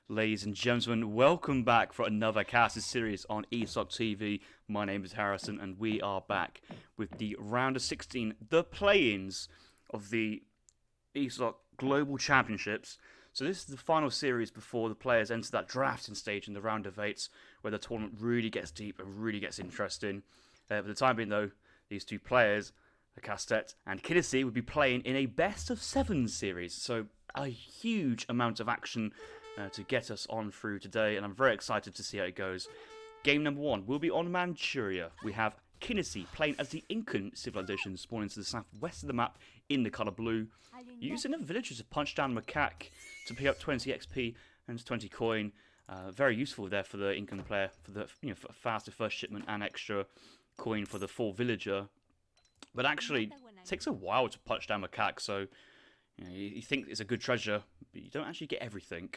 Ladies and gentlemen, welcome back for another Kynesie series on ESOC TV. My name is Harrison, and we are back with the round of 16, the play-ins of the ESOC Global Championships. So this is the final series before the players enter that drafting stage in the round of 8, where the tournament really gets deep and really gets interesting. For the time being, though, these two players, Lecastete and Kynesie, would be playing in a best-of-7 series. So a huge amount of action to get us on through today, and I'm very excited to see how it goes. Game number 1 will be on Manchuria. We have Kynesie playing as the Incan civilization, spawning to the southwest of the map in the colour blue, using a villager to punch down a macaque to pick up 20 XP and 20 coin. Very useful there for the Incan player for the for faster first shipment and extra coin for the full villager. But actually, it takes a while to punch down macaque, so you think it's a good treasure, but you don't actually get everything.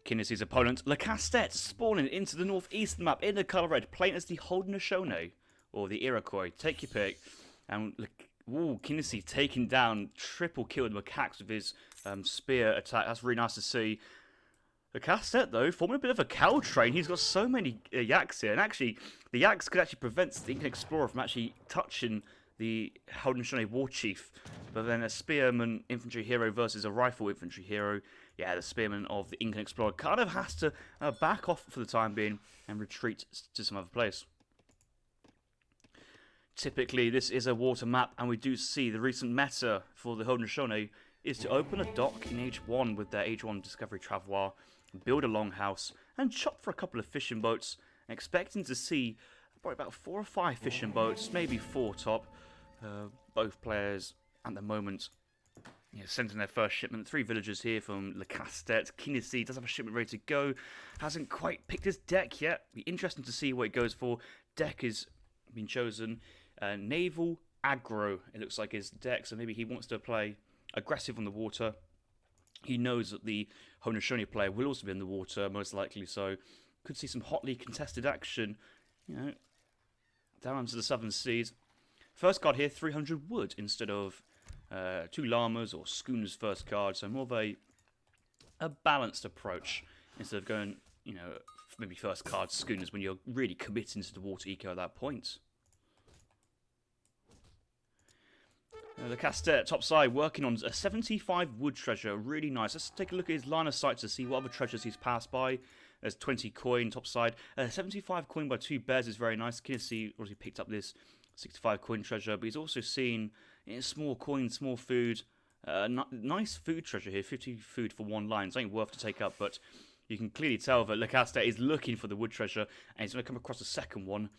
Kynnesie's opponent, Lecastete, spawning into the northeastern map in the colour red, playing as the Haudenosaunee, or the Iroquois. Take your pick. And Kynesie taking down, triple killed macaques with his spear attack. That's really nice to see. Lecastete, though, forming a bit of a cow train. He's got so many yaks here. And actually, the yaks could actually prevent the Incan Explorer from actually touching the Haudenosaunee war chief. But then a spearman infantry hero versus a rifle infantry hero. Yeah, the spearman of the Incan Explorer kind of has to back off for the time being and retreat to some other place. Typically, this is a water map, and we do see the recent meta for the Haudenosaunee is to open a dock in Age 1 with their Age 1 Discovery Travois, build a longhouse, and chop for a couple of fishing boats, expecting to see probably about 4 or 5 fishing boats, maybe 4 top. Both players at the moment sending their first shipment. 3 villagers here from Lecastete. Kynesie does have a shipment ready to go. Hasn't quite picked his deck yet. Be interesting to see what it goes for. Deck has been chosen. Naval aggro, it looks like his deck. So maybe he wants to play aggressive on the water. He knows that the Haudenosaunee player will also be in the water, most likely. So could see some hotly contested action. Down to the southern seas. First card here, 300 wood instead of 2 llamas or schooners first card, so more of a balanced approach instead of going, maybe first card schooners when you're really committing to the water eco at that point. Lecastete top side working on a 75 wood treasure, really nice. Let's take a look at his line of sight to see what other treasures he's passed by. There's 20 coin top side, 75 coin by 2 bears is very nice. Kynesie already picked up this 65 coin treasure, but he's also seen small coin, small food, nice food treasure here, 50 food for 1 line. Something worth to take up, but you can clearly tell that Lecastete is looking for the wood treasure, and he's going to come across a second one.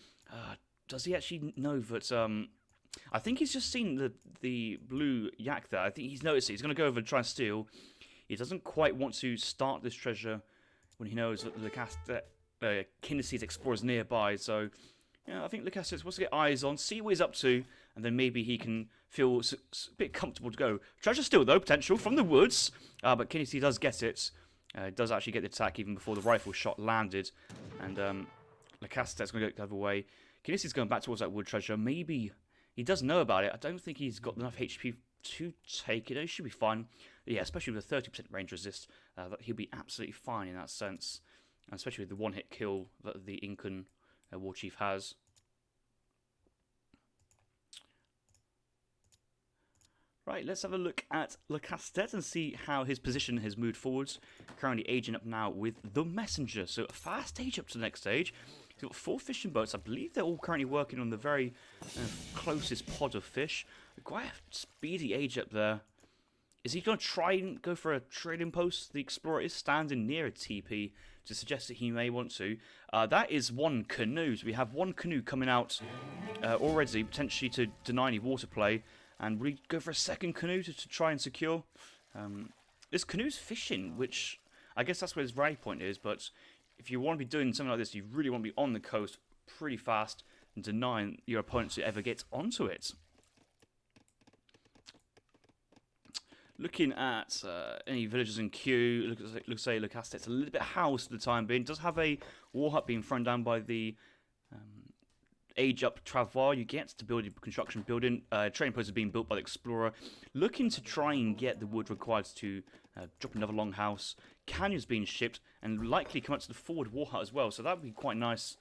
Does he actually know that? I think he's just seen the blue yak there. I think he's noticed it. He's going to go over and try and steal. He doesn't quite want to start this treasure when he knows that Lecastete, Kynnesie's explorers nearby, so I think Lecastete wants to get eyes on, see what he's up to, and then maybe he can feel a bit comfortable to go. Treasure still, though, potential from the woods, but Kynesie does get it. Does actually get the attack even before the rifle shot landed, and Lecastete's going to go the other way. Kynesie's going back towards that wood treasure. Maybe he does know about it. I don't think he's got enough HP to take it. He should be fine. Yeah, especially with a 30% range resist, he'll be absolutely fine in that sense, especially with the one-hit kill that the Incan war chief has. Right, let's have a look at Lecastete and see how his position has moved forwards. Currently aging up now with the messenger, so a fast age up to the next stage. He's got 4 fishing boats. I believe they're all currently working on the very closest pod of fish. Quite a speedy age up there. Is he going to try and go for a trading post? The explorer is standing near a TP to suggest that he may want to. That is 1 canoe. So we have 1 canoe coming out already, potentially to deny any water play. And will he go for a second canoe to try and secure? This canoe's fishing, which I guess that's where his rally point is. But if you want to be doing something like this, you really want to be on the coast pretty fast and denying your opponent to ever get onto it. Looking at any villagers in queue, looks like Lecastete a little bit housed for the time being. Does have a war hut being thrown down by the age up Travois, you get to build your construction building. Training posts are being built by the Explorer, looking to try and get the wood required to drop another longhouse. Canyons being shipped, and likely come up to the forward war hut as well, so that would be quite nice.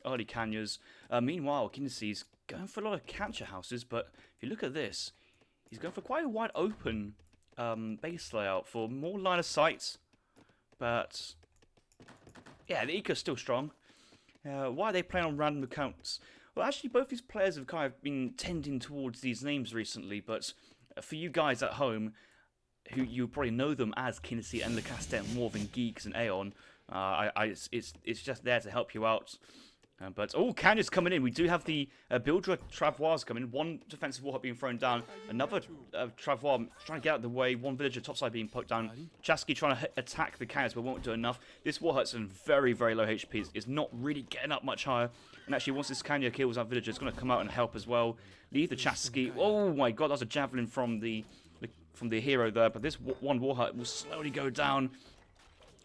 Early canyons. Meanwhile, Kynasie's going for a lot of capture houses, but if you look at this, he's going for quite a wide open base layout for more line of sight. But yeah, the eco's still strong. Why are they playing on random accounts? Well, actually, both these players have kind of been tending towards these names recently, but for you guys at home, who you probably know them as Kynesie and Lecastete more than Geeks and Aeon, it's just there to help you out. But Canyons coming in. We do have the Builder Travois coming. One defensive warhut being thrown down. Another Travois trying to get out of the way. One villager topside being poked down. Chasky trying to attack the Canyons, but won't do enough. This warhut's in very, very low HP. It's not really getting up much higher. And actually, once this Canyon kills that villager, it's going to come out and help as well. Leave the Chasky. Oh my god, that's a javelin from the hero there. But this one warhut will slowly go down.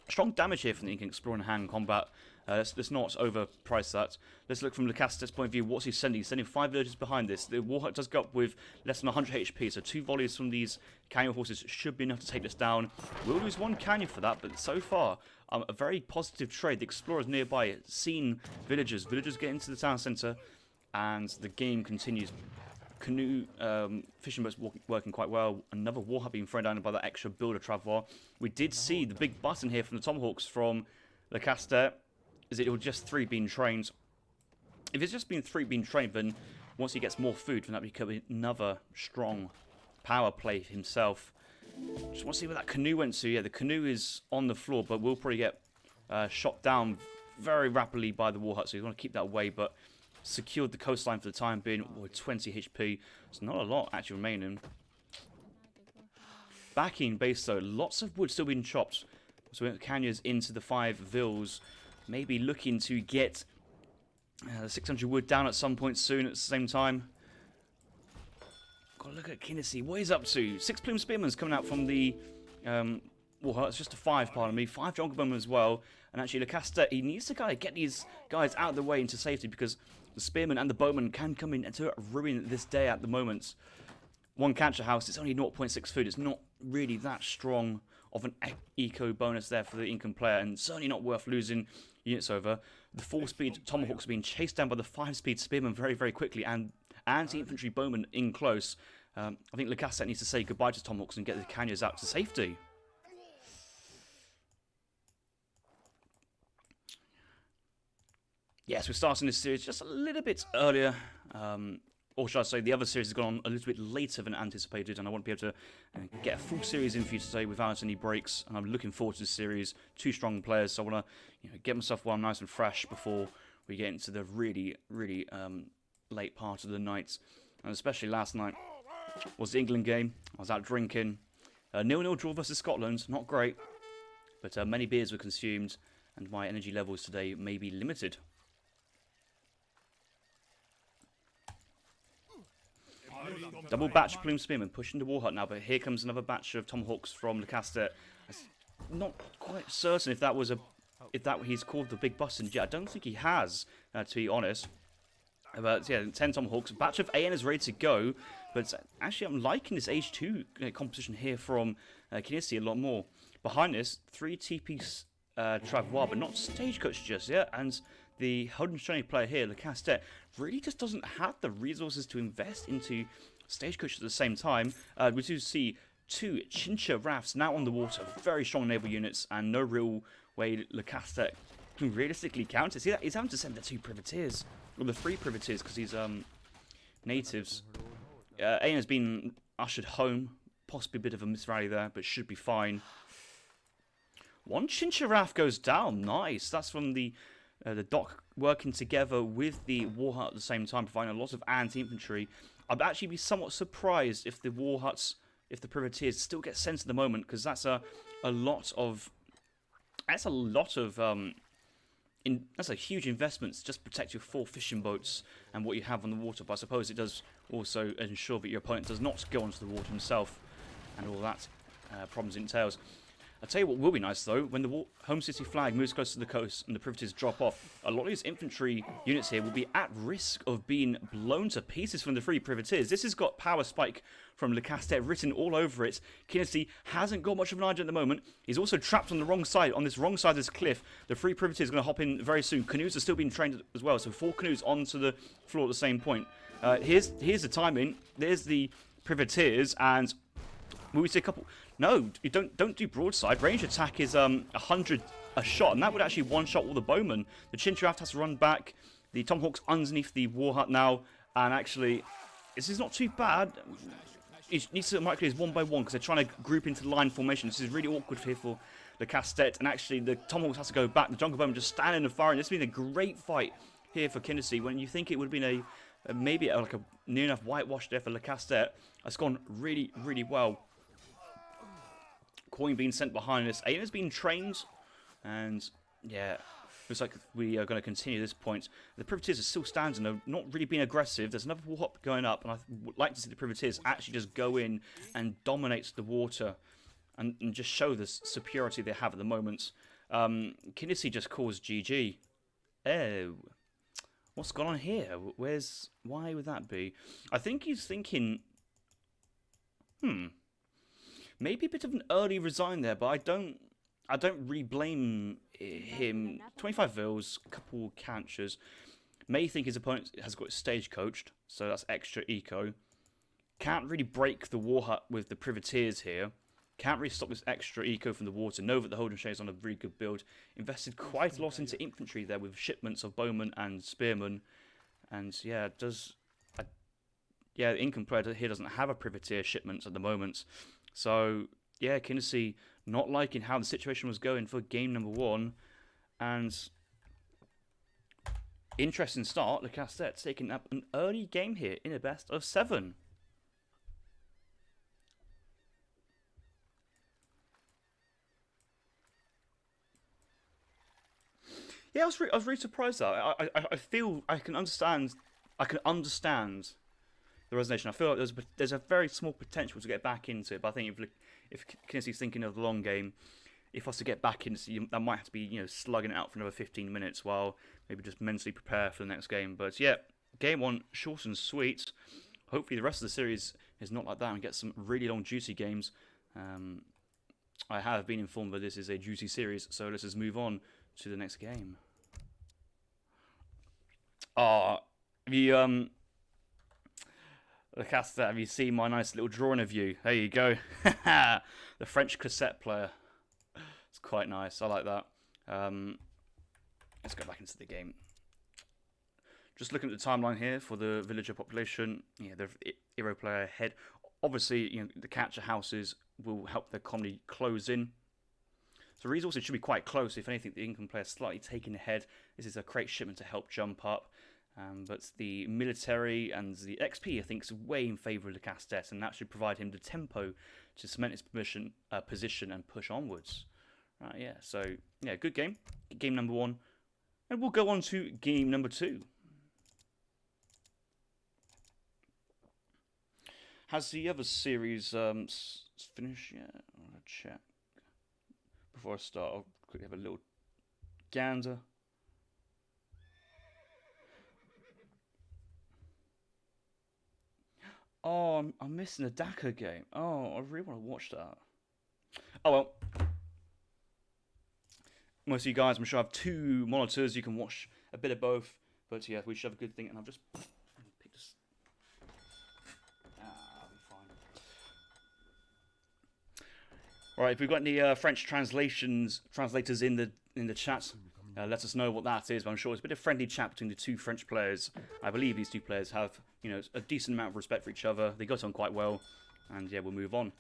Strong damage here from the Incan Explorer in hand combat. Let's not overprice that. Let's look from Lecastete's point of view. What's he sending? He's sending 5 villagers behind this. The warhut does go up with less than 100 HP, so 2 volleys from these canyon horses should be enough to take this down. We'll lose 1 canyon for that, but so far, a very positive trade. The Explorer's nearby, seen villagers. Villagers get into the town centre, and the game continues. Canoe fishing boats working quite well. Another warhut being thrown down by that extra builder Travois. We did see the big button here from the Tomahawks from Lecastete. Is it just 3 being trained? If it's just been 3 being trained, then once he gets more food, then that becomes another strong power play himself. Just want to see where that canoe went to. Yeah, the canoe is on the floor, but will probably get shot down very rapidly by the warhut, so you want to keep that away, but secured the coastline for the time being with 20 HP. It's not a lot actually remaining. Backing base though, lots of wood still being chopped. So we have canyons into the 5 vills. Maybe looking to get 600 wood down at some point soon at the same time. Got to look at Kynesie. What he's up to. 6 plume spearmen's coming out from the... well, it's just a 5, pardon me. 5 jungle bowmen as well. And actually, Lecastete, he needs to kind of get these guys out of the way into safety because the spearmen and the bowmen can come in to ruin this day at the moment. 1 catcher house, it's only 0.6 food. It's not really that strong of an eco bonus there for the Incan player, and certainly not worth losing units over. The 4-speed Tomahawks are being chased down by the 5-speed Spearmen very, very quickly, and anti-infantry bowmen in close. I think Lecastete needs to say goodbye to Tomahawks and get the Canyons out to safety. Yes, we're starting this series just a little bit earlier. Or should I say, the other series has gone on a little bit later than anticipated, and I want to be able to get a full series in for you today without any breaks. And I'm looking forward to this series. 2 strong players, so I want to get myself one nice and fresh before we get into the really, really late part of the night. And especially last night was the England game. I was out drinking. 0-0 draw versus Scotland, not great, but many beers were consumed, and my energy levels today may be limited. Double batch Plume Spearman pushing the Warhut now, but here comes another batch of Tomahawks from Lecastete. Not quite certain if that was he's called the big button yet. I don't think he has, to be honest. But yeah, 10 Tomahawks. Batch of AN is ready to go, but actually I'm liking this Age 2 composition here from Kynesie a lot more. Behind this, 3 TP Travois, but not Stagecoach just yet, and the 120 player here, Lecastete, really just doesn't have the resources to invest into Stagecoach at the same time. We do see 2 Chincha rafts now on the water, very strong naval units, and no real way Lecastete can realistically counter. See that? He's having to send the 2 privateers, or the 3 privateers, because he's natives. Ayan has been ushered home, possibly a bit of a misrally there, but should be fine. 1 Chincha raft goes down, nice. That's from the dock working together with the warhut at the same time, providing a lot of anti-infantry. I'd actually be somewhat surprised if the warhuts, if the privateers still get sent at the moment, because that's a lot of that's a huge investment to just protect your 4 fishing boats and what you have on the water. But I suppose it does also ensure that your opponent does not go onto the water himself, and all that problems it entails. I'll tell you what will be nice though, when the home city flag moves close to the coast and the privateers drop off, a lot of these infantry units here will be at risk of being blown to pieces from the free privateers. This has got power spike from Lecastete written all over it. Kynesie hasn't got much of an idea at the moment. He's also trapped on the wrong side, on this wrong side of this cliff. The free privateers are going to hop in very soon. Canoes are still being trained as well, so 4 canoes onto the floor at the same point. Here's the timing. There's the privateers, and will we see a couple? No, you don't do broadside. Range attack is 100 a shot, and that would actually one-shot all the bowmen. The Chinchiraft has to run back. The Tomahawk's underneath the war hut now, and actually, this is not too bad. It needs to mark these one by one because they're trying to group into line formation. This is really awkward here for the Lecastete, and actually the Tomahawks has to go back. The Jungle Bowmen just standing and firing. This has been a great fight here for Kynesie. When you think it would have been maybe like a near enough whitewash there for Lecastete, it's gone really, really well. Coin being sent behind us. Aim has been trained, and yeah, looks like we are going to continue this point. The privateers are still standing, though, not really being aggressive. There's another war hop going up, and I would like to see the privateers actually just go in and dominate the water and just show the superiority they have at the moment. Kynesie just calls GG. Oh, what's gone on here? Why would that be? I think he's thinking, maybe a bit of an early resign there, but I don't really blame him. 25 vills, couple cancers. May think his opponent has got stage coached, so that's extra eco. Can't really break the war hut with the privateers here. Can't really stop this extra eco from the water. Know that the Holden Shade is on a really good build. Invested quite a lot into infantry there with shipments of bowmen and spearmen. And yeah, the Incan player here doesn't have a privateer shipment at the moment. So yeah, Kynesie not liking how the situation was going for game number 1. And interesting start. Lecastete taking up an early game here in a best of 7. Yeah, I was really surprised that I feel I can understand the resignation. I feel like there's a very small potential to get back into it, but I think if Kynesie's thinking of the long game, if I was to get back into, that might have to be slugging it out for another 15 minutes while maybe just mentally prepare for the next game. But yeah, game 1 short and sweet. Hopefully the rest of the series is not like that and get some really long juicy games. I have been informed that this is a juicy series, so let's just move on to the next game. Lecastete, have you seen my nice little drawing of you? There you go. The French cassette player. It's quite nice. I like that. Let's go back into the game. Just looking at the timeline here for the villager population. Yeah, the hero player ahead. Obviously, the catcher houses will help the economy close in. So resources should be quite close. If anything, the income player slightly taking ahead. This is a crate shipment to help jump up. But the military and the XP, I think, is way in favour of Lecastete, and that should provide him the tempo to cement his position and push onwards. Right, yeah. So yeah, good game. Game number 1, and we'll go on to game number 2. Has the other series finished yet? I'm gonna check. Before I start, I'll quickly have a little gander. Oh, I'm missing the Dhaka game. Oh, I really want to watch that. Oh well. Most of you guys, I'm sure, have 2 monitors. You can watch a bit of both. But yeah, we should have a good thing. And I've just picked this. I'll be fine. All right, if we've got any French translators in the chat, let us know what that is. But I'm sure it's a bit of friendly chat between the 2 French players. I believe these 2 players have, a decent amount of respect for each other. They got on quite well, and yeah, we'll move on.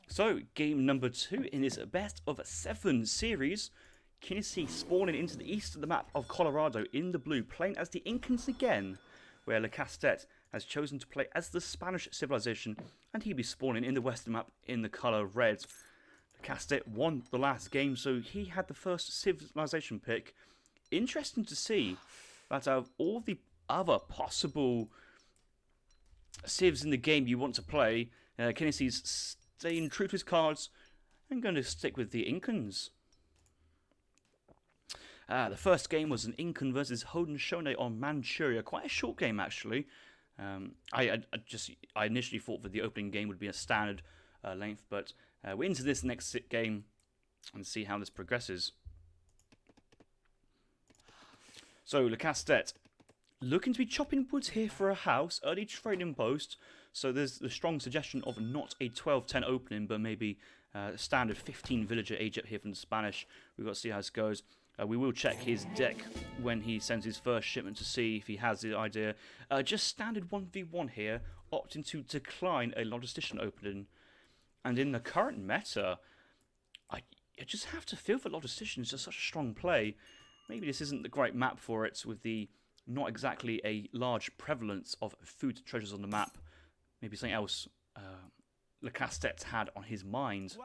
So, game number 2 in this best of 7 series. Kynesie spawning into the east of the map of Colorado in the blue, playing as the Incans again, where Lecastete has chosen to play as the Spanish civilization, and he'll be spawning in the western map in the colour red. Lecastete won the last game, so he had the first civilization pick. Interesting to see that out of all the other possible civs in the game you want to play, Kynesies staying true to his cards I'm going to stick with the Incans. The first game was an Incan versus Haudenosaunee on Manchuria. Quite a short game, actually. I initially thought that the opening game would be a standard length, but we're into this next game and see how this progresses. So, Lecastete, looking to be chopping woods here for a house, early trading post. So there's the strong suggestion of not a 12-10 opening, but maybe a standard 15 villager age up here from the Spanish. We've got to see how this goes. We will check his deck when he sends his first shipment to see if he has the idea. Just standard 1v1 here, opting to decline a logistician opening. And in the current meta, I just have to feel that logistician is just such a strong play. Maybe this isn't the great map for it, with the not exactly a large prevalence of food treasures on the map. Maybe something else Lecastete had on his mind.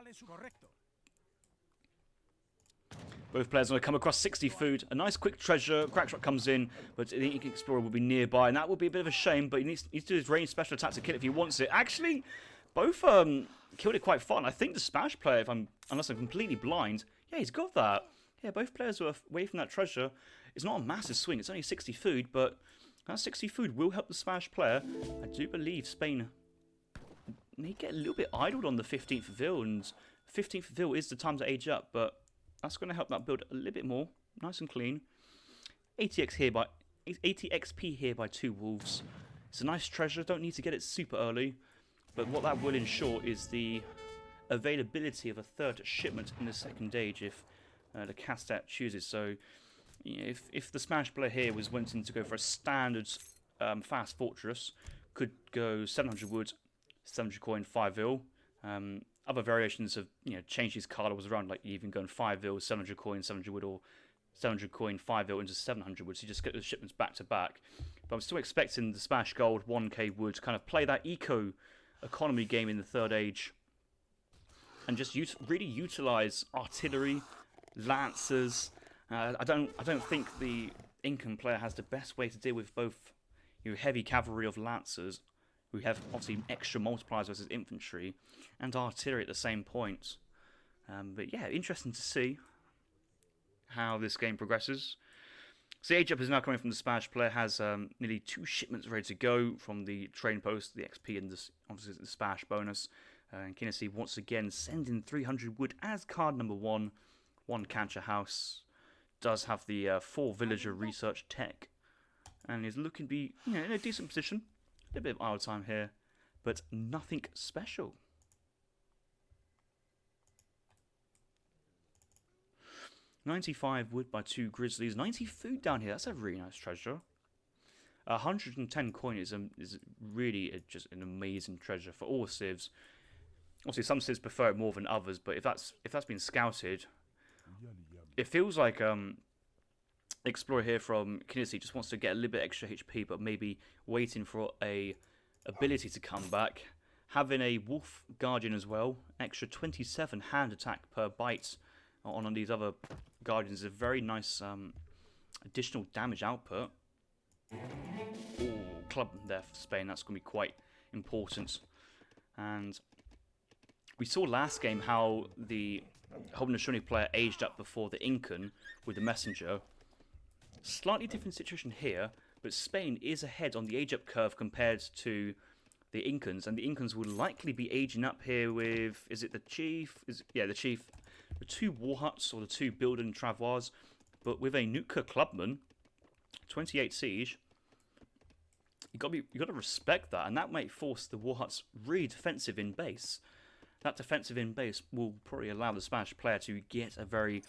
Both players are going to come across 60 food. A nice quick treasure. Crackshot comes in, but the Incan Explorer will be nearby, and that would be a bit of a shame, but he needs to do his range special attack to kill it if he wants it. Actually, both killed it quite fun. I think the Spanish player, unless I'm completely blind, yeah, he's got that. Yeah, both players were away from that treasure. It's not a massive swing. It's only 60 food, but that 60 food will help the Spanish player. I do believe Spain may get a little bit idled on the 15th Ville, and 15th Ville is the time to age up, but that's going to help that build a little bit more. Nice and clean. 80 XP here by 2 wolves. It's a nice treasure. Don't need to get it super early. But what that will ensure is the availability of a third shipment in the second age if Lecastete chooses. So you know, if the Spanish player here was wanting to go for a standard fast fortress, could go 700 wood, 700 coin, 5 vil. Other variations have changed his card was around, like even going 5 vil, 700 coin, 700 wood, or 700 coin, 5 vil into 700 wood. So you just get the shipments back to back. But I'm still expecting the Spanish Gold 1k wood to kind of play that economy game in the third age, and just really utilize artillery, lancers. I don't think the Incan player has the best way to deal with both heavy cavalry of lancers, who have obviously extra multipliers versus infantry, and artillery at the same point. But yeah, interesting to see how this game progresses. So the age up is now coming from the Spanish player, has nearly 2 shipments ready to go from the train post, the XP, and obviously the Spanish bonus. And Kynesie once again sending 300 wood as card number 1. 1 cancer house. Does have the 4 villager research tech, and is looking to be in a decent position. A little bit of idle time here, but nothing special. $95 wood by 2 grizzlies. 90 food down here. That's a really nice treasure. 110 coin is really just an amazing treasure for all civs. Obviously, some civs prefer it more than others, but if that's been scouted, it feels like Explorer here from Kynesie just wants to get a little bit extra HP, but maybe waiting for a ability to come back. Having a Wolf Guardian as well, extra 27 hand attack per bite on these other Guardians is a very nice additional damage output. Ooh, club there for Spain, that's going to be quite important. And we saw last game how the Haudenosaunee player aged up before the Incan with the messenger. Slightly different situation here, but Spain is ahead on the age up curve compared to the Incans, and the Incans will likely be aging up here with, is it the chief? The chief. The 2 war huts or the 2 building travois, but with a Nuka clubman, 28 siege. You got to respect that, and that might force the war huts really defensive in base. That defensive in base will probably allow the Spanish player to get a very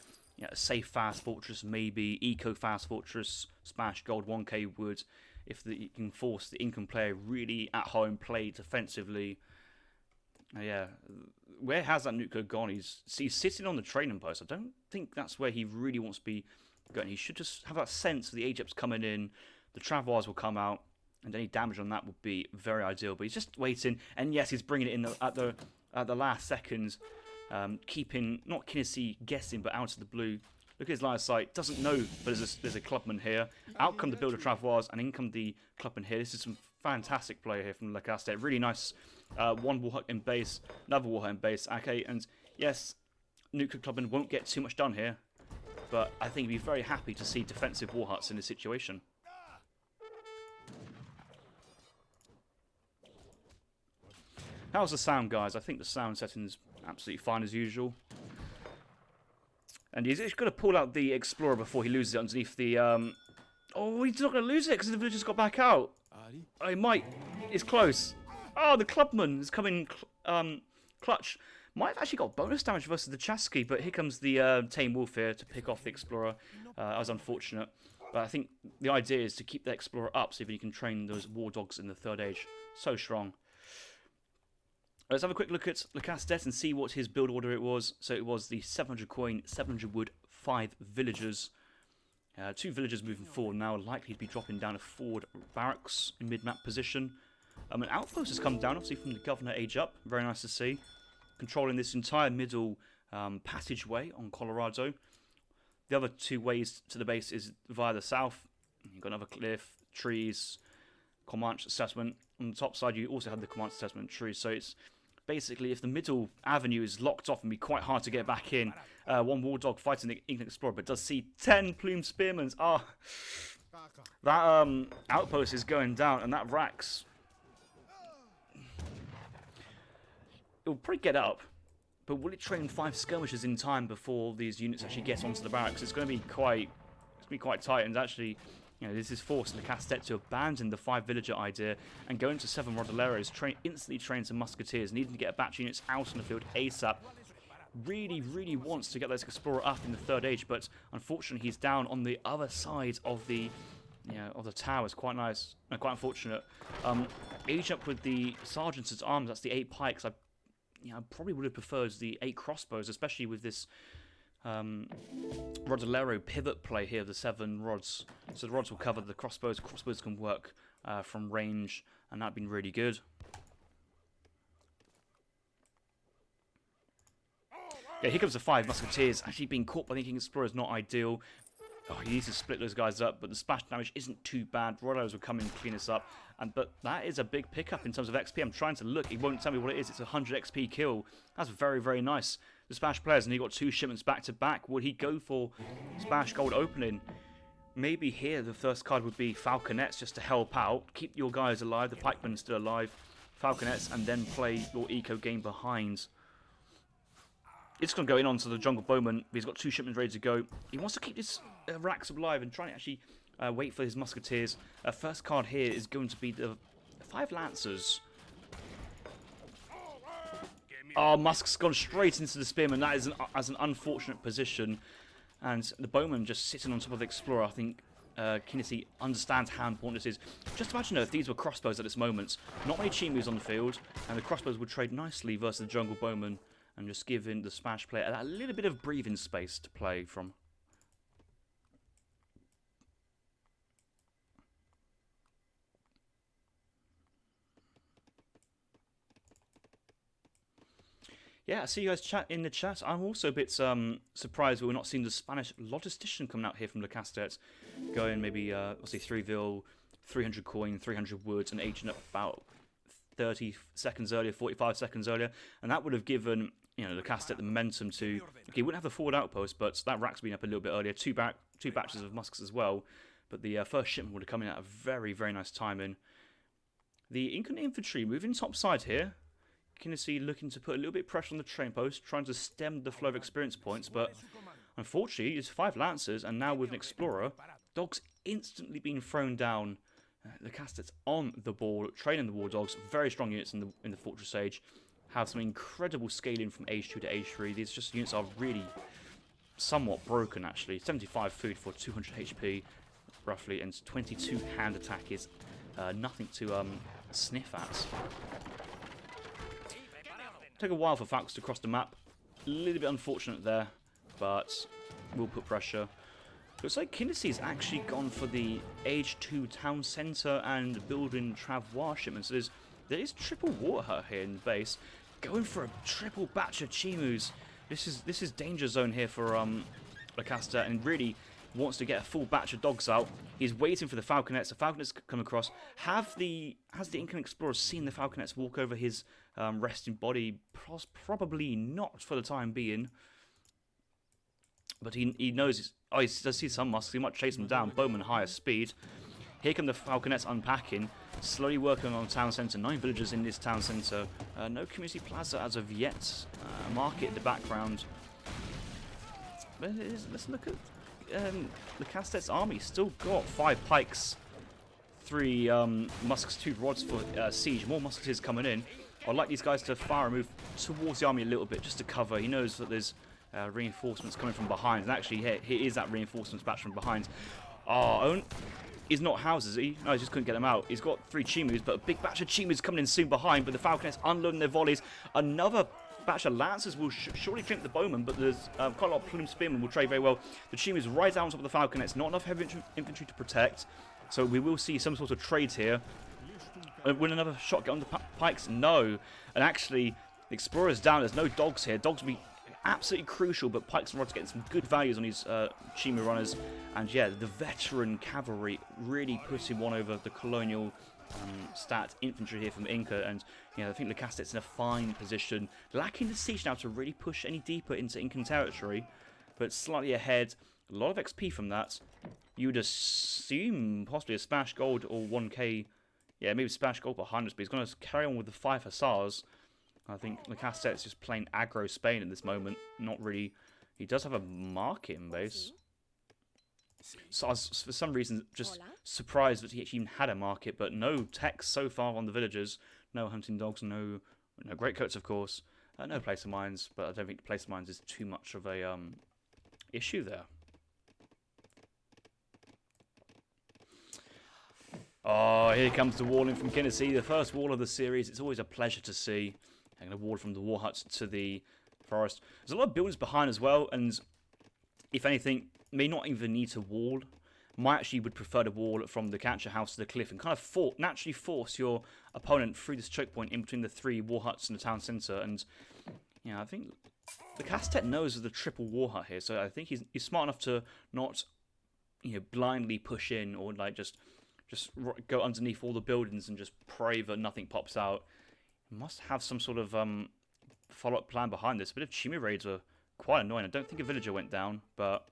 a safe fast fortress, maybe eco fast fortress, Spanish Gold 1k wood. If you can force the Incan player really at home play defensively. Yeah, where has that Nuka gone? He's sitting on the training post. I don't think that's where he really wants to be going. He should just have that sense of the age ups coming in, the travois will come out, and any damage on that would be very ideal. But he's just waiting, and yes, he's bringing it in at the last seconds, keeping not Kynesie guessing, but out of the blue. Look at his line of sight. Doesn't know, but there's a clubman here. Out come the builder travois, and in come the clubman here. This is some fantastic play here from Lecastete. Really nice. 1 war hut in base, another war hut in base. Okay, and yes, nuclear clubman won't get too much done here, but I think he'd be very happy to see defensive war huts in this situation. How's the sound, guys? I think the sound setting's absolutely fine as usual. And he's going to pull out the Explorer before he loses it underneath the... Oh, he's not going to lose it because the villagers got back out. Oh, he might. It's close. Oh, the clubman is coming clutch. Might have actually got bonus damage versus the Chasky, but here comes the Tame Wolf here to pick off the Explorer. That was unfortunate. But I think the idea is to keep the Explorer up so that you can train those war dogs in the Third Age. So strong. Let's have a quick look at Lecastete and see what his build order it was. So it was the 700 coin, 700 wood, 5 villagers. 2 villagers moving forward now, likely to be dropping down a forward barracks in mid-map position. An outpost has come down, obviously, from the Governor Age Up. Very nice to see. Controlling this entire middle passageway on Colorado. The other 2 ways to the base is via the south. You've got another cliff, trees, Comanche settlement. On the top side, you also have the Comanche settlement trees. So it's basically, if the middle avenue is locked off and be quite hard to get back in, one war dog fighting the Incan Explorer, but does see 10 plumed spearmen. Ah, that outpost is going down, and that Rax, it'll probably get up, but will it train 5 skirmishes in time before these units actually get onto the barracks? It's going to be quite tight, and actually, you know, this is forced Lecastete to abandon the 5 villager idea and go into 7 Rodoleros, instantly train some musketeers, needing to get a batch of units out on the field ASAP. Really wants to get this Explorer up in the Third Age, but unfortunately he's down on the other side of the tower. It's quite nice and quite unfortunate. Age up with the sergeants at arms. That's the 8 pikes. I probably would have preferred the 8 crossbows, especially with this Rodolero pivot play here of the 7 rods. So the rods will cover the crossbows. Crossbows can work from range, and that'd been really good. Yeah, here comes the 5 musketeers. Actually being caught by the King Explorer is not ideal. Oh, he needs to split those guys up, but the splash damage isn't too bad. Rodos will come in and clean us up. But that is a big pickup in terms of XP. I'm trying to look. It won't tell me what it is. It's a 100 XP kill. That's very nice. The Splash players, and he got 2 shipments back to back. Would he go for Splash Gold opening? Maybe here the first card would be Falconets just to help out. Keep your guys alive. The pikemen still alive. Falconets, and then play your eco game behind. It's going to go in onto the Jungle Bowman. He's got 2 shipments ready to go. He wants to keep this Rax alive and try and actually wait for his musketeers. First card here is going to be the 5 Lancers. Oh, Musk's gone straight into the Spearman. That is an unfortunate position. And the Bowman just sitting on top of the Explorer. I think Kynesie understands how important this is. Just imagine if these were crossbows at this moment. Not many Chimus on the field. And the crossbows would trade nicely versus the Jungle Bowman. And just giving the Smash player a little bit of breathing space to play from. Yeah, I see you guys chat in the chat. I'm also a bit surprised we're not seeing the Spanish logistician coming out here from Lecastete. Going maybe, let's say 3 300 coin, 300 woods, and aging up about 30 seconds earlier, 45 seconds earlier. And that would have given, you know, Lecastete the momentum to... Okay, he wouldn't have the forward outpost, but that rack's been up a little bit earlier. Two batches of muskets as well. But the first shipment would have come in at a very nice timing. The Incan infantry moving topside here. Kynesie looking to put a little bit of pressure on the train post, trying to stem the flow of experience points, but unfortunately, it's 5 Lancers, and now with an Explorer, dogs instantly being thrown down. Lecastete's on the ball, training the war dogs, very strong units in the Fortress Age, have some incredible scaling from Age 2 to Age 3. These just units are really somewhat broken, actually. 75 food for 200 HP, roughly, and 22 hand attack is nothing to sniff at. Take a while for Falcons to cross the map. A little bit unfortunate there, but we'll put pressure. Looks like Kynnesie's actually gone for the Age 2 town centre and building travois shipments. So there is triple water here in the base. Going for a triple batch of Chimus. This is danger zone here for Lecastete, and really wants to get a full batch of dogs out. He's waiting for the Falconets. The Falconets come across. Has the Incan Explorer seen the Falconets walk over his resting body? Probably not for the time being. But he knows, he does see some muscles, he might chase them down. Bowman higher speed. Here come the Falconets unpacking, slowly working on town centre. 9 villagers in this town centre. No community plaza as of yet. Market in the background. But let's look at Lecastete's army. Still got 5 pikes, 3 muskets, 2 rods for siege. More musketeers coming in. I'd like these guys to fire and move towards the army a little bit just to cover. He knows that there's reinforcements coming from behind. And actually, here is that reinforcements batch from behind. Oh, he's not houses, is he? No, he just couldn't get them out. He's got 3 Chimus, but a big batch of Chimus coming in soon behind. But the Falconets unloading their volleys. Another batch of Lancers will surely drink the Bowman, but there's quite a lot of Plume Spearmen will trade very well. The Chimus right down on top of the Falconets. Not enough heavy infantry to protect. So we will see some sort of trades here. Will another shot get on the pikes? No. And actually, the Explorer's down. There's no dogs here. Dogs will be absolutely crucial, but pikes and rods getting some good values on these Chimu runners. And yeah, the veteran cavalry really putting one over the colonial stat infantry here from Inca. And I think Lecastete's in a fine position, lacking the siege now to really push any deeper into Incan territory, but slightly ahead. A lot of XP from that. You would assume possibly a splash gold or 1k. Yeah, maybe splash gold behind us, but he's going to carry on with the 5 hussars. I think Lecastete's just playing aggro Spain at this moment. Not really. He does have a market in base. So I was, for some reason, just surprised that he actually even had a market, but no techs so far on the villagers. No hunting dogs, no greatcoats, of course. No place of mines, but I don't think place of mines is too much of a issue there. Oh, here comes the walling from Kynesie, the first wall of the series. It's always a pleasure to see. And a wall from the war huts to the forest. There's a lot of buildings behind as well, and if anything, may not even need to wall. Might actually would prefer to wall from the catcher house to the cliff and kind of naturally force your opponent through this choke point in between the 3 war huts in the town centre. And I think Lecastete knows of the triple war hut here, so I think he's smart enough to not blindly push in or like just go underneath all the buildings and just pray that nothing pops out. Must have some sort of follow-up plan behind this. A bit of Chimu raids were quite annoying. I don't think a villager went down, but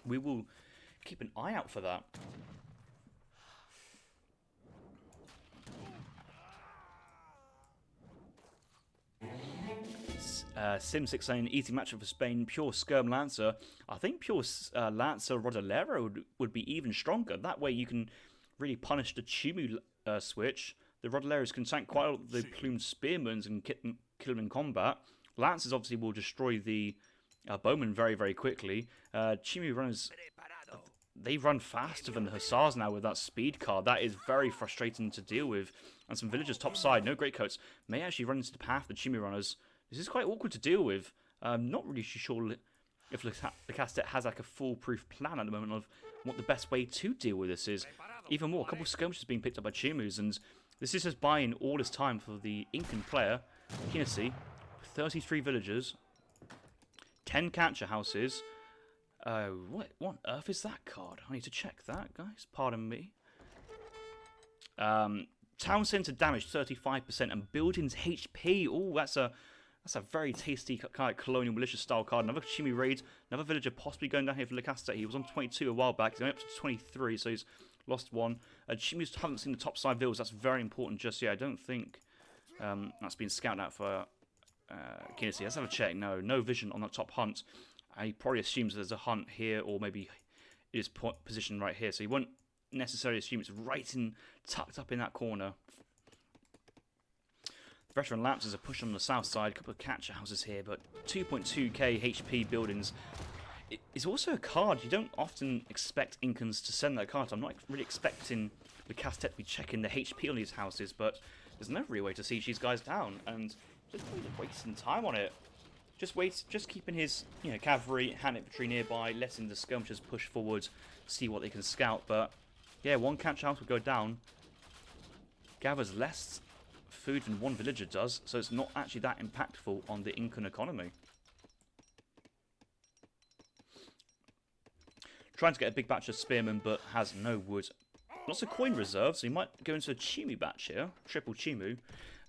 we will keep an eye out for that. Sim16, easy matchup for Spain. Pure Skirm Lancer. I think pure Lancer Rodolero would be even stronger. That way you can really punish the Chimu switch. The Rodoleros can tank quite a lot of the plumed spearmen and kill them in combat. Lancers obviously will destroy the bowmen very, very quickly. Chimu runners, they run faster than the hussars now with that speed card. That is very frustrating to deal with. And some villagers top side, no greatcoats, may actually run into the path of the Chimu runners. This is quite awkward to deal with. Not really sure if Lecastete has like a foolproof plan at the moment of what the best way to deal with this is. Even more, a couple of skirmishes being picked up by Chimus, and this is just buying all this time for the Incan player, Kynesie. 33 villagers, 10 catcher houses. What on earth is that card? I need to check that, guys. Pardon me. Town centre damage 35% and buildings HP. Oh, that's a very tasty kind of colonial militia style card. Another Chimu raid. Another villager possibly going down here for Lecastete. He was on 22 a while back. He's going up to 23, so he's lost 1. Chimus haven't seen the top side villas. That's very important just yet. I don't think that's been scouted out for Kynesie. Let's have a check. No vision on that top hunt. He probably assumes there's a hunt here, or maybe it is positioned right here. So he won't necessarily assume it's right tucked up in that corner. Veteran Lancers are pushing on the south side. A couple of catcher houses here, but 2.2k HP buildings. It's also a card you don't often expect Incans to send that card. I'm not really expecting the Lecastete to be checking the HP on these houses, but there's no real way to siege these guys down, and just wasting time on it. Just keeping his cavalry, hand infantry nearby, letting the skirmishers push forward, see what they can scout. But yeah, 1 catcher house will go down. Gathers less food than 1 villager does, so it's not actually that impactful on the Incan economy. Trying to get a big batch of spearmen, but has no wood lots of coin reserves, so you might go into a Chimu batch here, triple Chimu.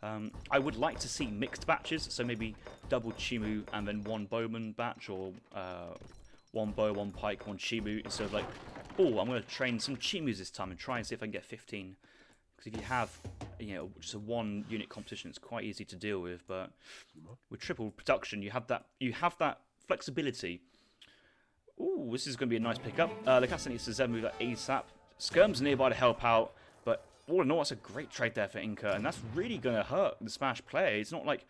I would like to see mixed batches, so maybe double Chimu and then one bowman batch, or one bow, one pike, one Chimu, instead of like, oh, I'm going to train some Chimus this time and try and see if I can get 15. Because if you have, you know, just a one unit competition, it's quite easy to deal with. But with triple production, you have that flexibility. Ooh, this is going to be a nice pickup. Lecastete needs to Zen move like ASAP. Skirm's nearby to help out, but all in all, it's a great trade there for Inca, and that's really going to hurt the Smash play. It's not like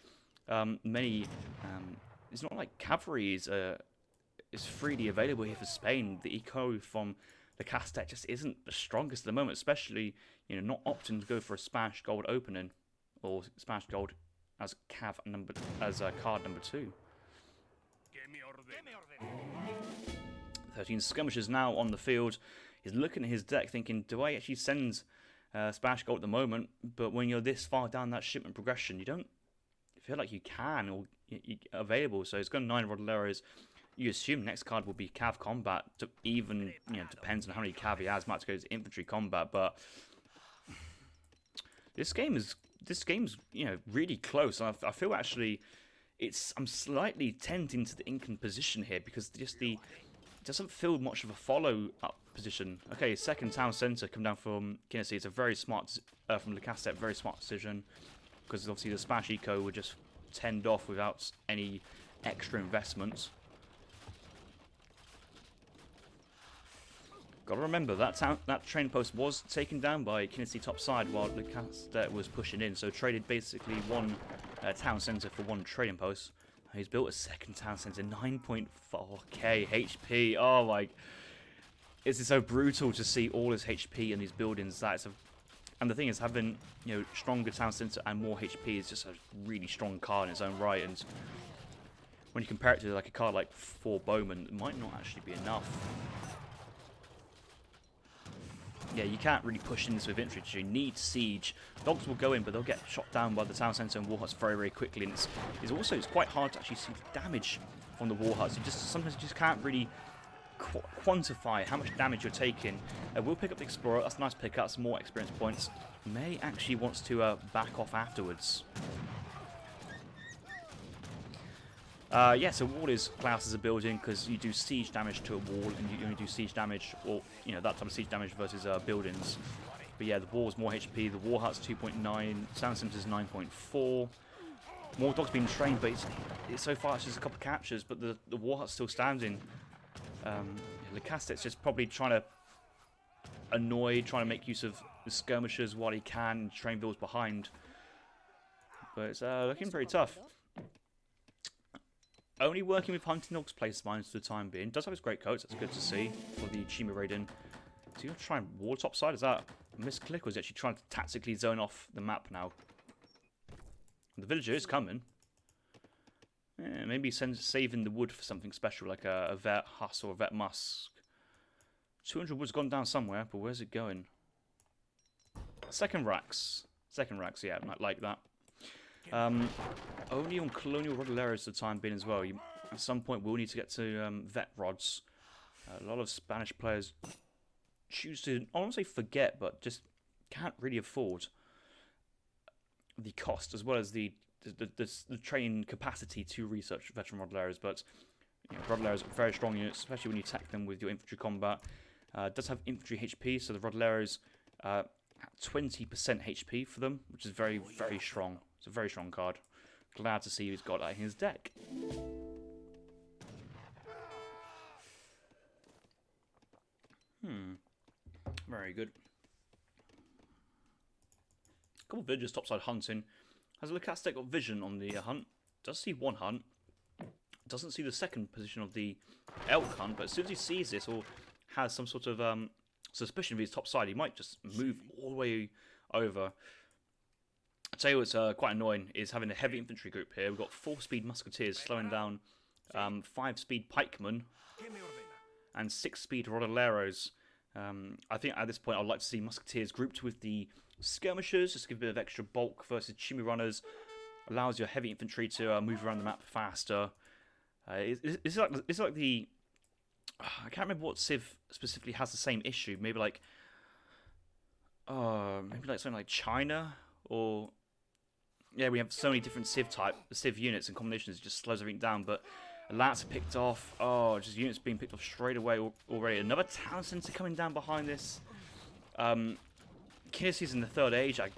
it's not like cavalry is freely available here for Spain. The eco from Lecastete just isn't the strongest at the moment, especially, you know, not opting to go for a Smash Gold opening or Smash Gold as card number 2. 13 skirmishes now on the field. He's looking at his deck thinking, do I actually send Smash Gold at the moment? But when you're this far down that shipment progression, you don't feel like you can or you're available. So he's got 9 Rodoleros. You assume next card will be Cav Combat. Even, you know, depends on how many Cav he has. Might go to Infantry Combat, but this game's you know, really close. I feel actually I'm slightly tending to the Incan position here because just it doesn't feel much of a follow-up position. Okay, second town centre come down from Kynesie. It's a very smart, from Lecastete, very smart decision. Because obviously the Smash Eco would just tend off without any extra investments. Gotta remember, that train post was taken down by Kynesie top side while Lecastete was pushing in. So traded basically one town centre for one trading post. He's built a second town centre, 9.4k HP. Oh my! It's so brutal to see all his HP in these buildings. And the thing is, having, you know, stronger town centre and more HP is just a really strong card in its own right. And when you compare it to like a card like 4 Bowman, it might not actually be enough. Yeah, you can't really push in this with infantry. You need siege. Dogs will go in, but they'll get shot down by the town centre and warhuts very, very quickly. And it's quite hard to actually see the damage from the warhuts. Sometimes you just can't really quantify how much damage you're taking. We'll pick up the Explorer. That's a nice pickup. Some more experience points. May actually wants to back off afterwards. Yeah, so wall is classed as a building because you do siege damage to a wall, and you only do siege damage, or, you know, that type of siege damage versus buildings. But yeah, the wall's more HP, the warhut's 2.9, town centre's 9.4. More dogs being trained, but it's so far it's just a couple of captures, but the warhut's still standing. Lecastete's just probably trying to make use of the skirmishers while he can, and train vills behind. But it's looking very tough. Only working with hunting dogs place mines for the time being. Does have his great coats, that's good to see for the Chimu raiding. So you're going to try and wall top side? Is that a misclick, or is he actually trying to tactically zone off the map now? The villager is coming. Yeah, maybe saving the wood for something special, like a vet husk or a vet musk. 200 wood's gone down somewhere, but where's it going? Second racks, yeah, I might like that. Only on Colonial Rodoleros for the time being as well. At some point we'll need to get to vet rods. A lot of Spanish players choose to, I don't want to say forget, but just can't really afford the cost as well as the training capacity to research veteran Rodoleros. But, you know, Rodoleros are very strong units, especially when you attack them with your infantry combat. Does have infantry HP, so the Rodoleros have 20% HP for them, which is very, very strong. It's a very strong card. Glad to see he's got that in his deck. Very good. A couple of villagers topside hunting. Has Lecastete got vision on the hunt? Does see one hunt. Doesn't see the second position of the elk hunt, but as soon as he sees this or has some sort of suspicion of his top side, he might just move all the way over. I'll tell you what's quite annoying is having a heavy infantry group here. We've got 4-speed musketeers slowing down 5-speed pikemen and 6-speed rodoleros. I think at this point I'd like to see musketeers grouped with the skirmishers, just to give a bit of extra bulk versus Chimu runners. Allows your heavy infantry to move around the map faster. It's like the... I can't remember what Civ specifically has the same issue. Maybe like maybe like something like China, or yeah, we have so many different Civ units and combinations. It just slows everything down. But Lats picked off. Oh, just units being picked off straight away already. Another town center coming down behind this. Kynasie's in the third age. I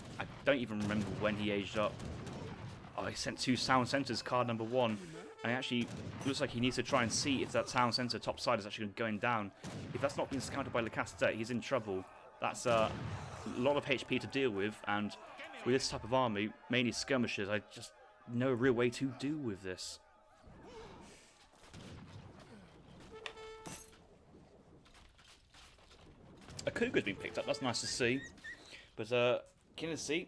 don't even remember when he aged up. Oh, he sent 2 town centers, card number 1. And it actually looks like he needs to try and see if that town center top side is actually going down. If that's not being scouted by Lecastete, he's in trouble. That's a lot of HP to deal with, and with this type of army, mainly skirmishes, I just no real way to deal with this. A Cougar's been picked up, that's nice to see. But Kynesie,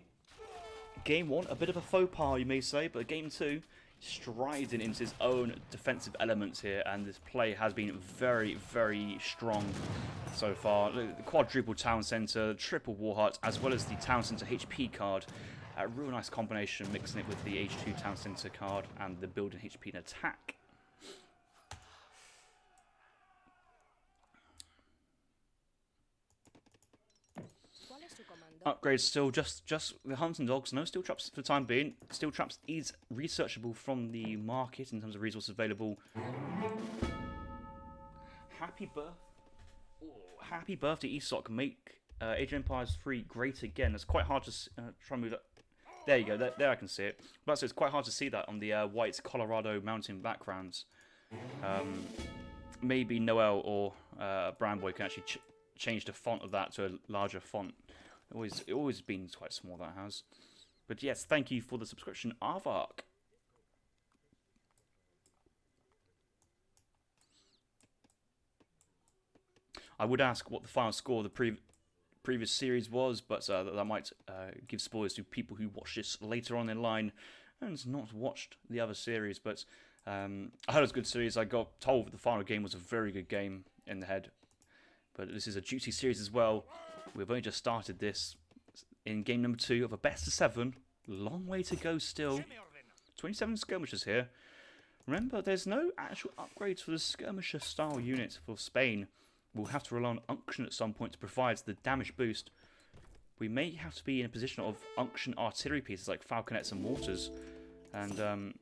game 1, a bit of a faux pas you may say, but game 2, striding into his own defensive elements here, and this play has been very, very strong so far. Look, the quadruple town center, triple war hut, as well as the town center HP card. A real nice combination, mixing it with the H2 town center card and the building HP and attack. Upgrades still just the hunting dogs, no steel traps for the time being. Steel traps is researchable from the market in terms of resources available. Happy birthday, ESOC. Make Age of Empires 3 great again. It's quite hard to try and move that. There you go. There I can see it. But so it's quite hard to see that on the white Colorado mountain backgrounds. Maybe Noel or Brandboy can actually change the font of that to a larger font. It always been quite small, that has. But yes, thank you for the subscription, Arvark. I would ask what the final score of the previous series was, but that might give spoilers to people who watch this later on in line and not watched the other series. But I heard it was a good series. I got told that the final game was a very good game in the head. But this is a juicy series as well. We've only just started this in game number 2 of a best of 7. Long way to go still. 27 skirmishes here. Remember, there's no actual upgrades for the skirmisher style unit for Spain. We'll have to rely on unction at some point to provide the damage boost. We may have to be in a position of unction artillery pieces like falconets and mortars. And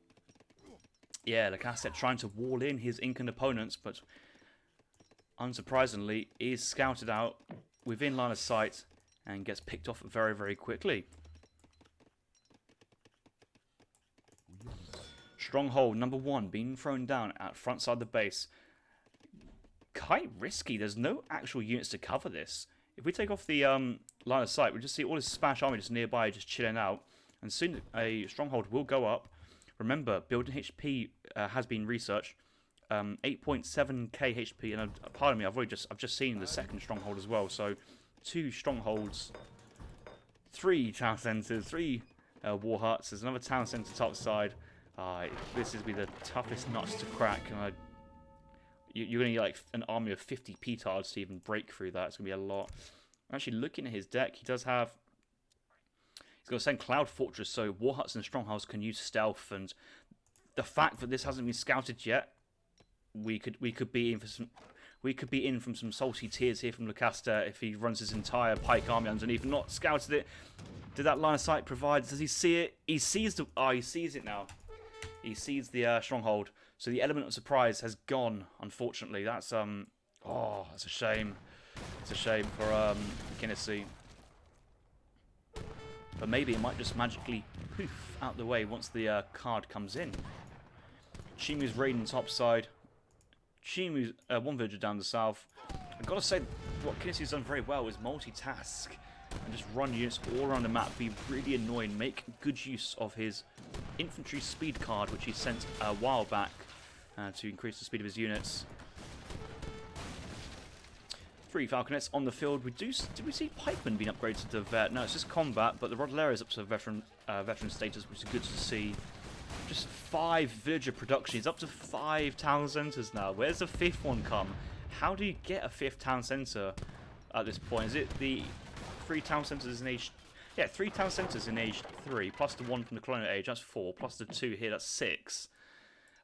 yeah, Lecastete trying to wall in his Incan opponents, but unsurprisingly is scouted out within line of sight and gets picked off very, very quickly. Stronghold number 1 being thrown down at front side of the base. Quite risky. There's no actual units to cover this. If we take off the line of sight, we just see all this Spanish army just nearby, just chilling out. And soon a stronghold will go up. Remember, building HP has been researched. 8.7k HP, and pardon me, I've just seen the second stronghold as well. So 2 strongholds, 3 town centers, 3 war huts. There's another town center top side. This is be the toughest nuts to crack. And you're going to need like an army of 50 petards to even break through that. It's going to be a lot. I'm actually looking at his deck. He does have. He's going to send Cloud Fortress, so war huts and strongholds can use stealth. And the fact that this hasn't been scouted yet, we could be in from some salty tears here from Lecastete if he runs his entire pike army underneath and not scouted it. Did that line of sight provide? Does he see it? He sees the. Oh, he sees it now. He sees the stronghold. So the element of surprise has gone. Unfortunately, that's oh, that's a shame. It's a shame for Kynesie. But maybe it might just magically poof out the way once the card comes in. Chimu's raiding topside. Chimu's 1 villager down the south. I've got to say, what Kynesie's done very well is multitask and just run units all around the map, be really annoying, make good use of his infantry speed card, which he sent a while back to increase the speed of his units. 3 falconets on the field. Did we see pikemen being upgraded to vet? No, it's just combat, but the Rodolera is up to veteran status, which is good to see. Just 5 villager production. He's up to 5 town centers now. Where's the 5th one come? How do you get a 5th town center at this point? Is it the 3 town centers in age? Yeah, 3 town centers in age 3 plus the 1 from the colonial age. That's 4 plus the 2 here. That's 6.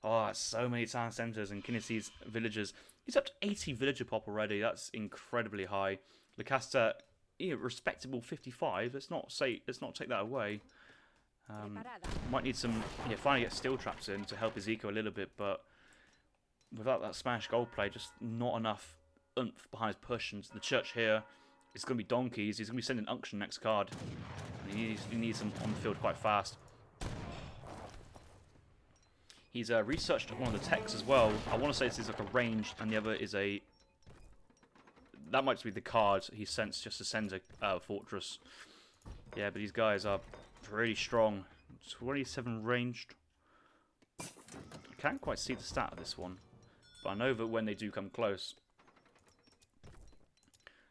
Oh, that's so many town centers and Kynnesie's villagers. He's up to 80 villager pop already. That's incredibly high. Lecastete respectable 55. Let's not take that away. Might need some, finally get steel traps in to help his eco a little bit, but without that smash gold play, just not enough oomph behind his push. And the church here is going to be donkeys. He's going to be sending unction next card. And he needs them on the field quite fast. He's researched one of the techs as well. I want to say this is like a ranged, and the other is a... That might be the card he sent just to send a fortress. Yeah, but these guys are pretty strong. 27 ranged. I can't quite see the stat of this one, but I know that when they do come close.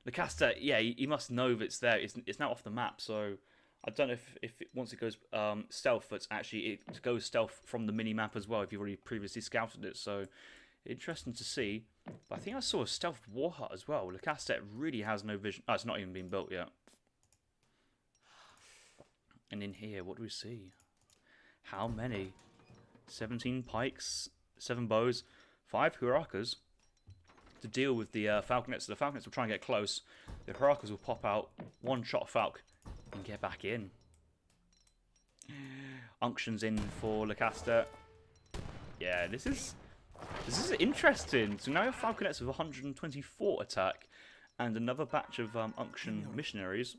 Lecastete, yeah, he must know that it's there. It's now off the map, so I don't know if once it goes stealth, it's actually it goes stealth from the mini map as well. If you've already previously scouted it, so interesting to see. But I think I saw a stealth war hut as well. Lecastete really has no vision. Oh, it's not even been built yet. And in here, what do we see? How many? 17 pikes, 7 bows, 5 hurakas to deal with the falconets. So the falconets will try and get close. The hurakas will pop out, one shot falc, and get back in. Unction's in for Lecastete. Yeah, this is interesting. So now you have falconets with 124 attack, and another batch of unction missionaries.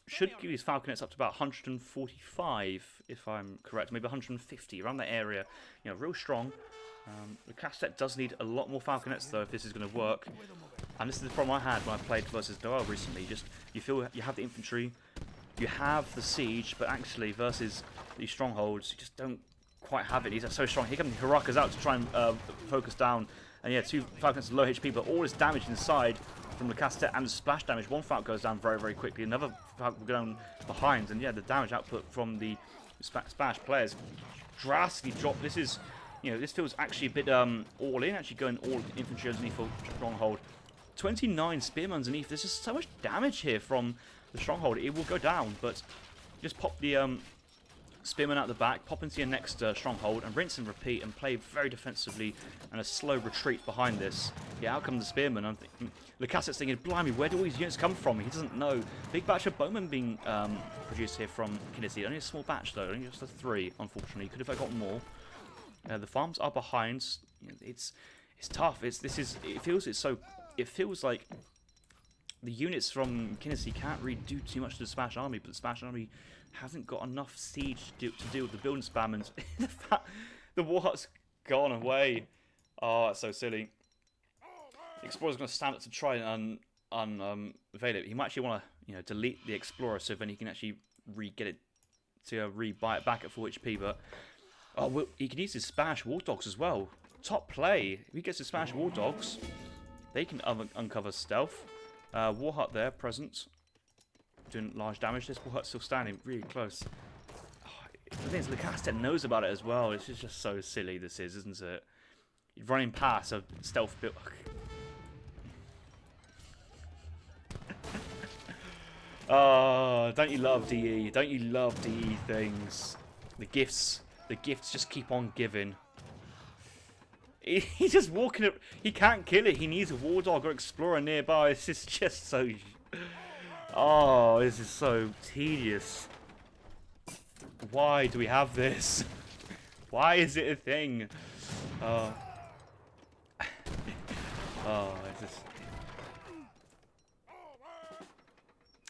Should give these falconets up to about 145, if I'm correct. Maybe 150, around that area. Real strong. Lecastete does need a lot more falconets, though, if this is going to work. And this is the problem I had when I played versus Naval recently. Just, you feel you have the infantry, you have the siege, but actually, versus these strongholds, you just don't quite have it. He's so strong. Here come the hurakas out to try and focus down. And yeah, 2 falconets low HP, but all this damage inside from Lecastete and the splash damage. One falcon goes down very, very quickly. Another falcon will go down behind. And yeah, the damage output from the splash players drastically dropped. This is, this feels actually a bit all in. Actually going all infantry underneath for stronghold. 29 spearmen underneath. There's just so much damage here from the stronghold. It will go down, but just pop the spearmen out the back, pop into your next stronghold, and rinse and repeat, and play very defensively and a slow retreat behind this. Yeah, out come the spearmen. I'm thinking, Lecastete's thinking, blimey, where do all these units come from? He doesn't know. Big batch of bowmen being produced here from Kynesie. Only a small batch though, only just a 3, unfortunately. Could have got more. The farms are behind. It's tough. It feels like the units from Kynesie can't really do too much to the Smash army, but the Smash army hasn't got enough siege to deal with the building spam, and the war hut's gone away. Oh, that's so silly. The Explorer's going to stand up to try and unveil it. He might actually want to, delete the Explorer so then he can actually re-get it to re-buy it back at 4 HP. But well, he can use his Spanish War Dogs as well. Top play. If he gets his Spanish War Dogs, they can uncover stealth. War hut there, present. Doing large damage. This war hut's still standing really close. Oh, the thing is, Lecastete knows about it as well. It's just so silly, this is, isn't it? You're running past a stealth build. Oh, don't you love DE? Don't you love DE things? The gifts just keep on giving. He's just walking up. He can't kill it. He needs a war dog or explorer nearby. This is just so... Oh, this is so tedious. Why do we have this? Why is it a thing? Oh, it's just...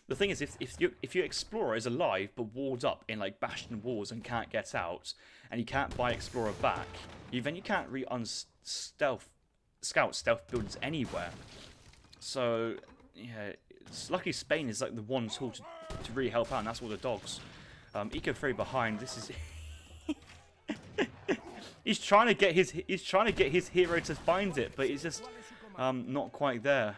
The thing is, if your explorer is alive but walled up in like bastion walls and can't get out, and you can't buy explorer back, then you can't scout stealth buildings anywhere. So yeah, luckily Spain is like the one tool to really help out, and that's all the dogs. Eco 3 behind. This is he's trying to get his hero to find it, but it's just not quite there.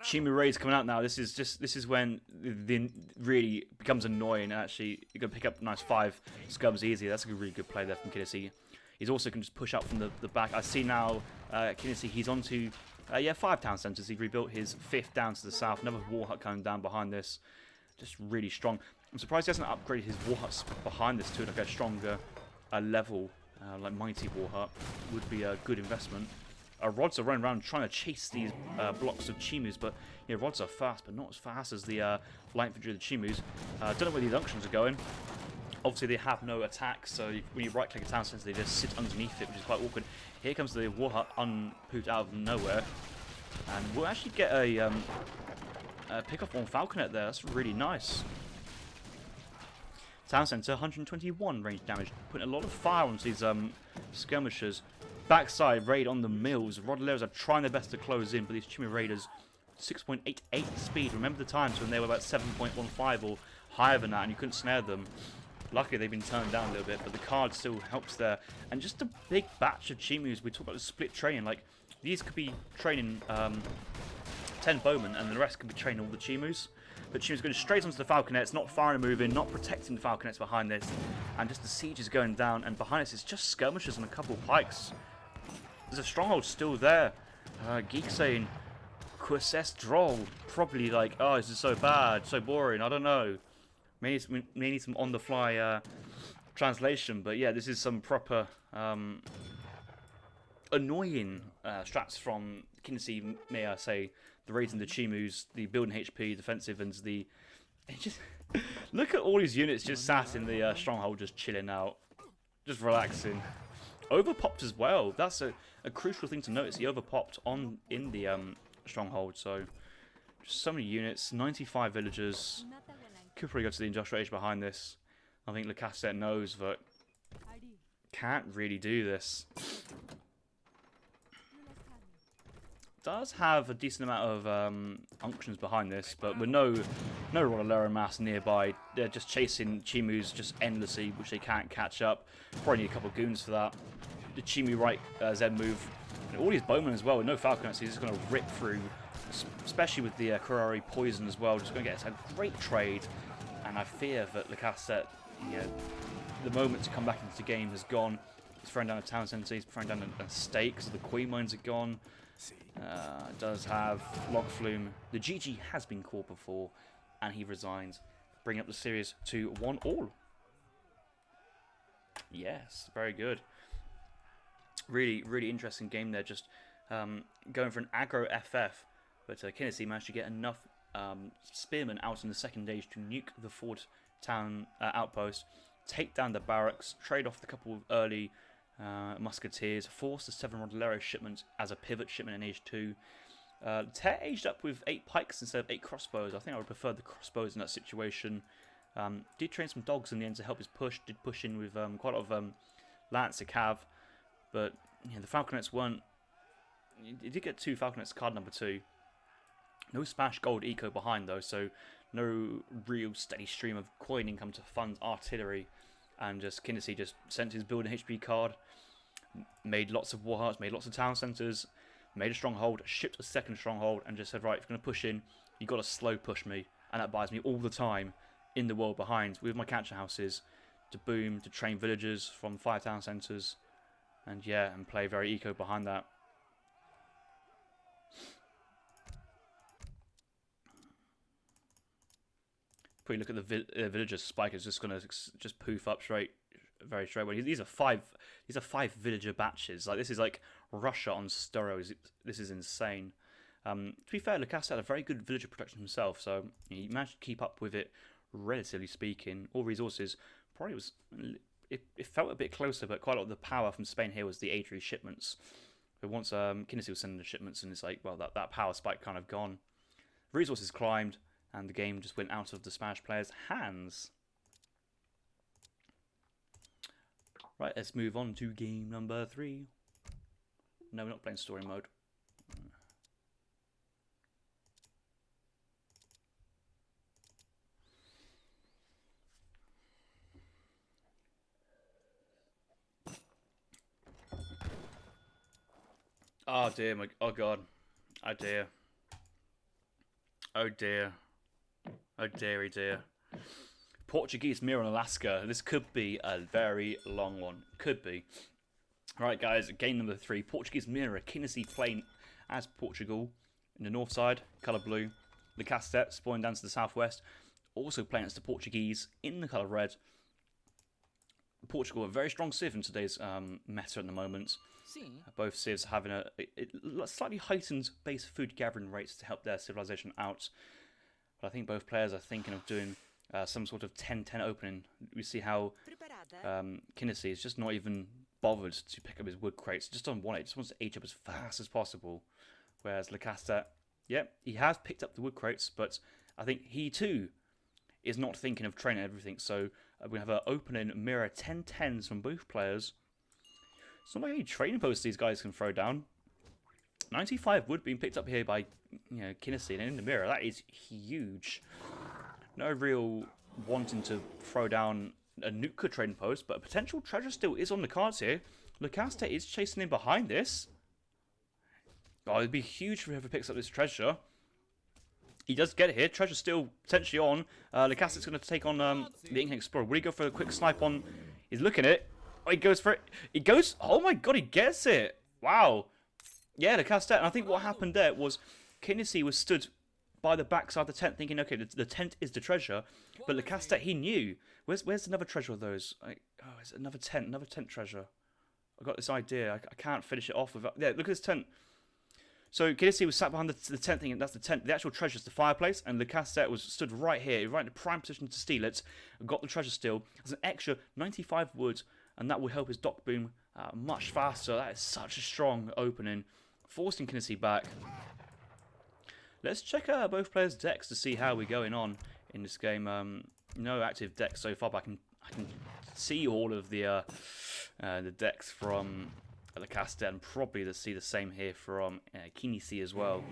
Shimi Raid's coming out now. This is when the really becomes annoying. Actually, you're gonna pick up a nice 5 scubs easy. That's a really good play there from Kynesie. He's also can just push up from the back. I see now Kynesie. He's on to 5 town centres. He rebuilt his 5th down to the south. Another war hut coming down behind this. Just really strong. I'm surprised he hasn't upgraded his war huts behind this to like a stronger a level like Mighty Warhut would be a good investment. Rods are running around trying to chase these blocks of Chimus, but rods are fast, but not as fast as the light infantry of the Chimus. Don't know where these unctions are going. Obviously, they have no attack, so when you right-click a town center, they just sit underneath it, which is quite awkward. Here comes the Warhut unpooped out of nowhere, and we'll actually get a pick off one Falconet there. That's really nice. Town center, 121 range damage, putting a lot of fire onto these skirmishers. Backside raid on the mills. Rodaleros are trying their best to close in, but these Chimmy Raiders, 6.88 speed. Remember the times when they were about 7.15 or higher than that, and you couldn't snare them. Luckily, they've been turned down a little bit, but the card still helps there. And just a big batch of Chimus. We talk about the split training. Like, these could be training 10 bowmen, and the rest could be training all the Chimus. But Chimus going straight onto the Falconets, not firing and moving, not protecting the Falconets behind this. And just the siege is going down, and behind us it's just skirmishers and a couple of pikes. There's a stronghold still there. Geek saying, Quassess Droll. Probably like, oh, this is so bad, so boring, I don't know. May need some on-the-fly translation, but yeah, this is some proper annoying strats from Kynesie, may I say. The raids and the Chimus, the building HP, defensive, and the... Just look at all these units just sat in the stronghold, just chilling out. Just relaxing. Overpopped as well. That's a crucial thing to notice. He overpopped in the stronghold, so... Just so many units, 95 villagers. Could probably go to the industrial age behind this. I think Lecastete knows that can't really do this. Does have a decent amount of unctions behind this, but with no Rodalero mass nearby. They're just chasing Chimus just endlessly, which they can't catch up. Probably need a couple of goons for that. The Chimu right Z move. And all these bowmen as well, with no Falconets, so he's just going to rip through, especially with the Kurari poison as well. Just going to get a great trade. And I fear that Lecastete, the moment to come back into the game has gone. He's throwing down a town centre, he's throwing down a stake, because the Queen mines are gone. Does have Log Flume. The GG has been called before, and he resigns, bringing up the series to 1-all. Yes, very good. Really, really interesting game there. Just going for an aggro FF, but Kynesie managed to get enough spearmen out in the second stage to nuke the Fort Town outpost, take down the barracks, trade off the couple of early musketeers, force the 7 Rodalero shipment as a pivot shipment in age 2. Tear aged up with 8 pikes instead of 8 crossbows. I think I would prefer the crossbows in that situation. Did train some dogs in the end to help his push. Did push in with quite a lot of Lancer Cav, but the Falconets weren't. He did get 2 Falconets card number 2. No Smash Gold Eco behind though, so no real steady stream of coin income to fund artillery. And just Kynesie just sent his building HP card, made lots of warhearts, made lots of town centres, made a stronghold, shipped a second stronghold, and just said, right, if you're going to push in, you've got to slow push me. And that buys me all the time in the world behind with my catcher houses to boom, to train villagers from 5 town centres, and yeah, and play very eco behind that. Pretty look at the villagers. Spike is just gonna just poof up very straight away. These are five villager batches. Like, this is like Russia on steroids. This is insane. To be fair, Lecastete had a very good villager production himself, so he managed to keep up with it, relatively speaking. All resources probably was. It felt a bit closer, but quite a lot of the power from Spain here was the AoE3 shipments. But once Kynesie was sending the shipments, and it's like, well, that power spike kind of gone. Resources climbed, and the game just went out of the Spanish players' hands. Right, let's move on to game number 3. No, we're not playing story mode. Oh dear, oh god. Oh dear. Oh dear. Oh dearie dear. Portuguese Mirror in Alaska. This could be a very long one. Could be. Right, guys, game number 3. Portuguese Mirror. Kynesie playing as Portugal in the north side, colour blue. Lecastete spawning down to the southwest, also playing as the Portuguese in the colour red. Portugal, a very strong civ in today's meta at the moment. Both civs having a slightly heightened base food gathering rates to help their civilization out. But I think both players are thinking of doing some sort of 10-10 opening. We see how Kynesie is just not even bothered to pick up his wood crates. Just on 1-8, just wants to age up as fast as possible. Whereas Lecastete, yep, he has picked up the wood crates, but I think he too is not thinking of training everything. So we have an opening mirror 10-10s from both players. It's not like any training posts these guys can throw down. 95 wood being picked up here by Kynesie, and in the mirror, that is huge. No real wanting to throw down a nuclear trading post, but a potential treasure still is on the cards here. Lecastete is chasing in behind this. Oh, it'd be huge for whoever picks up this treasure. He does get it here. Treasure still potentially on. Lecastete's going to take on the Incan Explorer. Will he go for a quick snipe on? He's looking at it. Oh, he goes for it. He goes. Oh my god, he gets it. Wow. Yeah, Lecastete. And I think what happened there was Kynesie was stood by the backside of the tent thinking, okay, the tent is the treasure. But Lecastete, he knew. Where's another treasure of those? Is it another tent treasure? I got this idea. I can't finish it off without... Yeah, look at this tent. So Kynesie was sat behind the tent thinking that's the tent. The actual treasure is the fireplace, and Lecastete was stood right here, right in the prime position to steal it. Got the treasure still. There's an extra 95 wood, and that will help his dock boom much faster. That is such a strong opening, forcing Kynesie back. Let's check both players' decks to see how we're going on in this game. No active decks so far, but I can see all of the decks from Lecastete, and probably see the same here from Kynesie as well.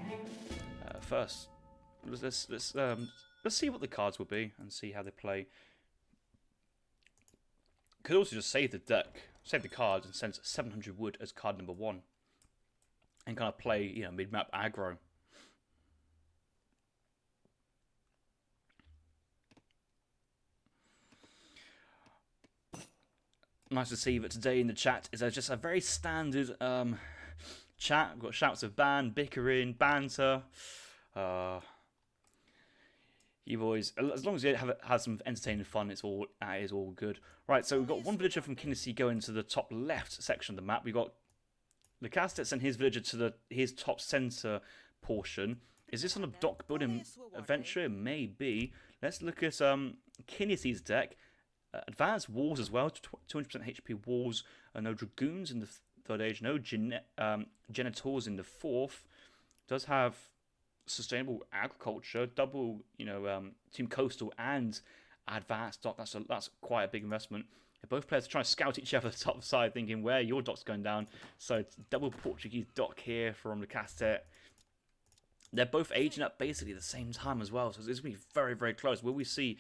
First, let's see what the cards will be and see how they play. Could also just save the deck, save the cards, and send 700 wood as card number 1, and kind of play mid-map aggro. Nice to see that today in the chat is just a very standard chat. We've got shouts of ban, bickering, banter. You boys, as long as you have some entertaining fun, it is all good. Right, so we've got one villager from Kynesie going to the top left section of the map. We've got Lecastete sent his villager to his top center portion. Is this on a dock building adventure? Maybe. Let's look at Kynesie's deck. Advanced walls as well, 200% HP walls, no dragoons in the third age, no genitors in the fourth. Does have sustainable agriculture, double team coastal and advanced dock. That's quite a big investment. Both players are trying to scout each other top side, thinking where your dock's going down. So it's double Portuguese dock here from Lecastete. They're both aging up basically at the same time as well, so this will be very, very close. Will we see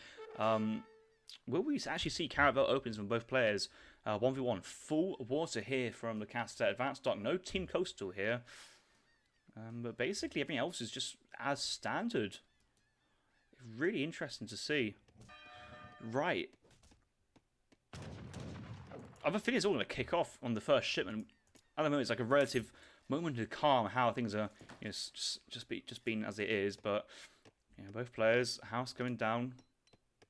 actually see caravel opens from both players? 1v1, full water here from Lecastete. Advanced dock, no team coastal here. But basically everything else is just as standard. Really interesting to see. Right. I have a feeling it's all going to kick off on the first shipment. At the moment, it's like a relative moment of calm, how things are just being as it is. But both players, house going down.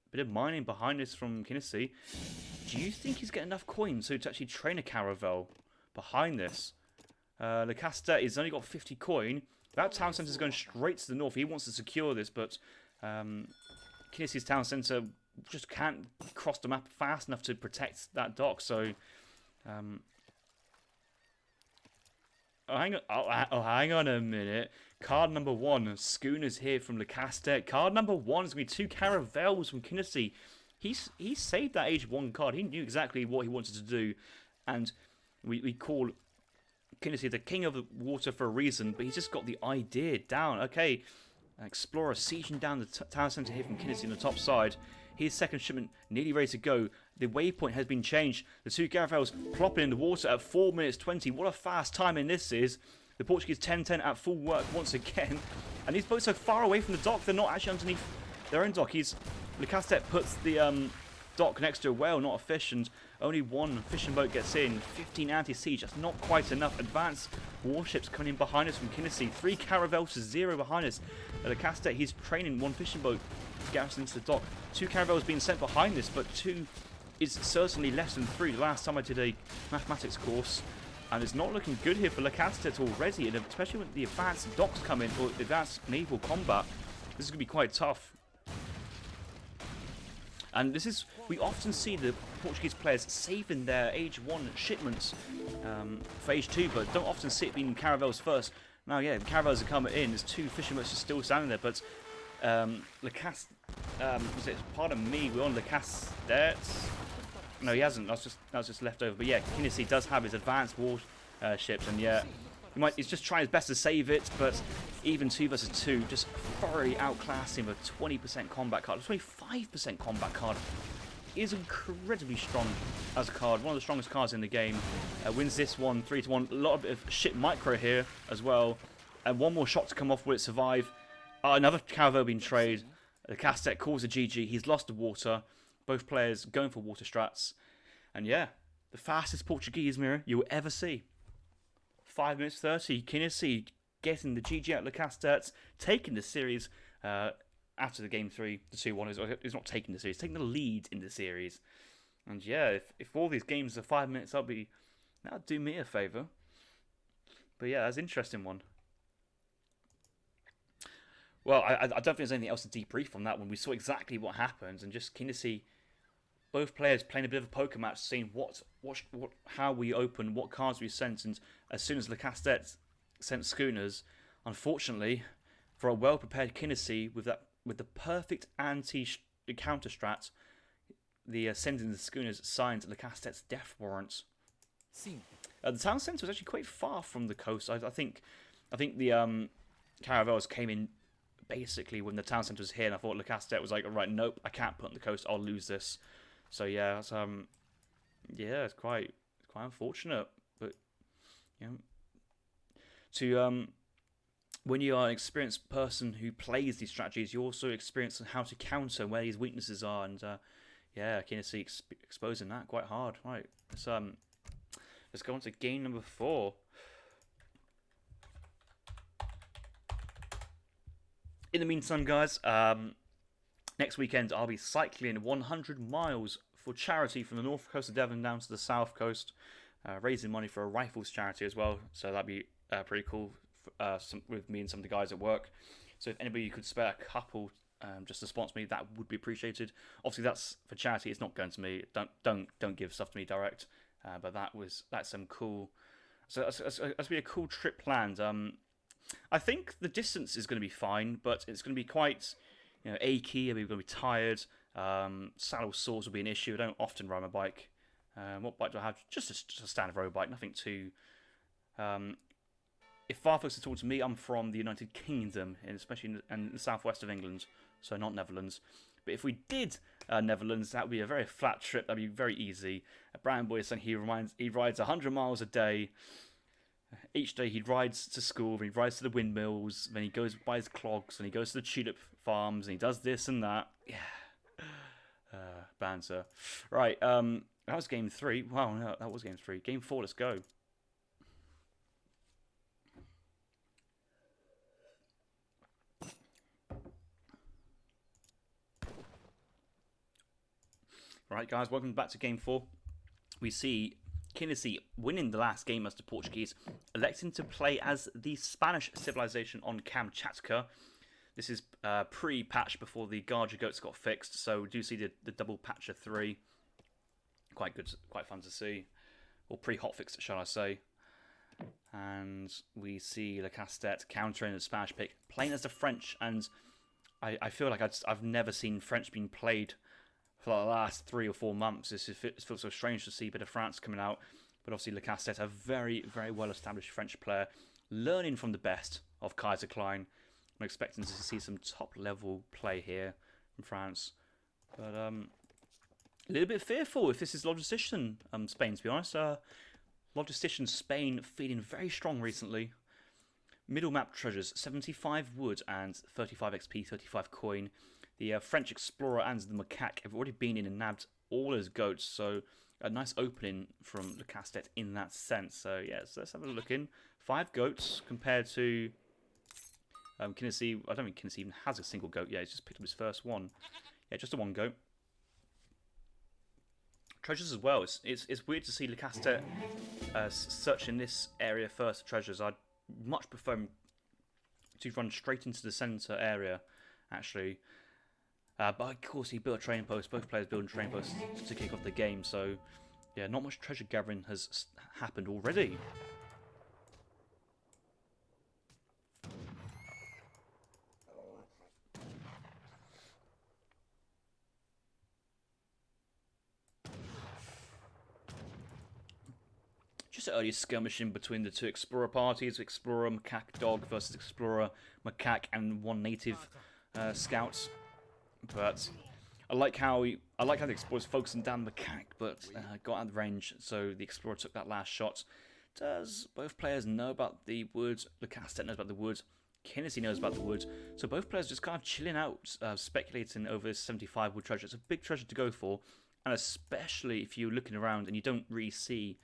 Bit of mining behind this from Kynesie. Do you think he's getting enough coins to actually train a caravel behind this? Lecastete has only got 50 coin. That town centre is going straight to the north. He wants to secure this, but Kynesie's town centre just can't cross the map fast enough to protect that dock. So, hang on a minute. Card number 1, schooners here from Lecastete. Card number 1 is going to be 2 caravels from Kynesie. He saved that age 1 card. He knew exactly what he wanted to do, and we call Kynesie the king of the water for a reason, but he's just got the idea down. Okay, Explorer sieging down the town centre here from Kynesie on the top side. His second shipment nearly ready to go. The waypoint has been changed. The 2 caravels plopping in the water at 4 minutes 20. What a fast timing this is. The Portuguese 10-10 at full work once again. And these boats are far away from the dock. They're not actually underneath their own dock. Lecastete puts the dock next to a whale, not a fish, and only 1 fishing boat gets in. 15 anti-siege. That's not quite enough. Advanced warships coming in behind us from Kynesie. 3 caravels to 0 behind us. Lecastete, he's training 1 fishing boat to get us into the dock. 2 caravels being sent behind this, but 2 is certainly lesson 3. The last time I did a mathematics course, and it's not looking good here for Lecastete already, and especially when the advanced docks come in, or advanced naval combat, this is going to be quite tough. And this is, we often see the Portuguese players saving their Age 1 shipments for Age 2, but don't often see it being caravels first. Now, yeah, caravels are coming in, there's 2 fishermen still standing there, but Lecastete, pardon me, we're on Lecastete. No, he hasn't, that was just left over. But yeah, Kynesie does have his advanced war ships, and yeah, he's just trying his best to save it, but even 2 versus 2, just thoroughly outclassing with a 20% combat card. A 25% combat card is incredibly strong as a card, one of the strongest cards in the game. Wins this one 3-1. A lot of ship micro here as well, and one more shot to come off. Will it survive? Another caravel being traded. Lecastete calls a GG. He's lost the water. Both players going for water strats. And yeah, the fastest Portuguese mirror you'll ever see. 5 minutes 30. Kynesie getting the GG out of Lecastete, taking the series after the game 3, the 2-1. He's not taking the series, taking the lead in the series. And yeah, if all these games are 5 minutes, that'd do me a favour. But yeah, that's an interesting one. Well, I don't think there's anything else to debrief on that one. We saw exactly what happened, and just Kynesie, both players playing a bit of a poker match, seeing how we open, what cards we sent, and as soon as Lecastete sent schooners, unfortunately, for a well-prepared Kynesie with the perfect anti-counter strat, the sending the schooners signed Lecastete's death warrant. The town centre was actually quite far from the coast. I think the caravels came in basically when the town centre was here, and I thought Lecastete was like, right, nope, I can't put on the coast, I'll lose this. So yeah, it's, it's quite unfortunate, but you know, when you are an experienced person who plays these strategies, you also experience how to counter where these weaknesses are, and yeah, Kynesie exposing that quite hard. Right, let's go on to game number 4. In the meantime, guys, next weekend I'll be cycling 100 miles for charity from the north coast of Devon down to the south coast, raising money for a rifles charity as well. So that'd be pretty cool with me and some of the guys at work. So if anybody could spare a couple just to sponsor me, that would be appreciated. Obviously, that's for charity. It's not going to me. Don't give stuff to me direct. But that's some cool. So that's be a cool trip planned. I think the distance is going to be fine, but it's going to be quite, achy. I'm going to be tired. Saddle sores will be an issue. I don't often ride my bike. What bike do I have? Just a standard road bike, nothing too. If far folks are talking to me, I'm from the United Kingdom, especially in the southwest of England, so not Netherlands. But if we did Netherlands, that would be a very flat trip. That'd be very easy. Brown Boy is saying he rides 100 miles a day. Each day he rides to school, then he rides to the windmills, then he goes buys clogs, then he goes to the tulip farms, and he does this and that. Yeah, banter. Right, that was game 3. Wow, no, that was game 3. Game 4, let's go. Right, guys, welcome back to game 4. We see Kynesie winning the last game as the Portuguese, electing to play as the Spanish civilization on Kamchatka. This is pre-patch before the Garger goats got fixed, so we do see the double patch of 3. Quite good, quite fun to see. Or pre-hotfix, shall I say. And we see Lecastete countering the Spanish pick, playing as the French, and I feel like I've never seen French being played for the last 3 or 4 months. It feels so strange to see a bit of France coming out, but obviously Lecastete, a very, very well-established French player, learning from the best of Kaiser Klein. I'm expecting to see some top-level play here from France, but a little bit fearful if this is Ro16 Spain, to be honest. Ro16 Spain feeling very strong recently. Middle map treasures, 75 wood and 35 XP, 35 coin. The French explorer and the macaque have already been in and nabbed all his goats, so a nice opening from Lecastete in that sense. So yeah, so let's have a look in. 5 goats compared to Kynesie. I don't think Kynesie even has a single goat. Yeah, he's just picked up his first one. Yeah, just a 1 goat. treasures as well. It's weird to see Lecastete searching this area first for treasures. I'd much prefer him to run straight into the centre area, actually. But of course he built a training post. Both players building training posts to kick off the game. So yeah, not much treasure gathering has happened already. Just early skirmishing between the two explorer parties. Explorer macaque dog versus explorer macaque and one native scout. But I like how the explorer's focusing down the macaque, but got out of range, so the explorer took that last shot. Does both players know about the wood? Lecastete knows about the wood. Kynesie knows about the wood. So both players just kind of chilling out, speculating over this 75 wood treasure. It's a big treasure to go for, and especially if you're looking around and you don't really see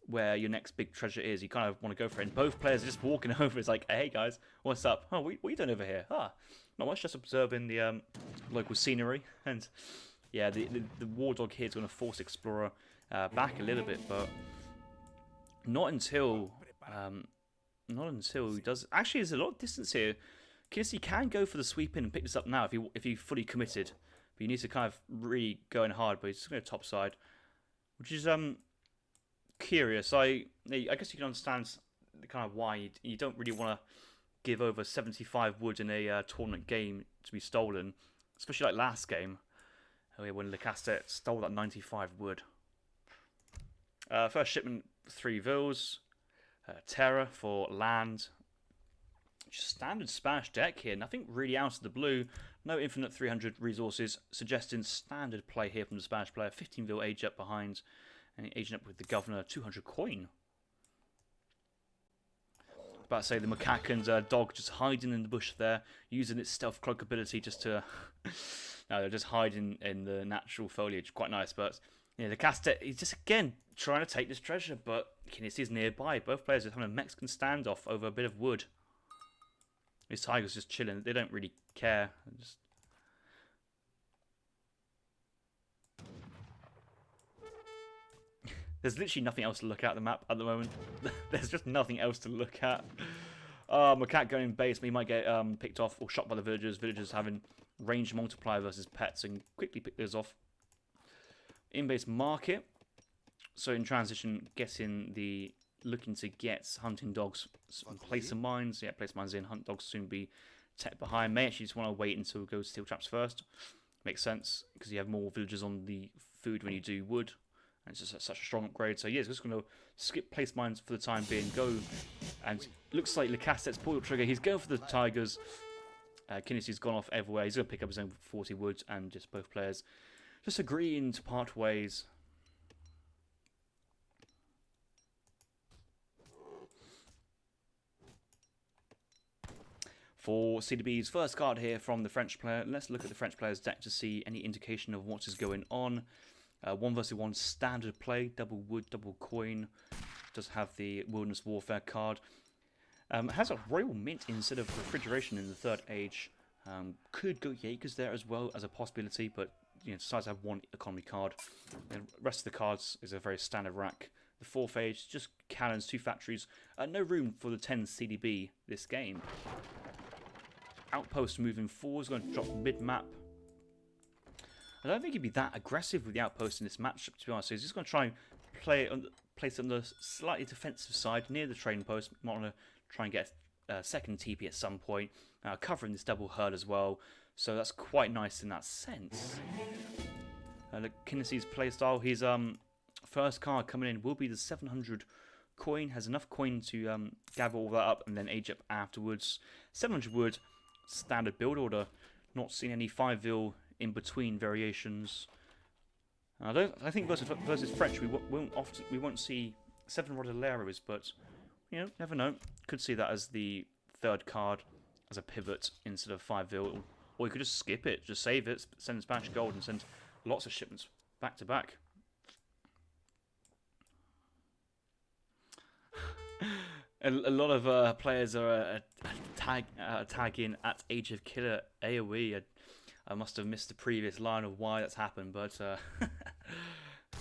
where your next big treasure is, you kind of want to go for it. And both players are just walking over. It's like, hey guys, what's up? Oh, what are you doing over here? Not much, just observing the local scenery. And yeah, the war dog here is going to force explorer back a little bit, but not until he does. Actually, there's a lot of distance here. Kynesie can go for the sweep in and pick this up now if he fully committed, but you need to kind of really go in hard. But he's just going to top side, which is curious. I guess you can understand the kind of why you don't really want to give over 75 wood in a tournament game to be stolen, especially like last game when Lecastete stole that 95 wood. First shipment, 3 vills, Terra for land. Just standard Spanish deck here, nothing really out of the blue. No infinite 300 resources, suggesting standard play here from the Spanish player. 15 vil age up behind. And aging up with the governor, 200 coin. About to say the macaque and dog just hiding in the bush there, using its stealth cloak ability just to. No, they're just hiding in the natural foliage. Quite nice, but yeah, Lecastete, he's just again trying to take this treasure, but Kynesie is nearby. Both players are having a Mexican standoff over a bit of wood. These tigers just chilling. They don't really care. Just. There's literally nothing else to look at the map at the moment. There's just nothing else to look at. Macaque going in base, but he might get picked off or shot by the villagers. Villagers having range multiplier versus pets and quickly pick those off. In base market. So in transition, looking to get hunting dogs. Place some mines. Yeah, place mines in. Hunt dogs soon be tech behind. May actually just want to wait until we go steel traps first. Makes sense because you have more villagers on the food when you do wood. And it's just such a strong upgrade. So yeah, it's just going to skip place mines for the time being. Go, and looks like Lecastete's pulled the trigger. He's going for the tigers. Kynesi's gone off everywhere. He's going to pick up his own 40 wood, and just both players just agreeing to part ways. For CDB's first card here from the French player, let's look at the French player's deck to see any indication of what is going on. 1 versus 1 standard play, double wood, double coin. Does have the Wilderness Warfare card. Has a Royal Mint instead of Refrigeration in the 3rd age. Could go Jaegers there as well as a possibility, but decides to have 1 economy card. The rest of the cards is a very standard rack. The 4th age, just cannons, 2 factories. No room for the 10 CDB this game. Outpost moving forward, is going to drop mid-map. I don't think he'd be that aggressive with the outpost in this matchup, to be honest. So he's just going to try and place it on the slightly defensive side near the trading post. Might want to try and get a second TP at some point, covering this double herd as well. So that's quite nice in that sense. Kynesie's playstyle, his first card coming in will be the 700 coin. Has enough coin to gather all that up and then age up afterwards. 700 wood, standard build order. Not seen any 5 vil in between variations. I think versus French we won't see 7 Rodilleros, but never know. Could see that as the 3rd card as a pivot instead of 5 vil, or you could just skip it, just save it, send Spanish gold, and send lots of shipments back to back. A lot of players are tagging at Age of Killer AoE. I must have missed the previous line of why that's happened, but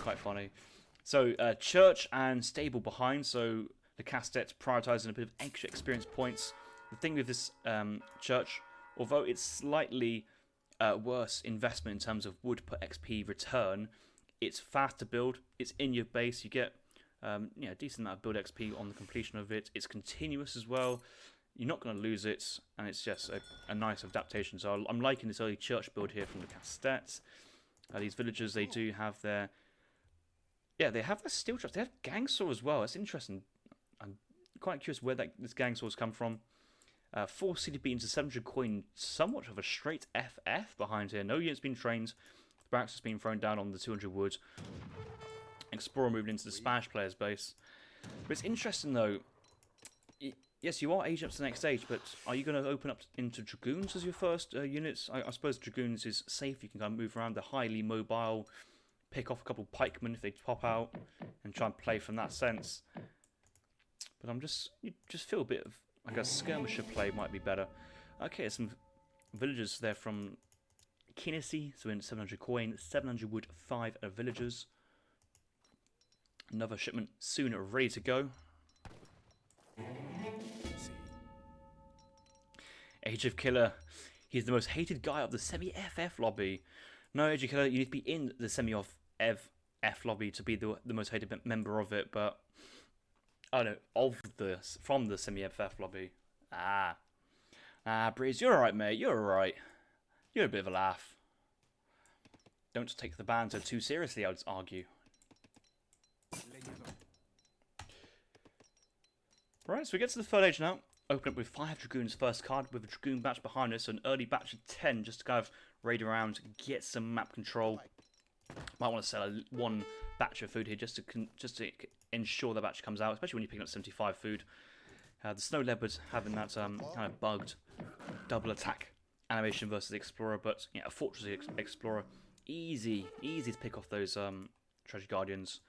quite funny. So church and stable behind. So Lecastete prioritising a bit of extra experience points. The thing with this church, although it's slightly worse investment in terms of wood per XP return, it's fast to build. It's in your base. You get a decent amount of build XP on the completion of it. It's continuous as well. You're not going to lose it, and it's just a nice adaptation. So I'm liking this early church build here from the Lecastete. These villagers, they do have their... Yeah, they have their steel traps. They have gang saw as well. It's interesting. I'm quite curious where this gang saws come from. 4 CDB into 700 coin. Somewhat of a straight FF behind here. No units being trained. The barracks has been thrown down on the 200 wood. Explorer moving into the Spanish player's base. But it's interesting though. Yes, you are aging up to the next stage, but are you going to open up into Dragoons as your first units? I suppose Dragoons is safe. You can kind of move around. They're highly mobile. Pick off a couple pikemen if they pop out and try and play from that sense. But you just feel a bit of, like a skirmisher play might be better. Okay, some villagers there from Kynesie, so in 700 coin, 700 wood, 5 villagers. Another shipment soon ready to go. Age of Killer, he's the most hated guy of the semi-FF lobby. No, Age of Killer, you need to be in the semi-FF lobby to be the most hated member of it, but I don't know, from the semi-FF lobby. Breeze, you're alright, mate, you're alright. You're a bit of a laugh. Don't take the banter too seriously, I would argue. Right, so we get to the third age now. Open up with 5 Dragoons first card with a Dragoon batch behind us, so an early batch of 10 just to kind of raid around, get some map control. Might want to sell one batch of food here just to ensure the batch comes out, especially when you're picking up 75 food. The Snow Leopard having that kind of bugged double attack animation versus the Explorer, but yeah, a Fortress Explorer, easy to pick off those Treasure Guardians.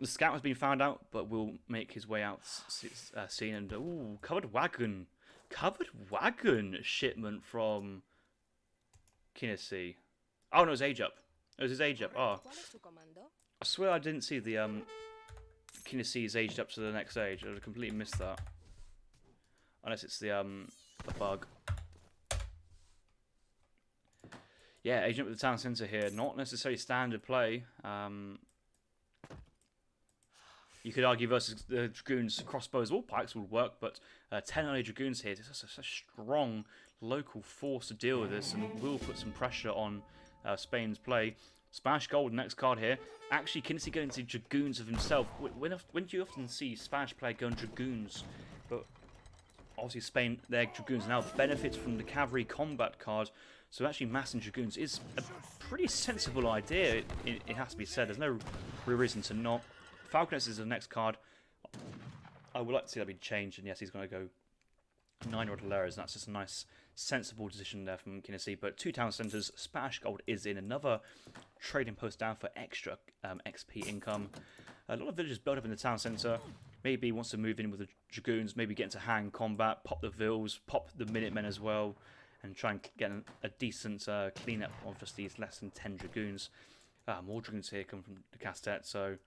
The Scout has been found out, but will make his way out soon. And ooh, covered wagon shipment from Kynesie. Oh no, it was Age Up. It was his Age Up. Oh, I swear I didn't see the Kynesies aged up to the next age. I completely missed that. Unless it's the bug. Yeah, aging up with the town centre here. Not necessarily standard play. You could argue versus the Dragoons, crossbows or pikes would work, but 10 early Dragoons here. This is such a strong local force to deal with this, and will put some pressure on Spain's play. Spanish Gold, next card here. Actually, Kynesie going to Dragoons of himself. When do you often see Spanish player going Dragoons? But obviously Spain, their Dragoons now benefits from the cavalry combat card. So actually massing Dragoons is a pretty sensible idea, it has to be said. There's no real reason to not. Falconess is the next card. I would like to see that be changed, and yes, he's going to go 9 Rotteleras, and that's just a nice, sensible decision there from Kynesie. But 2 town centres, Spanish Gold is in. Another trading post down for extra XP income. A lot of villagers build up in the town centre. Maybe wants to move in with the Dragoons, maybe get into hand combat, pop the Vils, pop the Minutemen as well, and try and get a decent clean-up of just these less than 10 Dragoons. More Dragoons here come from the Lecastete, so...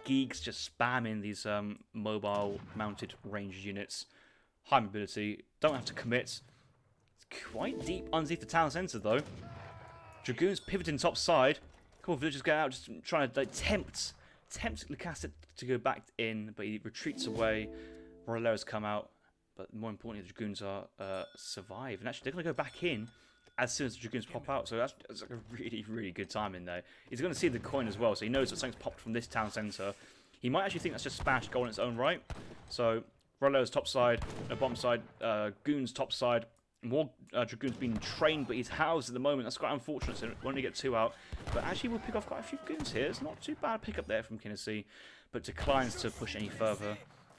Geeks just spamming these mobile mounted ranged units. High mobility, don't have to commit. It's quite deep underneath the town centre though. Dragoons pivoting top side. A couple of villagers get out, just trying to tempt Lecastete to go back in, but he retreats away. Rotteleras come out, but more importantly, the Dragoons are survive, and actually they're going to go back in as soon as the Dragoons pop out. So that's like a really good timing there. He's going to see the coin as well, so he knows that something's popped from this town centre. He might actually think that's just Spanish Gold in its own right. So Rotteleras top side, bottom side, Goons top side. More Dragoons being trained, but he's housed at the moment. That's quite unfortunate, so we'll only get 2 out. But actually we'll pick off quite a few Goons here. It's not too bad a pick up there from Kynesie, but declines to push any further.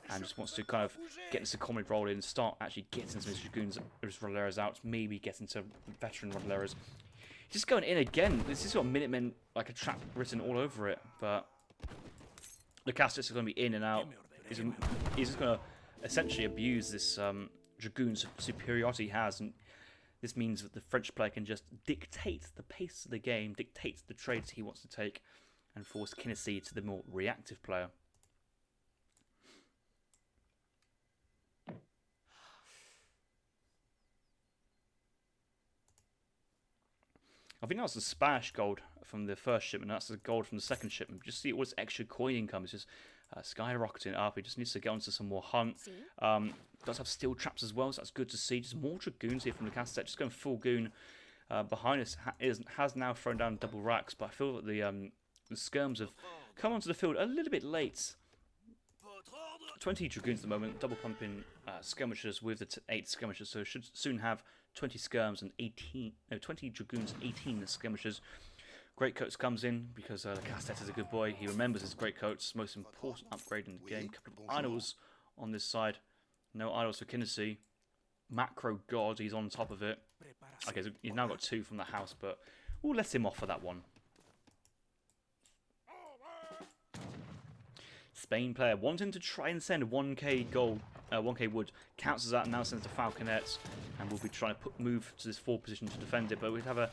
And just wants to kind of get this comrade roll in, start actually getting some of his Dragoons, his Rotteleras out, maybe get into veteran Rotteleras. He's just going in again. This has got Minutemen like a trap written all over it, but Lecastete is going to be in and out. He's just going to essentially abuse this Dragoon superiority he has. And This means that the French player can just dictate the pace of the game, dictate the trades he wants to take, and force Kynesie to the more reactive player. I think that's the Spanish gold from the first shipment. That's the gold from the second shipment. Just see all this extra coin income. It's just skyrocketing up. He just needs to get onto some more hunt. Does have steel traps as well, so that's good to see. Just more dragoons here from Lecastete. Just going full goon behind us. Has now thrown down double racks, but I feel that the skirms have come onto the field a little bit late. 20 dragoons at the moment, double pumping skirmishers with the 8 skirmishers, so should soon have 20 skirms and 20 dragoons and 18 skirmishers. Greatcoats comes in because Lecastete is a good boy. He remembers his greatcoats, most important upgrade in the game. Couple of idols on this side. No idols for Kynesie. Macro God, he's on top of it. Okay, so he's now got 2 from the house, but we'll let him off for that one. Spain player wanting to try and send 1k gold, 1k wood, counts as that, now sends to Falconets, and we'll be trying to move to this 4 position to defend it. But we'd have a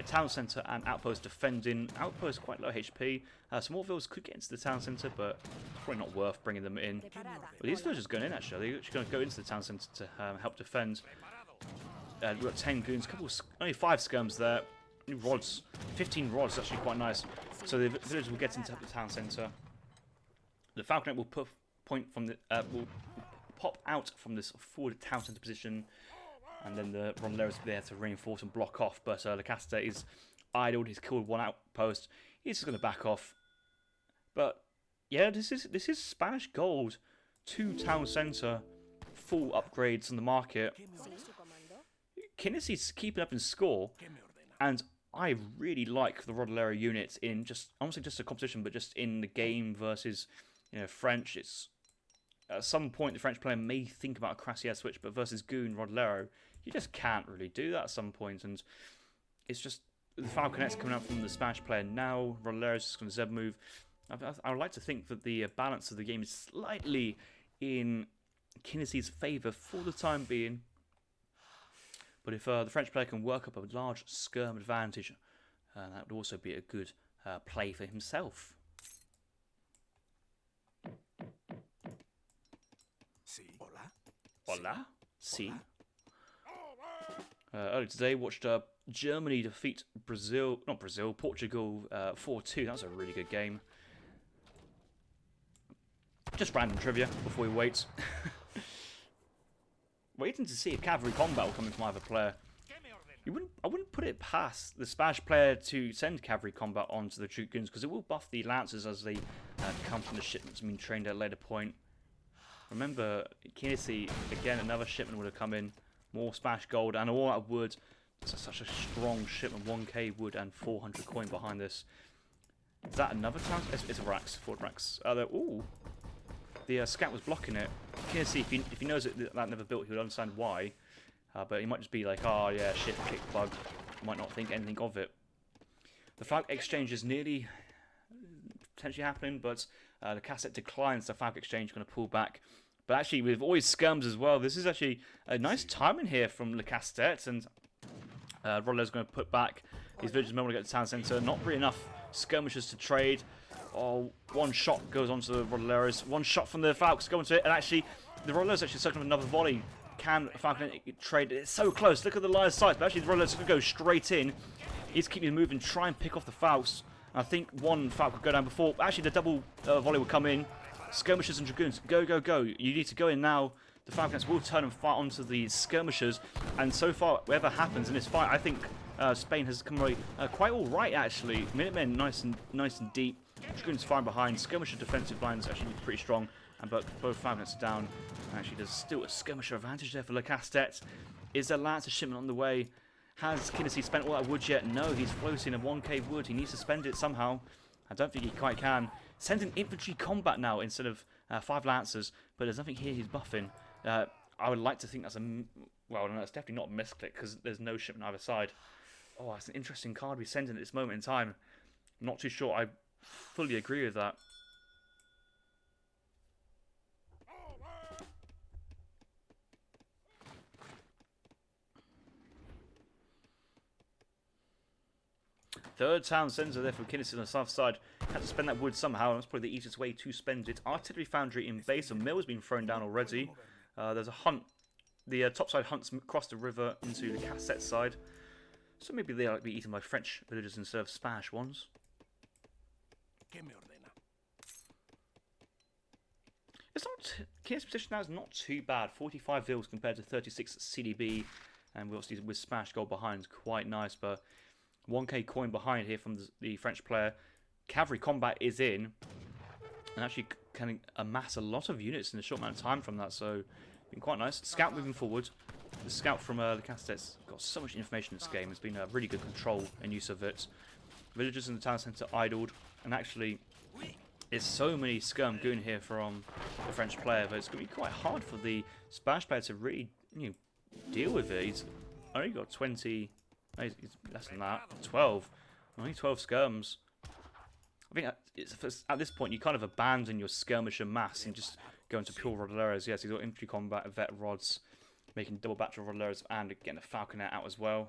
town centre and outpost defending. Outpost quite low HP. Some more villagers could get into the town centre, but it's probably not worth bringing them in. But these villagers going in actually. They're actually going to go into the town centre to help defend. We've got 10 goons, only 5 skirms there. Rods, 15 rods, actually quite nice. So the villagers will get into the town centre. The Falconet will will pop out from this forward town centre position, and then the Rondelero is there to reinforce and block off. But Lecastete is idled. He's killed 1 outpost. He's just going to back off. But yeah, this is Spanish gold. 2 town centre, full upgrades on the market. Kynnesie's keeping up in score, and I really like the Rondelero units in just almost like just a competition, but just in the game versus. French, it's at some point the French player may think about a Crassier switch, but versus Goon, Rondelero, you just can't really do that at some point, and it's just the Falconet's coming out from the Spanish player now. Rondelero's just going to Zeb move. I would like to think that the balance of the game is slightly in Kynnesie's favour for the time being, but if the French player can work up a large skirm advantage, that would also be a good play for himself. Hola. See. Earlier today, watched Germany defeat Portugal 4-2. That was a really good game. Just random trivia before we wait. Waiting to see if cavalry combat will come in from either player. I wouldn't put it past the Spanish player to send cavalry combat onto the dragoons, because it will buff the lancers as they come from the shipments being trained at a later point. Remember, Kynesie, again, another shipment would have come in. More Spanish gold and all that wood. It's such a strong shipment. 1k wood and 400 coin behind this. Is that another town? It's a racks, 4 racks. Ooh. The scout was blocking it. Kynesie, if he knows that never built, he would understand why. But he might just be like, oh yeah, shit, kick bug. Might not think anything of it. The flag exchange is nearly potentially happening, but the Lecastete declines. The flag exchange going to pull back. But actually, with always skirms as well, this is actually a nice timing here from Lecastete, and Rondelo's going to put back these villagers. May want to get to town centre. Not really enough skirmishes to trade. Oh, 1 shot goes onto the Rondelos. 1 shot from the Falcons go into it, and actually, the Rondelos actually circling with another volley. Can Falcon trade? It's so close. Look at the line's sights, but actually the Rondelos going to go straight in. He's keeping moving, try and pick off the Falcons. I think 1 Falcon would go down before. Actually, the double volley will come in. Skirmishers and dragoons, go, go, go. You need to go in now. The Falcons will turn and fight onto the skirmishers. And so far, whatever happens in this fight, I think Spain has come away quite all right, actually. Minutemen nice and deep. Dragoons firing behind. Skirmisher defensive lines actually pretty strong. And both Falcons are down. Actually, there's still a skirmisher advantage there for Lecastete. Is there Lancer shipment on the way? Has Kynesie spent all that wood yet? No, he's floating a 1k wood. He needs to spend it somehow. I don't think he quite can. Sends an infantry combat now instead of 5 lancers, but there's nothing here he's buffing. I would like to think that's well, no, it's definitely not a misclick because there's no shipment on either side. Oh, that's an interesting card we send in at this moment in time. I'm not too sure I fully agree with that. Third town centre there for Kynesie on the south side. Had to spend that wood somehow, and that's probably the easiest way to spend it. Artillery foundry in base. A mill has been thrown down already. There's a hunt. The topside hunts across the river into the Lecastete side. So maybe they'll like, be eaten by French villagers instead of Spanish ones. It's not... Kynesi's position now is not too bad. 45 vills compared to 36 CDB. And we obviously with Spanish gold behind, quite nice, but 1k coin behind here from the French player. Cavalry combat is in, and actually can amass a lot of units in a short amount of time from that, so been quite nice. Scout moving forward. The scout from Lecastete's got so much information in this game. It's been a really good control and use of it. Villagers in the town centre idled, and actually there's so many skirm goon here from the French player, but it's going to be quite hard for the Spanish player to really deal with it. He's only got 20... He's less than that. 12. Only 12 skirms. I think at this point you kind of abandon your skirmisher mass and just go into pure rodoleros. Yes, he's got infantry combat, vet rods, making double batch of rodoleros and getting a falconet out as well.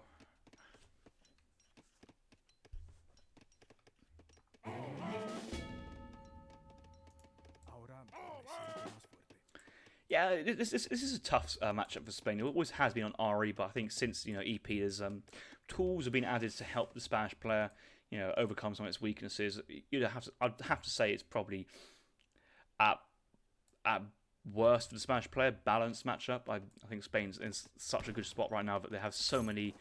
Yeah, this is a tough matchup for Spain. It always has been on RE, but I think since EP, there's tools have been added to help the Spanish player, overcome some of its weaknesses. I'd have to say it's probably at worst for the Spanish player, balanced matchup. I think Spain's in such a good spot right now that they have so many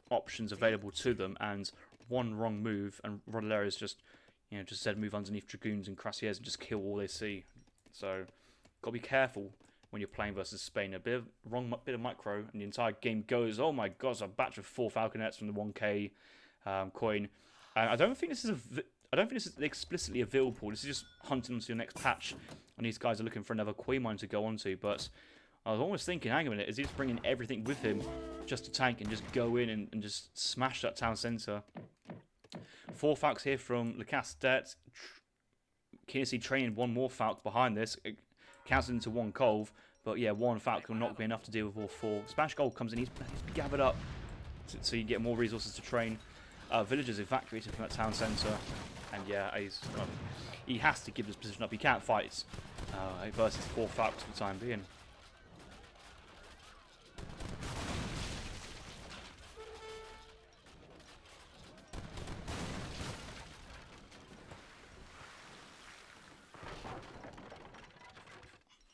options available to them, and one wrong move and Rodoleros just said move underneath dragoons and cuirassiers and just kill all they see. So got to be careful when you're playing versus Spain. A bit of micro, and the entire game goes. Oh my god! A batch of 4 falconets from the 1k coin. And I don't think this is explicitly a vill pool. This is just hunting onto your next patch, and these guys are looking for another queen mine to go onto. But I was almost thinking, hang on a minute, is he just bringing everything with him just to tank and just go in and just smash that town centre? 4 falcons here from Lecastete. Kynesie training 1 more falcon behind this. It counts into 1 cove, but yeah, 1 falcon will not be enough to deal with all 4. Spanish gold comes in, he's gathered up, so you get more resources to train. Villagers evacuated from that town centre, and yeah, he has to give this position up. He can't fight versus 4 falcons for the time being.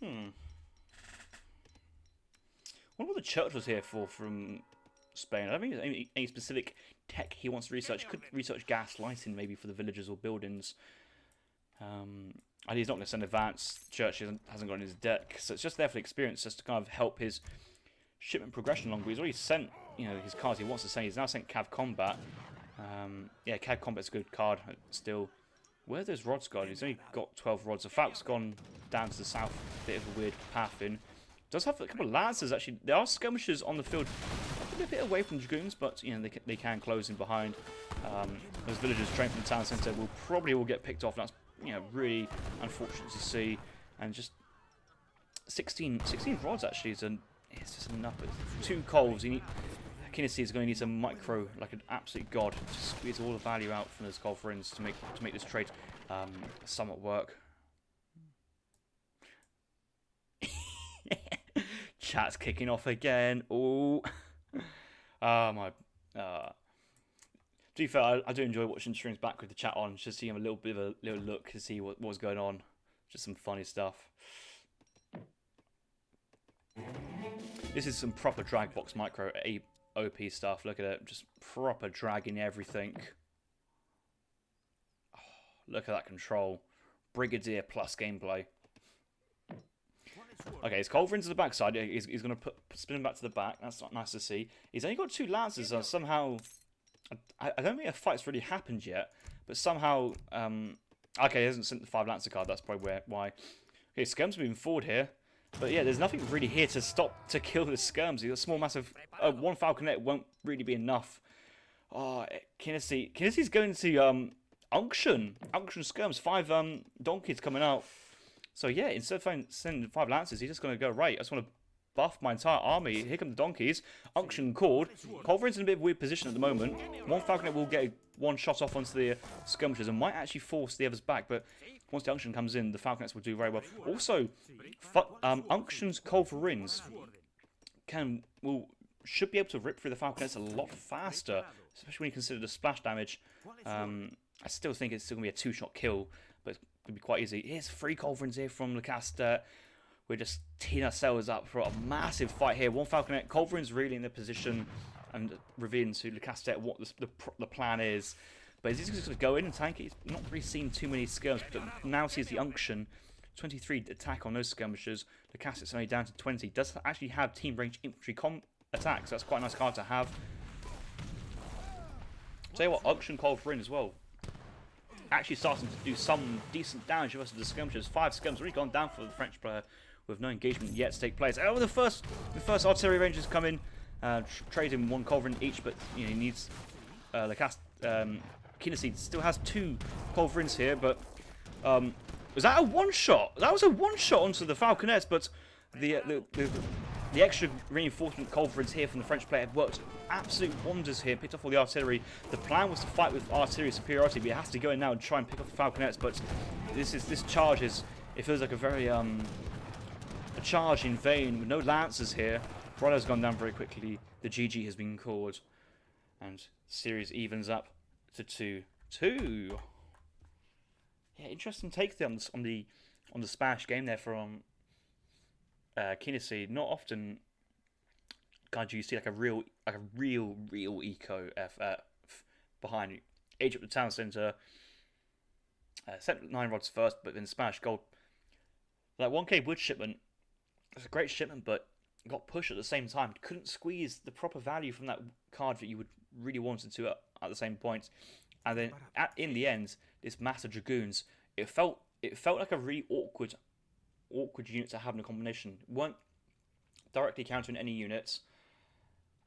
I wonder what the church was here for from Spain. I don't think there's any specific tech he wants to research. Could research gas lighting maybe for the villages or buildings. And he's not going to send advanced. Church hasn't got in his deck, so it's just there for the experience, just to kind of help his shipment progression along. But he's already sent, his cards he wants to send. He's now sent Cav Combat. Yeah, Cav Combat's a good card still. Where those rods gone? He's only got 12 rods. The Falc's gone down to the south, bit of a weird path in. Does have a couple of lancers actually. There are skirmishers on the field, a bit away from dragoons, but they can close in behind. Those villagers trained from the town centre will probably all get picked off. That's really unfortunate to see. And just 16 rods actually is it's just enough. It's 2 coals. Kynesie is going to need some micro, like an absolute god, to squeeze all the value out from those culverins to make this trade somewhat work. Chat's kicking off again. Oh, my. To be fair, I do enjoy watching streams back with the chat on, just seeing a little bit of a little look to see what was going on. Just some funny stuff. This is some proper drag box micro OP stuff. Look at it, just proper dragging everything. Oh, look at that control. Brigadier plus gameplay. Okay, his culverins to the backside. He's going to spin him back to the back. That's not nice to see. He's only got 2 lancers. Somehow, I don't think a fight's really happened yet. But somehow, okay, he hasn't sent the 5 lancer card. That's probably why. Okay, Skirm's moving forward here. But yeah, there's nothing really here to kill the Skirms. He's got a small, massive 1 falconet won't really be enough. Oh, Kynesi's going to Unction Skirms. 5 donkeys coming out. So yeah, instead of sending 5 lancers, he's just going to go, right, I just want to buff my entire army. Here come the donkeys. Unction called. Culverin's in a bit of a weird position at the moment. 1 falconet will get one shot off onto the skirmishes and might actually force the others back. But once the unction comes in, the falconets will do very well. Also, unction's culverins should be able to rip through the falconets a lot faster, especially when you consider the splash damage. I still think it's still going to be a 2-shot kill, but it's going to be quite easy. Here's 3 culverins here from Lecastete. We're just teeing ourselves up for a massive fight here. 1 falconet, culverins really in the position, and revealing to Lecastete what the plan is. But he's just going to go in and tank it. He's not really seen too many skirmishes, but now sees the unction. 23 attack on those skirmishes. Lecastete's only down to 20. Does actually have team range infantry attacks. That's quite a nice card to have. Tell you what, unction culverin as well. Actually starting to do some decent damage versus the skirmishes. 5 skirmishes already gone down for the French player with no engagement yet to take place. Oh, the first artillery rangers come in, trade him 1 culverin each, but you know, he needs Kynesie still has 2 culverins here, but was that a 1-shot? That was a 1-shot onto the falconets, but the extra reinforcement culverins here from the French player have worked absolute wonders here, picked off all the artillery. The plan was to fight with artillery superiority, but he has to go in now and try and pick off the falconets. But this charge is, it feels like a very a charge in vain with no lancers here. Brother's gone down very quickly. The GG has been called, and series evens up to 2-2. Yeah, interesting take there on the Spanish game there from Kynesie. Not often do you see like a real eco behind you. Age up the town centre. Sent 9 rods first, but then Spanish gold. That 1k wood shipment. It's a great shipment, but got pushed at the same time. Couldn't squeeze the proper value from that card that you would really wanted to at the same point. And then in the end, this mass of dragoons. It felt like a really awkward unit to have in a combination. Weren't directly countering any units,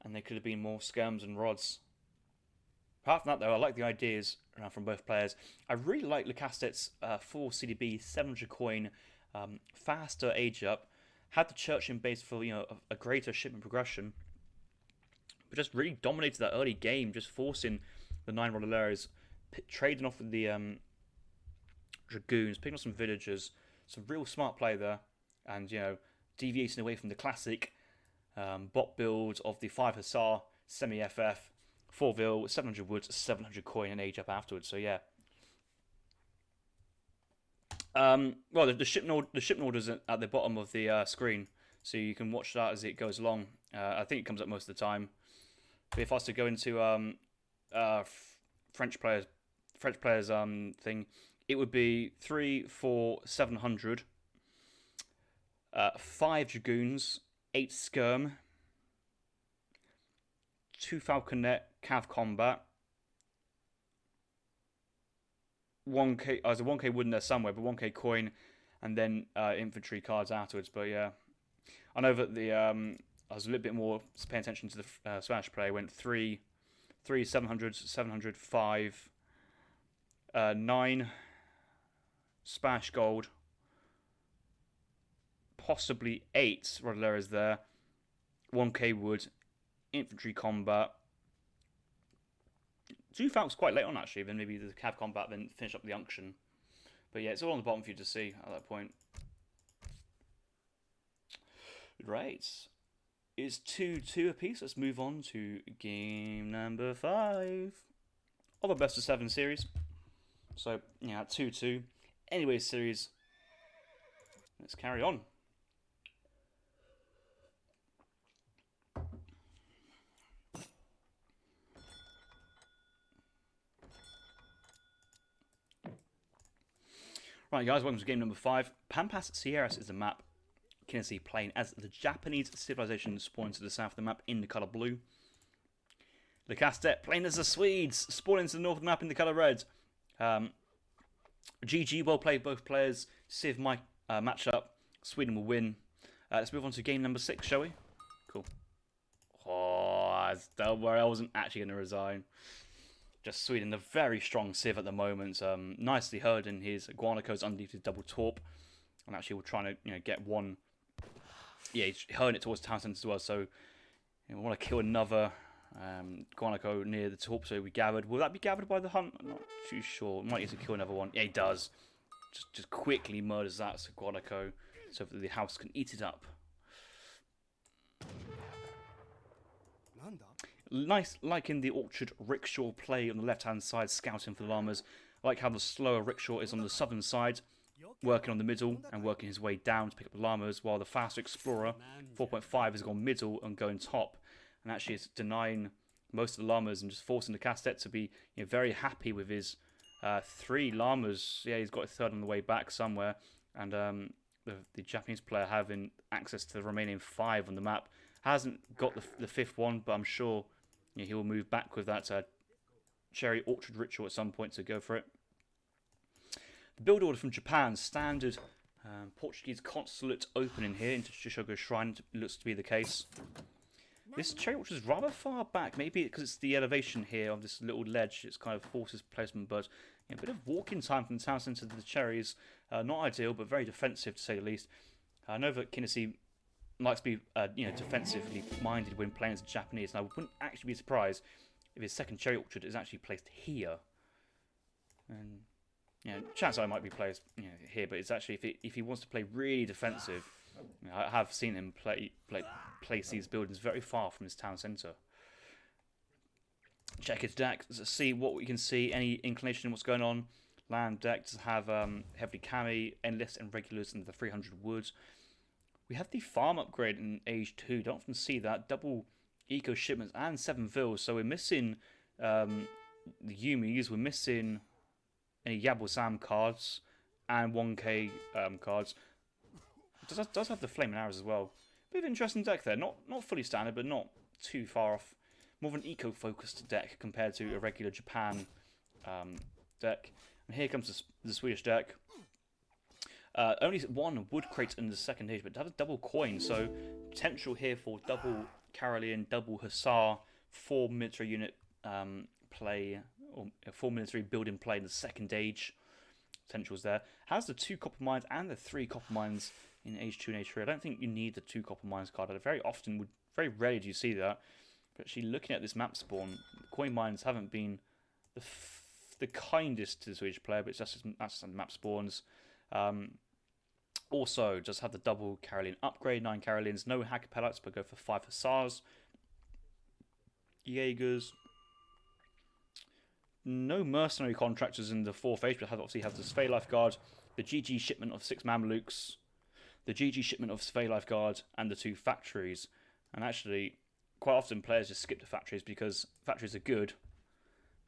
and they could have been more skirms and rods. Apart from that, though, I like the ideas from both players. I really like Lecastete's 4 CDB 700 coin, faster age up. Had the church in base for a greater shipment progression, but just really dominated that early game, just forcing the 9 Rodaleros, trading off with the dragoons, picking up some villagers. Some real smart play there, and deviating away from the classic bot build of the 5 Hussar semi-FF, 4 Vil, 700 wood, 700 coin, and age up afterwards. So yeah. Well, the shipment order's at the bottom of the screen, so you can watch that as it goes along. I think it comes up most of the time. But if I was to go into French players thing, it would be 3, 4, 700, 5 dragoons, 8 skirm, 2 falconet, cav combat, 1k. There's a 1k wood in there somewhere, but 1k coin, and then infantry cards afterwards. But yeah, I know that I was a little bit more paying attention to the Spanish play. Went 3, 700, 700, 5, 9. Spanish gold, possibly 8 Rodaleros there, 1k wood, infantry combat. 2 falcons quite late on actually, then maybe the cav combat, then finish up the unction. But yeah, it's all on the bottom for you to see at that point. Right, it's 2-2 apiece. Let's move on to game number 5 of a best of 7 series. So yeah, 2-2. Anyway, series, let's carry on. Right, guys, welcome to game number 5. Pampas Sierras is the map. Kynesie playing as the Japanese civilization spawning to the south of the map in the colour blue. Lecastete playing as the Swedes spawning to the north of the map in the colour red. GG, well played, both players. Civ my matchup. Sweden will win. Let's move on to game number 6, shall we? Cool. Oh, don't worry, I wasn't actually going to resign. Just Sweden, a very strong Civ at the moment. Nicely herding his Guanacos underneath his double torp. And actually we're trying to get one. Yeah, he's herding it towards town centre as well. So we want to kill another Guanaco near the top, so we gathered. Will that be gathered by the hunt? I'm not too sure. Might need to kill another one. Yeah, he does. Just quickly murders that so Guanaco, so that the house can eat it up. Nice, like in the Orchard Rickshaw play on the left-hand side, scouting for the llamas. I like how the slower Rickshaw is on the southern side, working on the middle and working his way down to pick up the llamas, while the faster Explorer, 4.5, has gone middle and going top. And actually is denying most of the llamas and just forcing Lecastete to be very happy with his 3 llamas. Yeah, he's got a third on the way back somewhere. And the Japanese player having access to the remaining 5 on the map. Hasn't got the 5th one, but I'm sure he will move back with that Cherry Orchard Ritual at some point to go for it. The build order from Japan, standard Portuguese consulate opening here into Shishogo Shrine, looks to be the case. This cherry orchard is rather far back, maybe because it's the elevation here of this little ledge, it's kind of forces placement, but a bit of walking time from the town centre to the cherries, not ideal, but very defensive to say the least. I know that Kynesie likes to be defensively minded when playing as a Japanese, and I wouldn't actually be surprised if his second cherry orchard is actually placed here. And chance I might be placed here, but it's actually if he wants to play really defensive. I have seen him place these buildings very far from his town centre. Check his deck to see what we can see. Any inclination in what's going on. Land deck to have heavily cami, endless and regulars, and the 300 woods. We have the farm upgrade in Age 2. Don't often see that. Double eco shipments and 7 vills. So we're missing the Yumis. We're missing any Yabble Sam cards and 1k cards. It does have the flaming arrows as well. Bit of an interesting deck there. Not fully standard, but not too far off. More of an eco-focused deck compared to a regular Japan deck. And here comes the Swedish deck. Only 1 wood crate in the second age, but it has a double coin, so potential here for double Karelian, double Hussar, 4 military unit play, or 4 military building play in the second age. Potentials there. Has the 2 copper mines and the 3 copper mines in Age 2 and Age 3. I don't think you need the 2 copper mines card. Very rarely do you see that. But actually looking at this map spawn, the coin mines haven't been the kindest to the Swedish player, but that's just map spawns. Also, just have the double Karelian upgrade, 9 Karelians, no hacker pellets, but go for 5 Hussars. Jaegers. No mercenary contractors in the 4th age, but obviously have the Svei Lifeguard, the GG shipment of 6 Mamelukes, the GG shipment of Svei Lifeguard, and the 2 factories. And actually, quite often players just skip the factories because factories are good,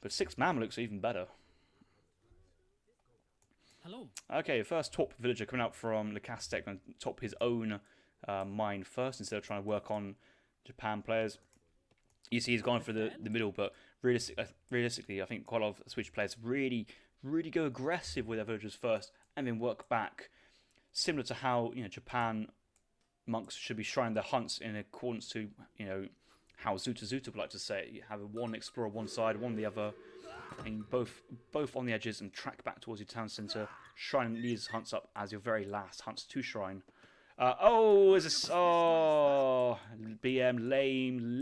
but 6 Mamelukes are even better. Hello. Okay, first top villager coming out from Lecastete, going to top his own mine first instead of trying to work on Japan players. You see he's gone for the middle, but realistically, I think quite a lot of Swedish players really go aggressive with their villagers first and then work back. Similar to how Japan monks should be shrining their hunts in accordance to how Zuta would like to say it. You have one explorer one side, one the other, and both on the edges, and track back towards your town centre. Shrine leads hunts up as your very last hunts to shrine. BM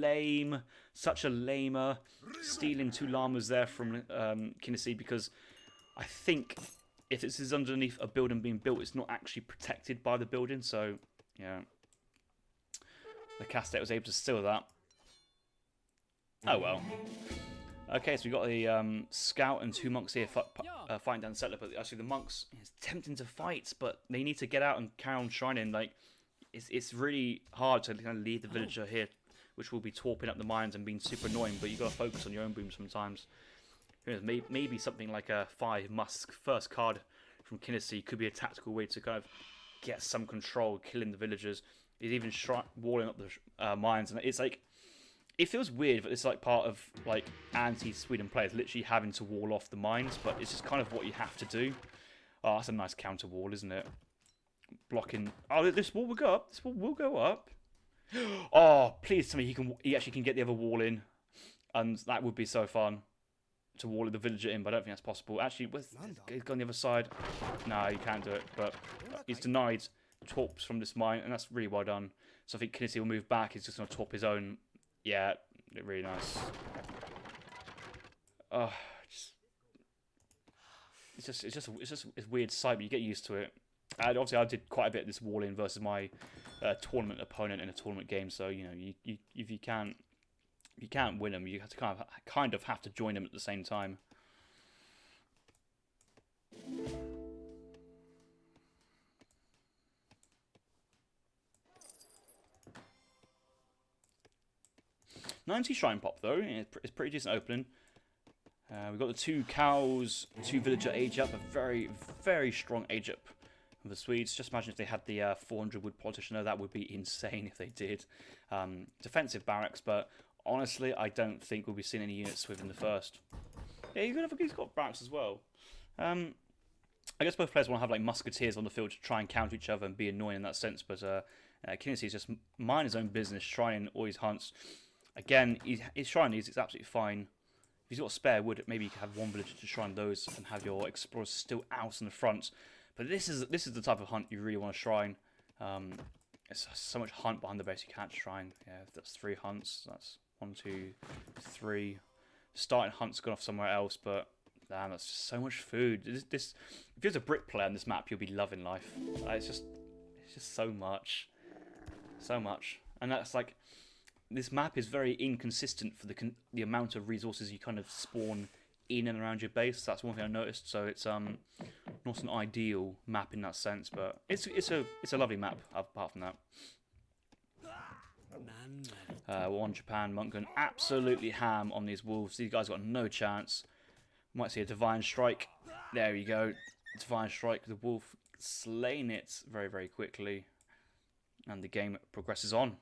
lame, such a lamer, stealing 2 llamas there from Kynesie, because I think if this is underneath a building being built, it's not actually protected by the building, so yeah, Lecastete was able to steal that. Oh well. Okay, so we got a scout and 2 monks here fighting down the settler, but actually the monks is tempting to fight, but they need to get out and carry on shrining. Like, it's really hard to kind of lead the villager here, which will be torping up the mines and being super annoying, but you've got to focus on your own boom sometimes. Maybe something like a 5 Musk first card from Kynesie could be a tactical way to kind of get some control, killing the villagers. He's even walling up the mines, and it's like, it feels weird, but it's like part of like anti-Sweden players literally having to wall off the mines, but it's just kind of what you have to do. Oh, that's a nice counter wall, isn't it? Blocking. Oh, this wall will go up. This wall will go up. Oh, please tell me he actually can get the other wall in, and that would be so fun to wall the villager in. But I don't think that's possible. Actually, he's gone the other side. No, he can't do it. But he's denied torps from this mine, and that's really well done. So I think Kynesie will move back. He's just going to torp his own. Yeah, Really nice. Oh, it's just a weird sight, but you get used to it. And obviously, I did quite a bit of this wall in versus my tournament opponent in a tournament game. So you know, if you can't win them, you have to kind of have to join them at the same time. $90 shrine pop though. It's pretty decent opening. We've got the 2 cows, 2 villager age up, a very, very strong age up of the Swedes. Just imagine if they had the 400 wood politician there, that would be insane if they did. Defensive barracks, but honestly, I don't think we'll be seeing any units within the first. Yeah, he's got barracks as well. I guess both players want to have like musketeers on the field to try and counter each other and be annoying in that sense, but Kynesie is just mind his own business, trying all his hunts. Again, his shrine is absolutely fine. If he's got spare wood, maybe you could have one villager to shrine those and have your explorers still out in the front. But this is the type of hunt you really want to shrine. It's so much hunt behind the base you can't shrine. Yeah, that's 3 hunts. That's 1, 2, 3. Starting hunt's gone off somewhere else, but damn, that's just so much food. If you're a brick player on this map, you'll be loving life. It's just so much, and that's like. This map is very inconsistent for the amount of resources you kind of spawn in and around your base. That's one thing I noticed. So it's not an ideal map in that sense, but it's a lovely map apart from that. One Japan monk going absolutely ham on these wolves. These guys got no chance. Might see a divine strike. There you go, divine strike. The wolf slain it very, very quickly, and the game progresses on.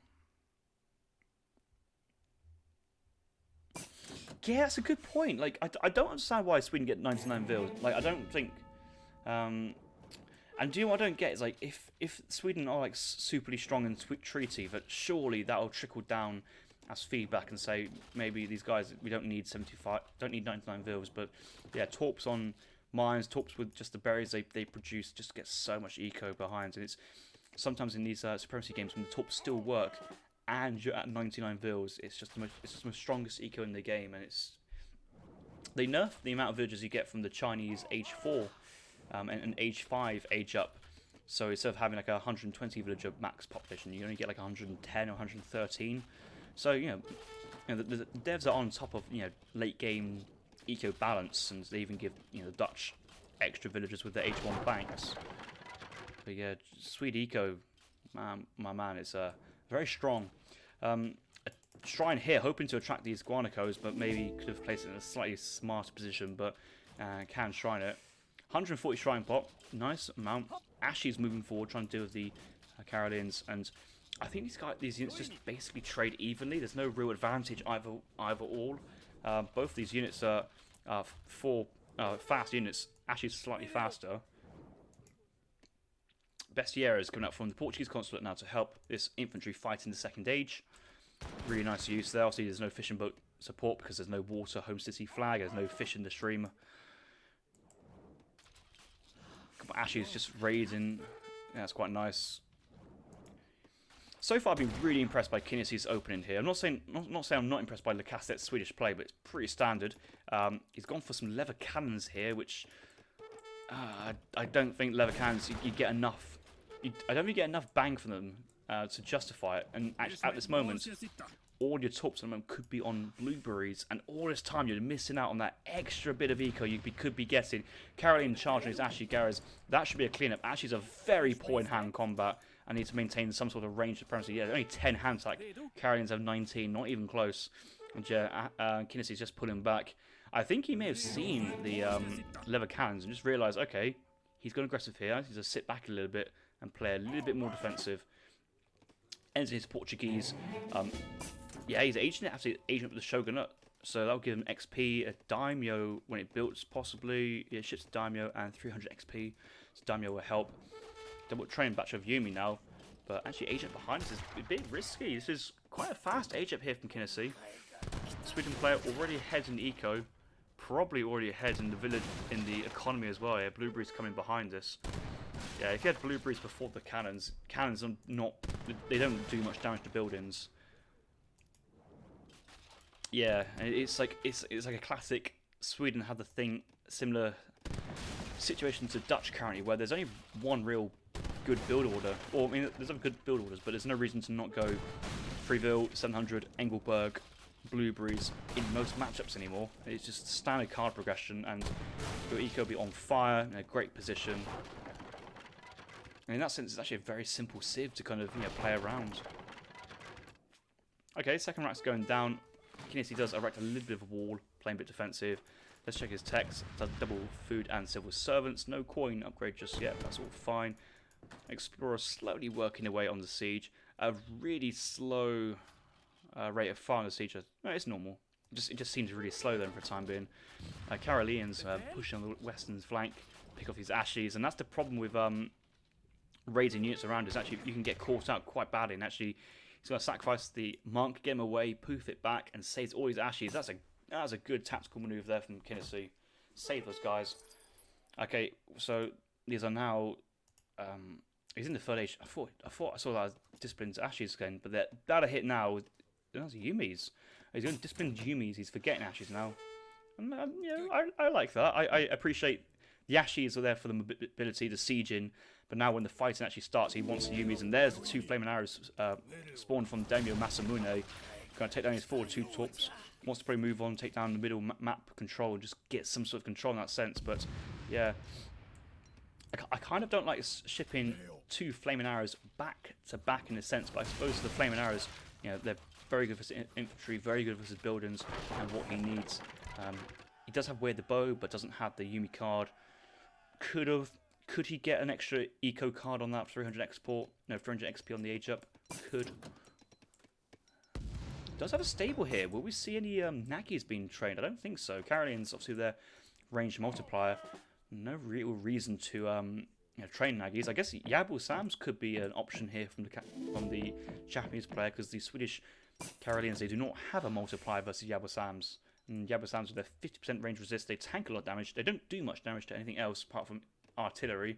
Yeah, that's a good point. Like, I don't understand why Sweden get 99 vills. Like, I don't think... and do you know what I don't get? Is, like, if Sweden are, like, superly strong in treaty, but surely that'll trickle down as feedback and say, maybe these guys, we don't need 99 vills, but, yeah, torps on mines, torps with just the berries they produce just get so much eco behind, and it's... Sometimes in these supremacy games, when the torps still work, and you're at 99 vills, it's just the most strongest eco in the game, and they nerf the amount of villagers you get from the Chinese age 4 and age 5 age up. So instead of having like a 120 villager max population, you only get like 110 or 113. So you know the devs are on top of late game eco balance, and they even give the Dutch extra villagers with their age 1 banks. But yeah, Swede eco, my man, it's very strong. A shrine here, hoping to attract these guanacos, but maybe could have placed it in a slightly smarter position, but can shrine it. 140 shrine pot, nice amount. Ashley's moving forward, trying to deal with the Carolines, and I think these units just basically trade evenly. There's no real advantage either all. Both these units are 4 fast units. Ashley's slightly faster. Bestiaire is coming up from the Portuguese consulate now to help this infantry fight in the second age. Really nice use there. Obviously, there's no fishing boat support because there's no water home city flag. There's no fish in the stream. Ashley's just raiding. Yeah, that's quite nice. So far, I've been really impressed by Kynessie's opening here. I'm not saying I'm not impressed by Lecastete's Swedish play, but it's pretty standard. He's gone for some leather cannons here, which I don't think leather cannons you get enough. I don't think you get enough bang for them to justify it. And at this moment, all your torps at the moment could be on blueberries, and all this time you're missing out on that extra bit of eco you could be getting. Caroline charging his Ashley Garras. That should be a cleanup. Ashley's a very poor in hand combat and needs to maintain some sort of range supremacy. Yeah, only 10 hand attack. Carolines have 19, not even close. And yeah, Kynessie's just pulling back. I think he may have seen the leather cannons and just realised, okay, he's going aggressive here. He's going to sit back a little bit and play a little bit more defensive. Ends his Portuguese. Yeah, he's agent with the Shogunate, so that'll give him XP, a daimyo when it builds, possibly. Yeah, ships a daimyo and 300 XP. So daimyo will help. Double train batch of Yumi now, but actually agent behind us is a bit risky. This is quite a fast agent here from Kynesie. Sweden player already ahead in eco, probably already ahead in the village, in the economy as well. Yeah, blueberries coming behind this. Yeah, if you had blueberries before the cannons are not, they don't do much damage to buildings. Yeah, and it's like a classic. Sweden had the thing similar situation to Dutch currently, where there's only one real good build order. Or I mean, there's other good build orders, but there's no reason to not go Freeville, 700, Engelberg, Blueberries in most matchups anymore. It's just standard card progression, and your eco will be on fire in a great position. And in that sense, it's actually a very simple civ to kind of play around. Okay, second rack's going down. Kynesie does erect a little bit of a wall, playing a bit defensive. Let's check his techs. Does double food and civil servants. No coin upgrade just yet. That's all fine. Explorer slowly working away on the siege. A really slow rate of fire on the siege. No, it's normal. It just seems really slow then for the time being. Caroleans pushing on the western flank, pick off these ashes, and that's the problem with raiding units around. Is actually you can get caught out quite badly, and actually he's going to sacrifice the monk, get him away, poof it back, and saves all his ashes. That's a good tactical maneuver there from Kynesie. Save those guys. Okay, so these are now. He's in the third age. I thought I saw that as disciplined ashes again, but that a hit now. That's Yumi's. He's going to discipline Yumi's. He's forgetting ashes now. And, I like that. I appreciate the ashes are there for the mobility, the sieging, but now when the fighting actually starts, he wants the Yumi's, and there's the two flaming arrows spawned from Daimyo Masamune. Going to take down his forward two tops. Wants to probably move on, take down the middle map control, and just get some sort of control in that sense. But yeah, I kind of don't like shipping two flaming arrows back to back in a sense. But I suppose the flaming arrows, they're very good for infantry, very good for his buildings and what he needs. He does have Weird the Bow, but doesn't have the Yumi card. Could he get an extra eco card on that? 300 export, no 300 XP on the age up. Could. Does have a stable here. Will we see any Nagis being trained? I don't think so. Caroleans, obviously, their range multiplier. No real reason to train Nagis. I guess Yabu Sams could be an option here from the Japanese player, because the Swedish Caroleans, they do not have a multiplier versus Yabu Sams. And Yabu Sams with their 50% range resist, they tank a lot of damage. They don't do much damage to anything else apart from artillery.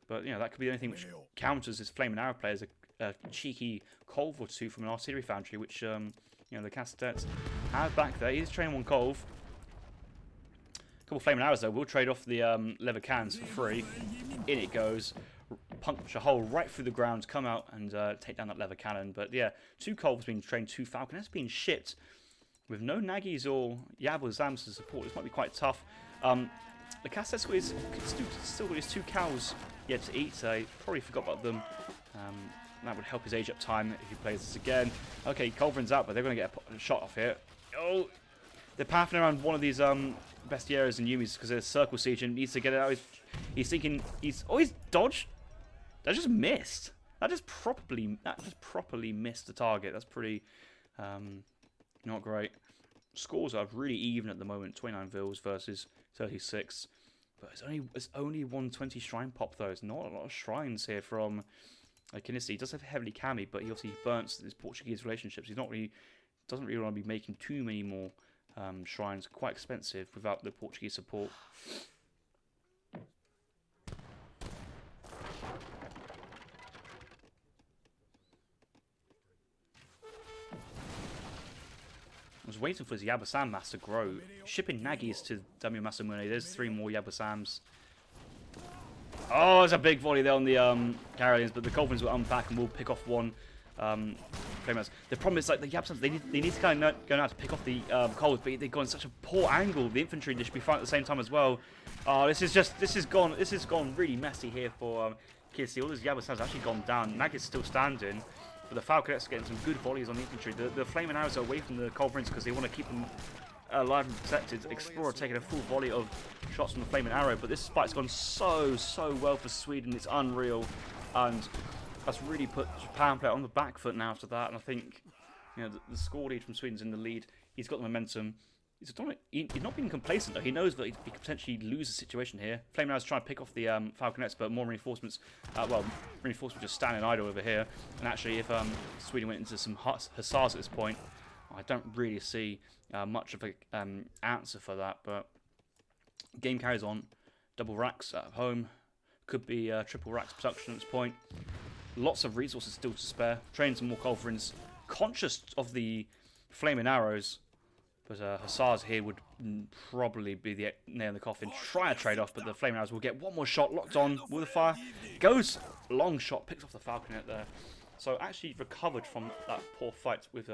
But that could be the only thing which counters his flaming arrow players. A cheeky Colv or two from an artillery foundry, which the Lecastete have back there. He's training one Colv. A couple of flaming arrows though. We'll trade off the leather cans for free. In it goes. Punch a hole right through the ground, come out and take down that leather cannon. But yeah, two Colvs being trained, two Falcon. That's being shipped with no Nagis or Yab or Zams to support. This might be quite tough. The Lecastete is still got his two cows yet to eat. I probably forgot about them. That would help his age up time if he plays this again. Okay, Colvin's out, but they're going to get a shot off here. Oh, they're pathing around one of these Bestieros and Yumis because there's circle siege and needs to get it out. He's thinking he's dodged. That just missed. That just properly missed the target. That's pretty not great. Scores are really even at the moment. 29 vills versus 36. But it's only 120 shrine pop though. It's not a lot of shrines here from Kynesie. He does have heavily cami, but he obviously burns his Portuguese relationships. He's doesn't really want to be making too many more shrines. Quite expensive without the Portuguese support. I was waiting for his Yabasam mass to grow. Shipping Nagis to Daimyo Masamune. There's 3 more Yabasams. Oh, there's a big volley there on the Caroleans, but the Colvins will unpack and will pick off one Flamehouse. The problem is, like, the Yabasams, they need to kind of go out to pick off the Colvins, but they've gone such a poor angle. The infantry, they should be fighting at the same time as well. Oh, this has gone really messy here for Kynesie. All those Yabasams have actually gone down. Nagit's still standing. But the Falconets are getting some good volleys on the infantry. The Flaming Arrows are away from the Culverins because they want to keep them alive and protected. Explorer taking a full volley of shots from the Flaming Arrow. But this fight's gone so well for Sweden. It's unreal. And that's really put Japan play on the back foot now after that. And I think the score lead from Sweden's in the lead. He's got the momentum. He's not being complacent though. He knows that he could potentially lose the situation here. Flaming Arrows trying to pick off the Falconets, but more reinforcements. Reinforcements just standing idle over here. And actually, if Sweden went into some hussars at this point, I don't really see much of an answer for that. But game carries on. Double racks at home. Could be triple racks production at this point. Lots of resources still to spare. Train some more Culverins. Conscious of the Flaming Arrows. But Hussars here would probably be the nail in the coffin. Try a trade-off, but the Flaming Arrows will get one more shot. Locked on with the fire. Goes long shot, picks off the Falconet there. So actually recovered from that poor fight with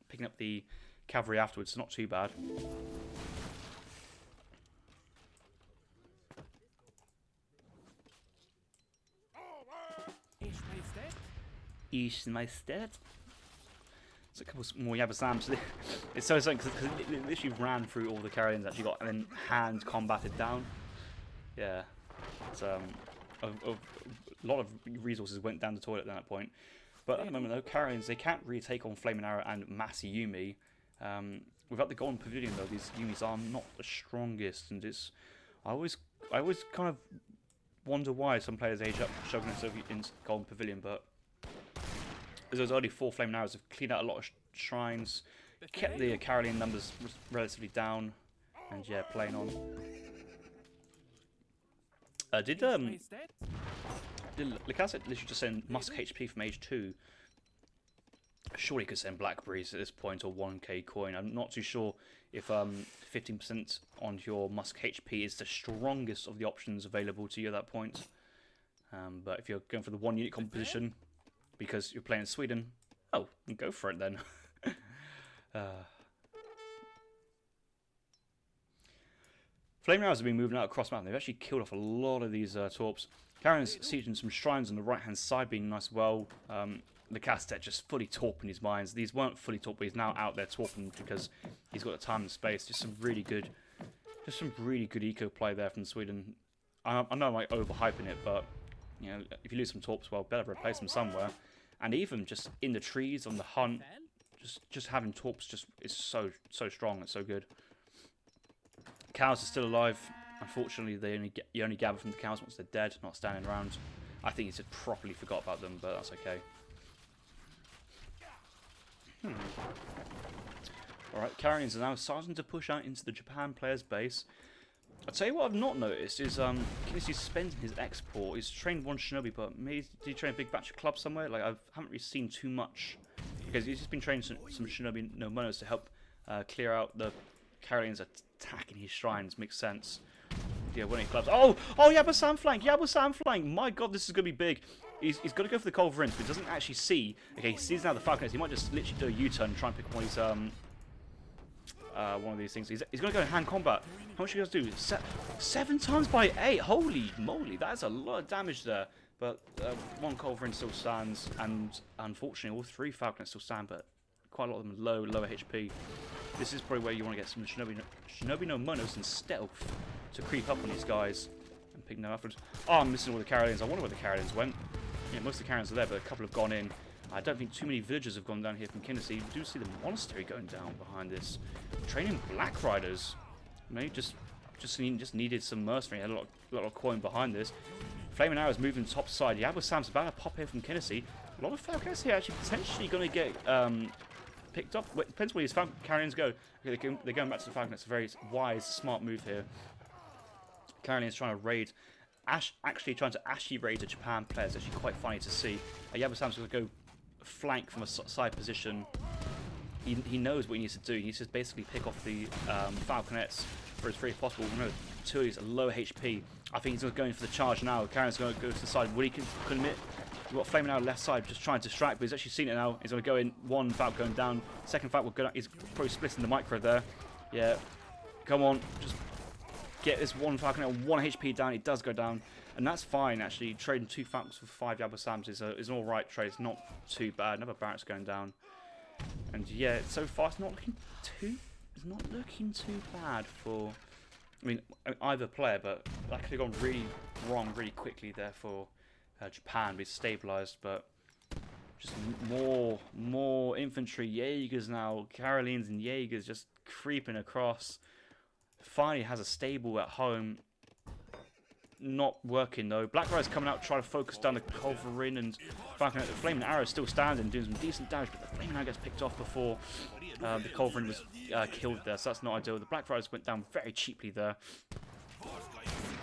picking up the cavalry afterwards. Not too bad. Ich Majestät. There's a couple more Yabasams. It's so something because it literally ran through all the Karelians that you got and then hand combated down. Yeah, it's a lot of resources went down the toilet at that point. But at the moment though, Karelians, they can't really take on Flaming Arrow and Massey Yumi. Without the Golden Pavilion though, these Yumis are not the strongest, and it's I always kind of wonder why some players age up Shogun in Golden Pavilion, but those early 4 Flaming Arrows have cleaned out a lot of shrines, kept the Karelian numbers relatively down, and yeah, playing on. Did Lecastete literally just send Musk HP from age 2? Surely could send Blackberries at this point or 1k coin. I'm not too sure if 15% on your Musk HP is the strongest of the options available to you at that point. But if you're going for the 1 unit composition, because you're playing in Sweden, oh, go for it then. Flaming Arrows have been moving out across the map. They've actually killed off a lot of these torps. Karen's sieging some shrines on the right hand side, being nice well. Lecastete just fully torping his mines. These weren't fully torped, but he's now out there torping because he's got the time and space. Just some really good eco play there from Sweden. I know I'm like overhyping it, but you know, if you lose some torps, well, better replace them somewhere. And even just in the trees on the hunt, just having torps just is so strong. It's so good. Cows are still alive. Unfortunately, you only gather from the cows once they're dead, not standing around. I think he just properly forgot about them, but that's okay. Alright, Karelians are now starting to push out into the Japan player's base. I'll tell you what I've not noticed is Kynesie spending his export. He's trained 1 shinobi, but maybe did he train a big batch of clubs somewhere? Like, I haven't really seen too much, because he's just been training some shinobi no monos to help clear out the Karelians attacking his shrines. Makes sense. Yeah, winning clubs. Oh, Yabba-san flank! Yabba-san flank! My god, this is going to be big. He's got to go for the culverins, but he doesn't actually see. Okay, he sees now the Falconets. He might just literally do a U-turn and try and pick one of these things. He's going to go in hand combat. How much are you guys do? 7 times by 8. Holy moly, that's a lot of damage there. But 1 culverin still stands, and unfortunately, all 3 Falconets still stand, but quite a lot of them lower HP. This is probably where you want to get some shinobi no monos and stealth to creep up on these guys and pick them afterwards. Oh, I'm missing all the Karelians. I wonder where the Karelians went. Yeah, most of the Karelians are there, but a couple have gone in. I don't think too many villagers have gone down here from Kynesie. You do see the monastery going down behind this. Training Black Riders. Maybe just needed some mercenary. Had a lot of coin behind this. Flaming Arrows moving top side. Yabba-Sam's about to pop here from Kynesie. A lot of Falconets here actually potentially going to get picked up. Wait, depends where these Karelians go. Okay, they're going back to the Falconets. It's a very wise, smart move here. Karelians trying to raid. Actually trying to raid the Japan players. Actually quite funny to see. Yabba-Sam's going to go flank from a side position. He knows what he needs to do. He needs to basically pick off the Falconets for as free as possible. No, 2 is a lower HP. I think he's going for the charge now. Karen's going to go to the side. Would he commit? We've got Flaming Arrow left side just trying to distract, but he's actually seen it now. He's going to go in. 1 Falcon going down. 2nd Falcon will go down. He's probably splitting the micro there. Yeah. Come on. Just get this 1 Falcon at 1 HP down. It does go down. And that's fine, actually. Trading 2 Falcons for 5 Yabba-Sams is an alright trade. It's not too bad. Another barracks going down. And yeah, so far it's not looking too bad for, I mean, either player, but that could have gone really wrong really quickly there for Japan. Be stabilised, but just more infantry, Jaegers now, Karelians and Jaegers just creeping across. Finally has a stable at home. Not working though. Black Riders coming out, trying to focus down the culverin, and the Flaming Arrow is still standing, doing some decent damage, but the Flaming Arrow gets picked off before the culverin was killed there, so that's not ideal. The Black Riders went down very cheaply there.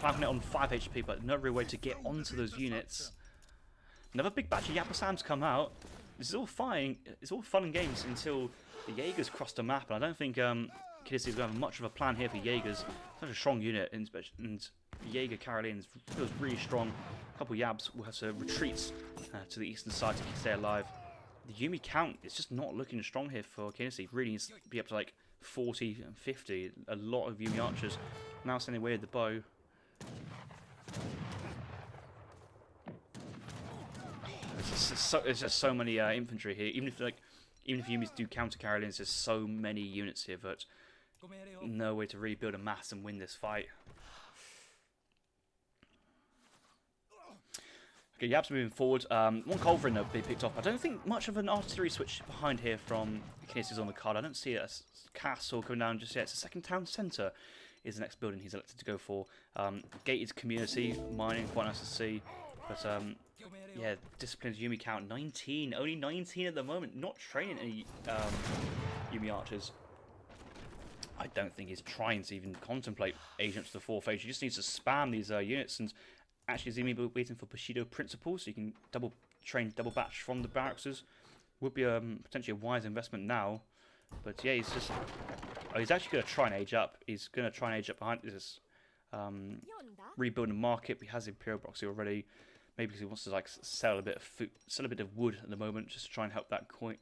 Falconet on 5 HP, but no real way to get onto those units. Another big batch of Yabba-Sams come out. This is all fine. It's all fun and games until the Jaegers cross the map, and I don't think Kynesie going to have much of a plan here for Jaegers. Such a strong unit, and Jaeger Karelians feels really strong. A couple Yabs will have to retreat to the eastern side to stay alive. The Yumi count is just not looking strong here for Kynesie. Really needs to be up to like 40 and 50. A lot of Yumi archers now sending away with the bow. There's just so many infantry here. Even if Yumis do counter Karelians, there's so many units here that no way to really build a mass and win this fight. Okay, Yabs moving forward. One culverin though be picked off. I don't think much of an artillery switch behind here from Kynesie's on the card. I don't see a castle coming down just yet. It's the second town centre is the next building he's elected to go for. Gated community, mining, quite nice to see. But yeah, disciplines Yumi count 19. Only 19 at the moment. Not training any Yumi archers. I don't think he's trying to even contemplate agents to the 4th age. He just needs to spam these units, and actually is waiting for Bushido principle, so you can train double batch from the barracks. Would be potentially a wise investment now. But yeah, he's just he's actually going to try and age up. He's going to try and age up behind this rebuilding market. He has Imperial Proxy already. Maybe because he wants to like sell a bit of food, sell a bit of wood at the moment, just to try and help that coin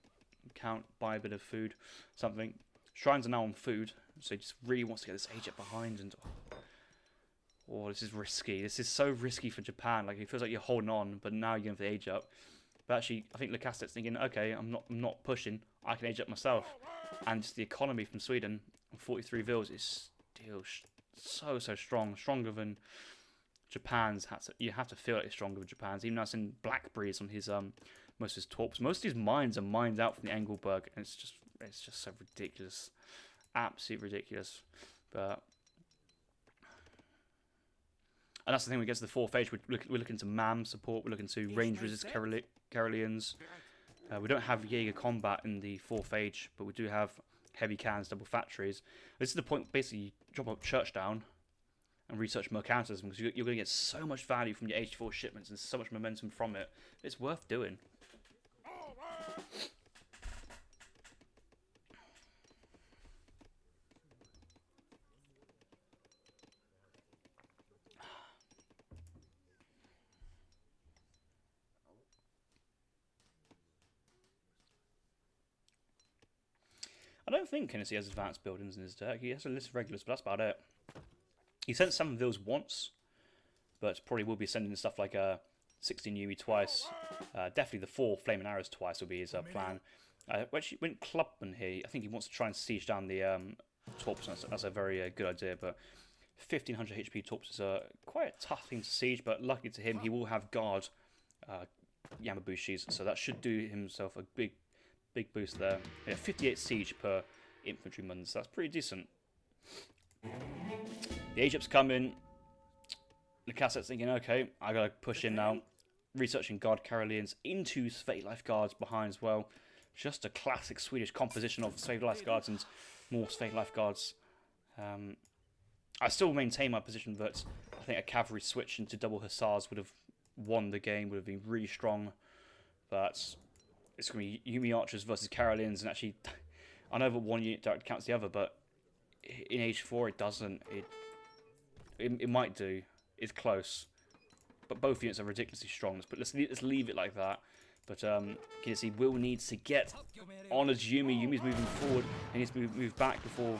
count, buy a bit of food, something. Shrines are now on food, so he just really wants to get this age up behind. And oh, this is risky. This is so risky for Japan. Like, it feels like you're holding on, but now you're going for the age up. But actually, I think Lecastete's thinking, okay, I'm not pushing. I can age up myself. And just the economy from Sweden, 43 vils, is still so strong, stronger than Japan's. You have to feel like it's stronger than Japan's. Even though it's in Blackberries on his most of his torps. Most of his mines are mined out from the Engelberg, and it's just so ridiculous, absolutely ridiculous. But and that's the thing. When we get to the 4th age, we're looking to MAM support. We're looking to range resist Karelians. We don't have Jaeger combat in the 4th age, but we do have heavy cannons, double factories. This is the point. Basically, you drop up church down and research mercantilism, because you're going to get so much value from your H4 shipments and so much momentum from it. It's worth doing. I don't think Kynesie has advanced buildings in his deck. He has a list of regulars, but that's about it. He sent 7 vils once, but probably will be sending stuff like 16 Yumi twice. Definitely the 4 Flaming Arrows twice will be his plan. Actually, went Clubman here. I think he wants to try and siege down the Torps. That's a very good idea, but 1500 HP Torps is quite a tough thing to siege, but lucky to him, he will have guard Yamabushis, so that should do himself a big boost there. Yeah, 58 siege per infantryman, so that's pretty decent. The age up's coming. Lecastete's thinking, okay, I gotta push in now. Researching guard Karelians into Sveti Life Guards behind as well. Just a classic Swedish composition of Sveti Life Guards and more Sveti Life Guards. I still maintain my position that I think a cavalry switch into double hussars would have won the game, would have been really strong. But it's going to be Yumi archers versus Karelians, and actually, I know that one unit direct counts the other, but in age 4 it doesn't. It might do. It's close, but both units are ridiculously strong. Let's leave it like that. But Kynesie will need to get on as Yumi. Yumi's moving forward, and he needs to move back before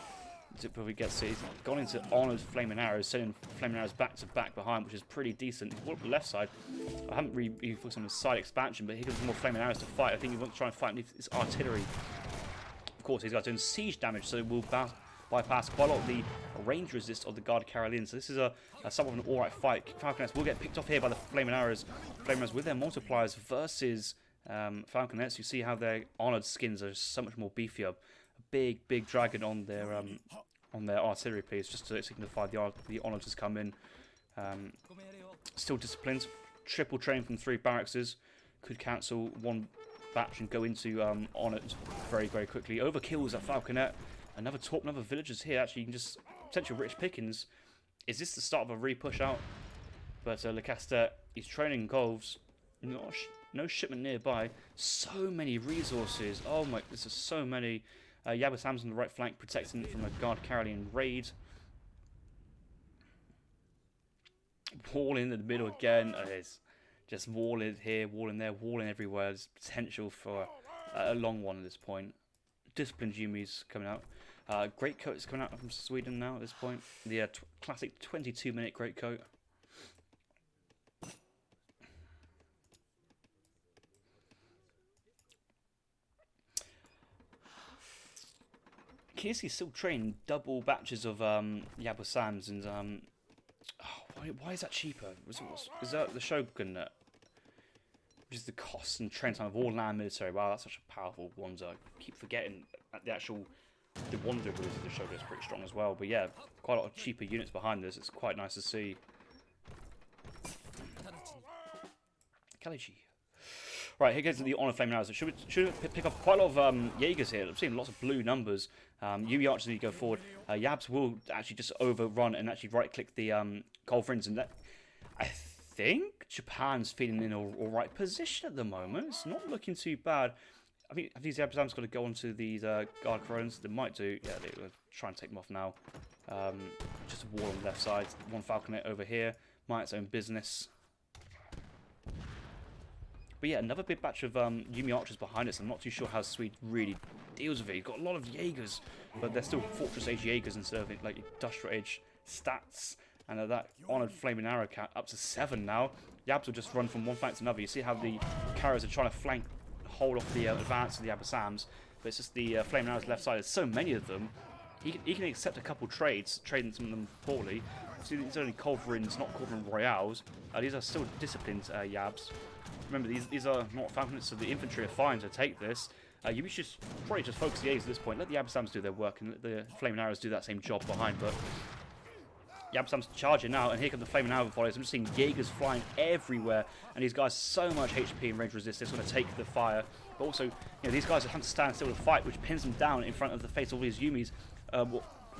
he gets it. He's gone into Honored Flaming Arrows, sending Flaming Arrows back to back behind, which is pretty decent. He's up the left side. I haven't really been focused on the side expansion, but here comes more Flaming Arrows to fight. I think he wants to try and fight his artillery. Of course, he's got doing siege damage, so we'll bypass quite a lot of the range resist of the Guard Karelians. So this is a somewhat of an alright fight. Falconets will get picked off here by the Flaming Arrows. Flaming Arrows with their multipliers versus Falconets. You see how their Honored skins are so much more beefier. A big dragon on their artillery piece, just to signify the Honored has come in. Still disciplined. Triple train from 3 barracks. Could cancel one batch and go into Honored very quickly. Overkills at Falconet. Another Torp, another villagers here. Actually, you can just potential rich pickings. Is this the start of a re-push out? But Lecastete, he's training Golves. No shipment nearby. So many resources. Oh my, this is so many. Yabba-Sam's on the right flank, protecting from a Guard Karelian raid. Wall in the middle again. It's just walling here, walling there, walling everywhere. There's potential for a long one at this point. Disciplined Yumi's coming out. Greatcoat is coming out from Sweden now at this point. The classic 22-minute Greatcoat. Kynesie still training double batches of Yabba-Sams and why is that cheaper? Is that the Shogun that, which is the cost and train time of all land military? Wow, that's such a powerful Wanzer. I keep forgetting that the Wanzer ability of the Shogun is pretty strong as well. But yeah, quite a lot of cheaper units behind this. It's quite nice to see. Kalechi. Right, here goes the Honor Flame Arrows. Should pick up quite a lot of Jaegers here. I'm seeing lots of blue numbers. Yumi Archers need to go forward. Yabs will actually just overrun and actually right-click the Culverins. And that, I think Japan's feeling in an alright position at the moment. It's not looking too bad. I think these Yabs got to go onto these Guard Corones. They might do. Yeah, they will try and take them off now. Just a wall on the left side. One Falconet over here. Mind its own business. But yeah, another big batch of Yumi Archers behind us. I'm not too sure how Swede really deals with it. He's got a lot of Jaegers, but they're still Fortress Age Jaegers instead of like Industrial Age stats. And that Honored Flaming Arrow count up to 7 now. Yabs will just run from one flank to another. You see how the carriers are trying to hold off the advance of the Yabba-Sams, but it's just the Flaming Arrows left side. There's so many of them. He can accept a couple trades, trading some of them poorly. See, these are only Culverins, not Culverin Royales. These are still disciplined Yabs. Remember, these are not Falconets, so the infantry are fine to take this. You should probably just focus the A's at this point. Let the Yabba-Sams do their work and let the Flaming Arrows do that same job behind. But Yabba-Sam's charging now, and here come the Flaming Arrow volleys. I'm just seeing Jaegers flying everywhere, and these guys so much HP and range resist. They're going to take the fire. But also, these guys are having to stand still to fight, which pins them down in front of the face of all these Yumis.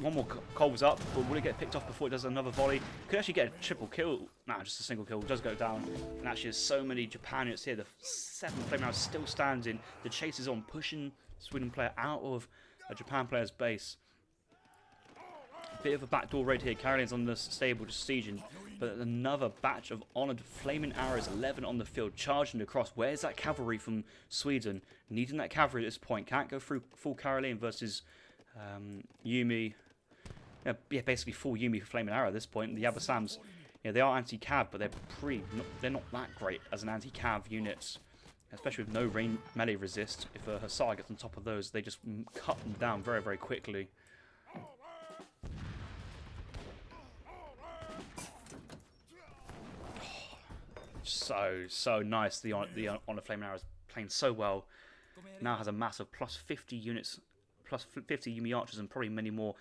One more Colb's up, but will it get picked off before it does another volley? Could actually get a triple kill. Nah, just a single kill. It does go down. And actually, there's so many Japan units here. The 7 Flame Arrows still standing. The chase is on, pushing Sweden player out of a Japan player's base. Bit of a backdoor raid here. Karelian's on the stable, just sieging. But another batch of honoured Flaming Arrows, 11 on the field, charging across. Where's that cavalry from Sweden? Needing that cavalry at this point. Can't go through full Karelian versus Yumi. Yeah, basically full Yumi for Flaming Arrow at this point. The Yabba-Sams, they are anti-cav, but they're not that great as an anti-cav unit, especially with no melee resist. If a Hussar gets on top of those, they just cut them down very, very quickly. So nice. The Honor Flaming Arrow is playing so well. Now has a massive plus 50 units. Plus 50 Yumi Archers and probably many more.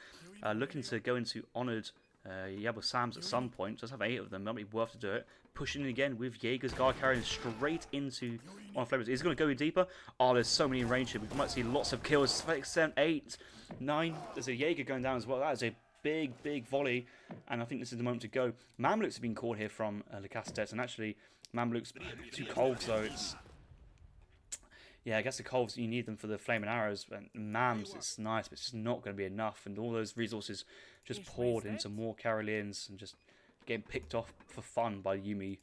Looking to go into honoured Yabba-Sams at some point. Does have 8 of them. Might be worth to do it. Pushing in again with Jaegers, Guard carrying straight into Honor Flamers. Is it going to go deeper? Oh, there's so many in range here. We might see lots of kills. 6, 7, 8, 9. There's a Jaeger going down as well. That is a big volley. And I think this is the moment to go. Mamluks have been caught here from Lecastete. And actually, Mamluks 2 Colves, so it's... Yeah, I guess the Colves, you need them for the Flaming Arrows, and Mams, it's nice, but it's just not going to be enough, and all those resources just poured into more Karelians, and just getting picked off for fun by Yumi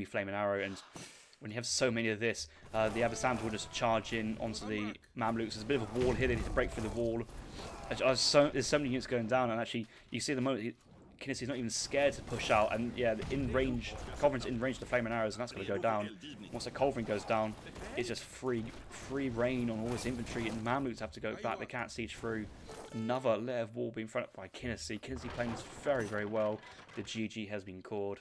Flaming Arrow, and when you have so many of this, the Yabba-Sams will just charge in onto the Mamluks. There's a bit of a wall here, they need to break through the wall. There's so many units going down, and actually, you see the moment, Kynasie's not even scared to push out, and yeah, in range, Culverin's in range of the Flaming Arrows, and that's going to go down. Once the Culverin goes down, it's just free reign on all this infantry, and the Mamluks have to go back. They can't siege through. Another layer of wall being thrown up by Kynesie. Kynesie playing this very, very well. The GG has been called,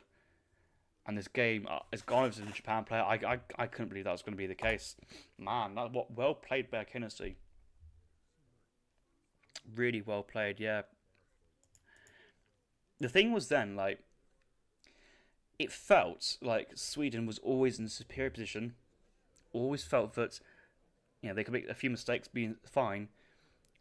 and this game has gone over to the Japan player. I couldn't believe that was going to be the case. Man, that what well played by Kynesie. Really well played, yeah. The thing was then, like, it felt like Sweden was always in a superior position. Always felt that, they could make a few mistakes, being fine,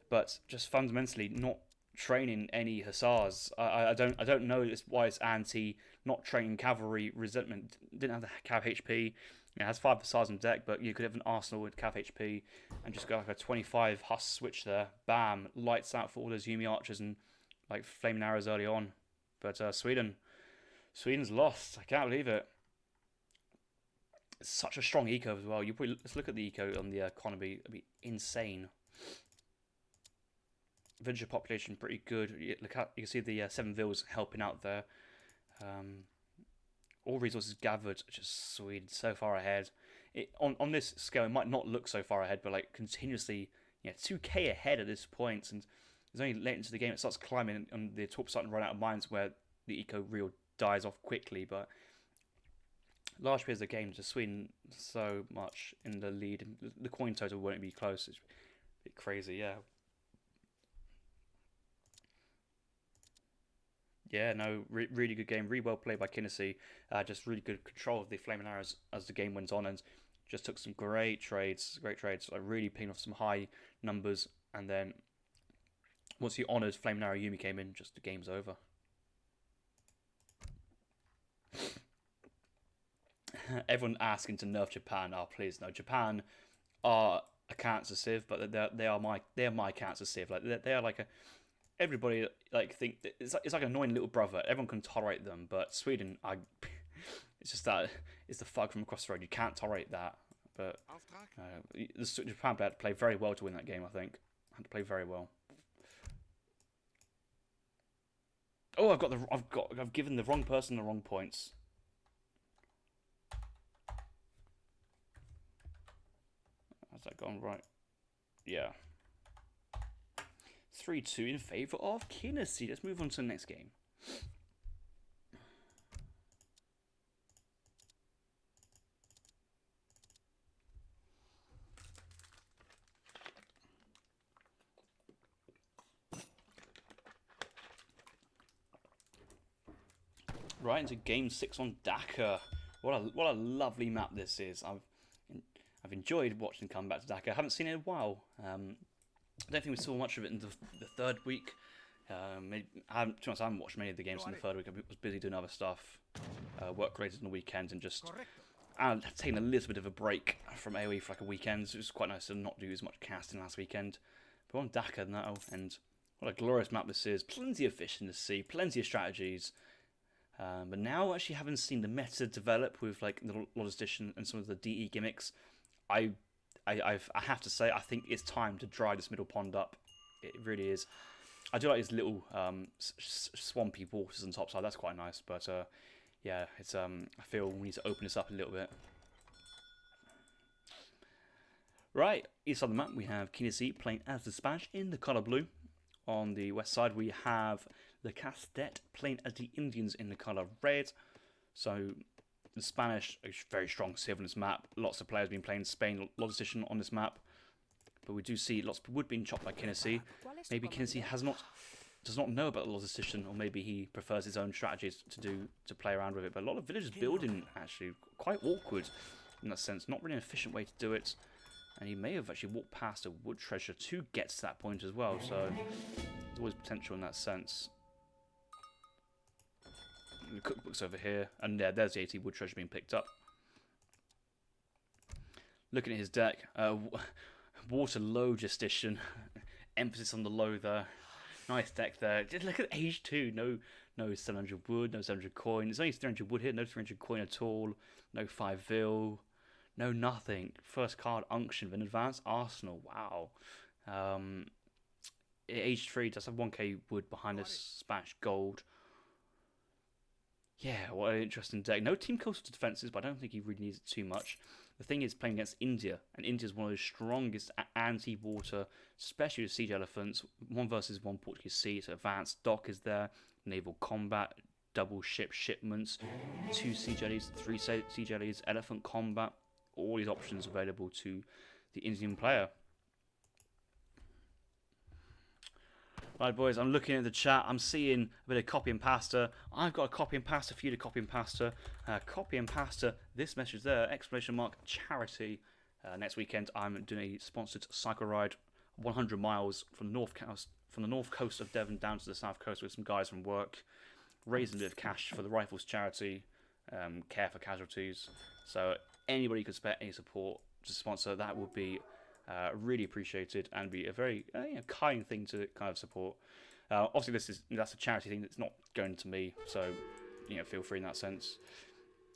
but just fundamentally not training any Hussars. I don't know why it's anti not training cavalry resentment. Didn't have the cav HP. It has 5 missiles on deck, but you could have an Arsenal with Cav HP and just go like a 25 Huss switch there. Bam! Lights out for all those Yumi archers and like flaming arrows early on. But Sweden's lost. I can't believe it. It's such a strong eco as well. Let's look at the eco on the economy. It'd be insane. Villager population pretty good. You can see the 7 vills helping out there. All resources gathered, just Sweden so far ahead. On this scale, it might not look so far ahead, but like continuously, 2k ahead at this point, and it's only late into the game it starts climbing, and the top starting to run out of mines where the eco reel dies off quickly. But large periods of the game, just Sweden so much in the lead, and the coin total won't be close. It's a bit crazy, yeah. Yeah, no, really good game, really well played by Kynesie. Just really good control of the flaming arrows as the game went on, and just took some great trades. Like really picking off some high numbers, and then once the honoured flaming arrow Yumi came in, just the game's over. Everyone asking to nerf Japan. Oh, please no. Japan are a cancer sieve, but they are my cancer sieve. Like they are like a. Everybody like think it's like an annoying little brother. Everyone can tolerate them, but Sweden, it's just that it's the thug from across the road. You can't tolerate that. But the Japan player had to play very well to win that game. I think had to play very well. Oh, I've given the wrong person the wrong points. Has that gone right? Yeah. 3-2 in favour of Kynesie. Let's move on to the next game. Right into game 6 on Dhaka. What a lovely map this is. I've enjoyed watching come back to Dhaka. I haven't seen it in a while. I don't think we saw much of it in the third week. I haven't watched many of the games in the third week. I was busy doing other stuff, work related on the weekends, and just taking a little bit of a break from AoE for like a weekend. So it was quite nice to not do as much casting last weekend. But on Dhaka now, and what a glorious map this is. Plenty of fish in the sea, plenty of strategies. But now, actually having seen the meta develop with like the Lecastete and some of the DE gimmicks, I have to say, I think it's time to dry this middle pond up. It really is. I do like these little swampy waters on top side. That's quite nice. But yeah, it's I feel we need to open this up a little bit. Right, east side of the map we have Kynesie playing as the Spanish in the colour blue. On the west side we have Lecastete playing as the Indians in the colour red. So the Spanish are very strong civ on this map. Lots of players have been playing Spain, Lecastete on this map. But we do see lots of wood being chopped by Kynesie. Maybe Kynesie does not know about the Lecastete, or maybe he prefers his own strategies to play around with it. But a lot of villagers building, actually, quite awkward in that sense. Not really an efficient way to do it. And he may have actually walked past a wood treasure to get to that point as well. So there's always potential in that sense. The cookbook's over here, and yeah, there's the 80 wood treasure being picked up. Looking at his deck, water low gestation, emphasis on the low there. Nice deck there. Just look at age 2. No 700 wood, no 700 coin. There's only 300 wood here, no 300 coin at all. No 5 vil, no nothing. First card unction of an advanced Arsenal. Wow. Age 3 does have 1k wood behind this Spanish gold. Yeah, what an interesting deck. No team coastal defenses, but I don't think he really needs it too much. The thing is playing against India, and India is one of the strongest anti-water, especially with siege elephants. 1 versus 1 Portuguese sea, so advanced dock is there, naval combat, double shipments, 2 siege allies, 3 siege allies, elephant combat. All these options available to the Indian player. Right, boys, I'm looking at the chat. I'm seeing a bit of copy and pasta. I've got a copy and pasta for you to copy and pasta. Copy and pasta, this message there, exclamation mark, charity. Next weekend, I'm doing a sponsored cycle ride, 100 miles from the north coast of Devon down to the south coast with some guys from work, raising a bit of cash for the Rifles charity, care for casualties. So anybody could spare any support to sponsor, that would be really appreciated and be a very kind thing to kind of support. Obviously, that's a charity thing that's not going to me, so feel free in that sense.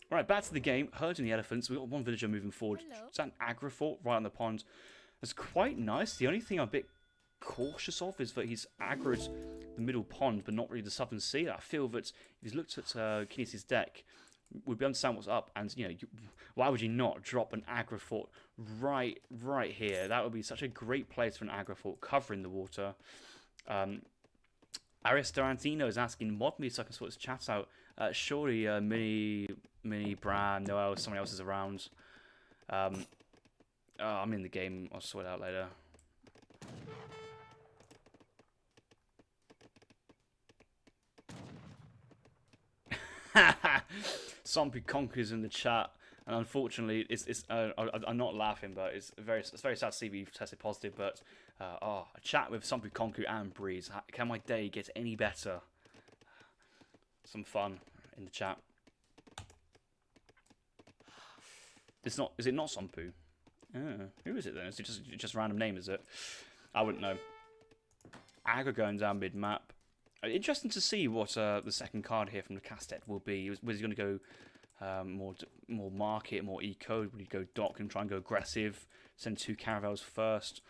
Right, back to the game. Herding the elephants. We've got one villager moving forward. Is that an agri fort right on the pond? It's quite nice. The only thing I'm a bit cautious of is that he's aggroed the middle pond, but not really the southern sea. I feel that if he's looked at Kynesi's deck, we'd be able to understand what's up. And why would you not drop an agri fort right here? That would be such a great place for an agri fort covering the water. Aris Durantino is asking, mod me so I can sort this chat out. Surely, Mini, Bram, Noel, someone else is around. I'm in the game. I'll sort it out later. Sompi Conquers in the chat, and unfortunately, I'm not laughing, but it's very sad to see we've tested positive. But a chat with Sompi Conquer and Breeze. Can my day get any better? Some fun in the chat. Is it not Sompu? Who is it then? Is it just a random name? Is it? I wouldn't know. Aggro going down mid map. Interesting to see what the second card here from the Lecastete will be. Was he going to go more market, more eco? Would he go dock and try and go aggressive? Send 2 caravels first.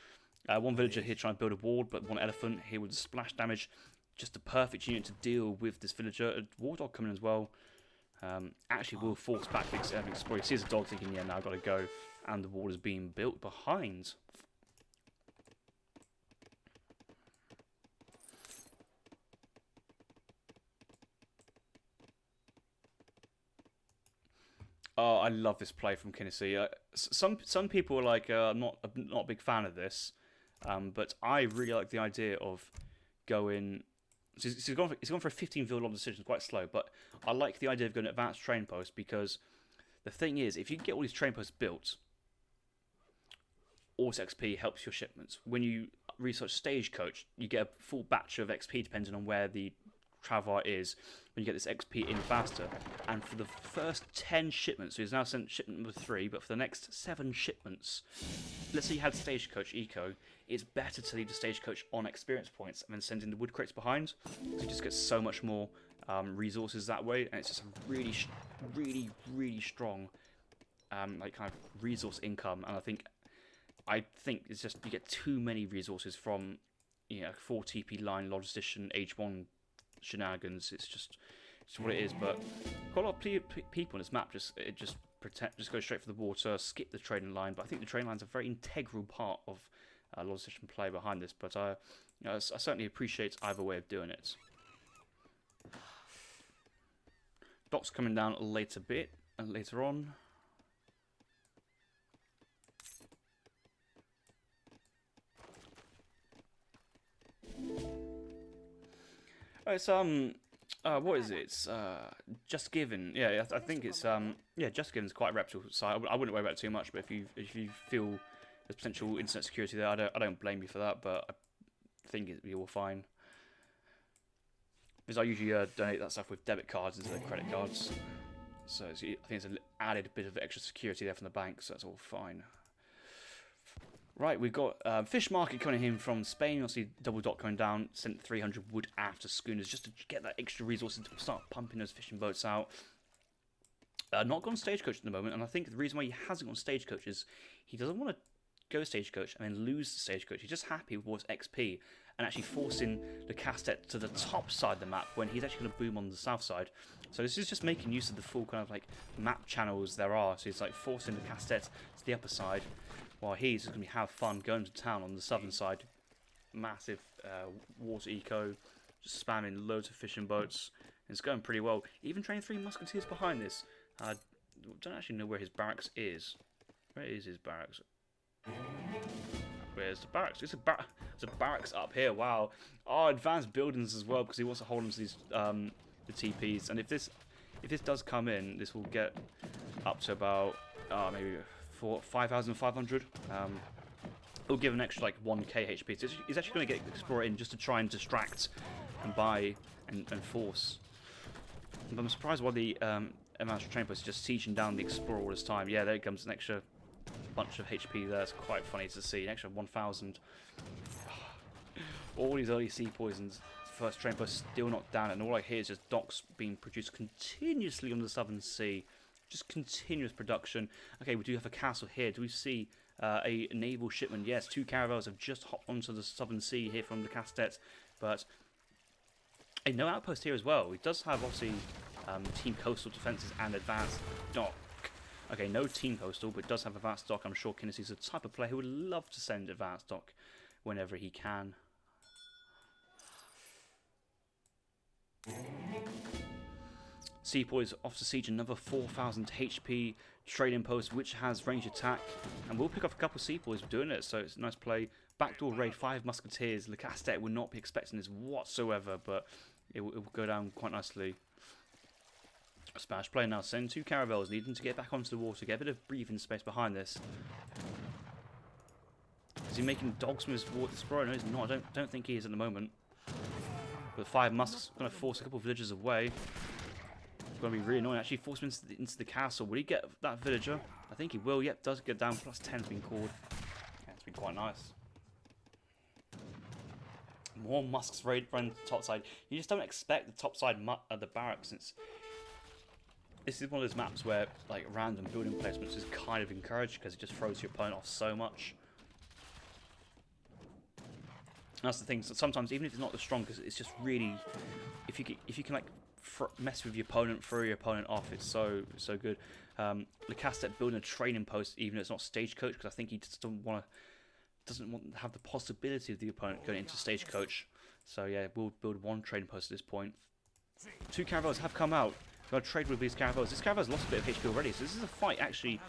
One villager here trying to build a ward, but one elephant here with splash damage. Just the perfect unit to deal with this villager. A war dog coming as well. Actually will force back the explorer. He sees a dog thinking, yeah, now I've got to go. And the wall is being built behind. Oh, I love this play from Kynesie. Some people are like, I'm not a big fan of this, but I really like the idea of going. So he's gone for a 15 long decision, quite slow, but I like the idea of going to advanced train post because the thing is, if you get all these train posts built, Auto XP helps your shipments. When you research Stagecoach, you get a full batch of XP depending on where the traveler is. When you get this XP in faster, and for the first 10 shipments, so he's now sent shipment number 3, but for the next 7 shipments, let's say you had Stagecoach Eco, it's better to leave the Stagecoach on experience points and then send in the wood crates behind, so you just get so much more resources that way, and it's just a really strong like kind of resource income. And I think it's just you get too many resources from 4 TP line logistician H1 shenanigans. It's what it is. But quite a lot of people in this map just go straight for the water, skip the trading line. But I think the trading line's a very integral part of logistician play behind this. But I certainly appreciate either way of doing it. Docks coming down later on. It's what is it? It's Just Given. Yeah, I think it's Just Given's quite a reputable site. I wouldn't worry about it too much, but if you feel there's potential internet security there, I don't blame you for that. But I think it'll be all fine. Because I usually donate that stuff with debit cards instead of credit cards, so I think it's an added bit of extra security there from the bank, so that's all fine. Right, we've got Fish Market coming in from Spain. Obviously, double dock going down. Sent 300 wood after schooners just to get that extra resources to start pumping those fishing boats out. Not gone Stagecoach at the moment, and I think the reason why he hasn't gone Stagecoach is he doesn't want to go Stagecoach and then lose the Stagecoach. He's just happy with what's XP and actually forcing the Lecastete to the top side of the map when he's actually going to boom on the south side. So this is just making use of the full kind of like map channels there are. So he's like forcing the Lecastete to the upper side, while he's just going to have fun going to town on the southern side. Massive water eco, just spamming loads of fishing boats. And it's going pretty well. Even training 3 musketeers behind this. I don't actually know where his barracks is. Where is his barracks? Where's the barracks? There's a barracks up here. Wow. Oh, advanced buildings as well, because he wants to hold on to these the TPs. And if this does come in, this will get up to about maybe 5,500. It'll give an extra like 1k HP. So he's actually going to get Explorer in just to try and distract and buy and force. But I'm surprised why the amount of train posts just sieging down the Explorer all this time. Yeah, there comes an extra bunch of HP there. It's quite funny to see. An extra 1,000. All these early sea poisons. First train post still not down, and all I hear is just docks being produced continuously on the Southern Sea. Just continuous production. Okay, we do have a castle here. Do we see a naval shipment? Yes, 2 caravels have just hopped onto the Southern Sea here from Lecastete, but no outpost here as well. It does have, obviously, Team Coastal Defences and Advanced Dock. Okay, no Team Coastal, but it does have Advanced Dock. I'm sure Kynasie's the type of player who would love to send Advanced Dock whenever he can. Seapoys off to siege another 4,000 HP trading post, which has range attack, and we'll pick off a couple of Seapoys for doing it, so it's a nice play. Backdoor raid, 5 musketeers. Lecastete will not be expecting this whatsoever, but it will go down quite nicely. Spanish play now. Send 2 caravels, needing to get back onto the water, get a bit of breathing space behind this. Is he making dogs from his water explorer? No, he's not. I don't think he is at the moment. But 5 musks going to force a couple of villagers away. It's going to be really annoying. Actually, force him into the castle. Will he get that villager? I think he will. Yep, does get down. Plus 10's been called. Yeah, it's been quite nice. More musks run the top side. You just don't expect the top side of the barracks. This is one of those maps where like random building placements is kind of encouraged because it just throws your opponent off so much. That's the thing. So sometimes, even if it's not the strongest, it's just really, if you can like mess with your opponent, throw your opponent off, it's so good. Lecastete building a training post, even if it's not stagecoach, because I think he just doesn't want to have the possibility of the opponent going into stagecoach. So yeah, we'll build 1 training post at this point. 2 caravels have come out. We're going to trade with these caravels. This caravel's lost a bit of HP already, so this is a fight actually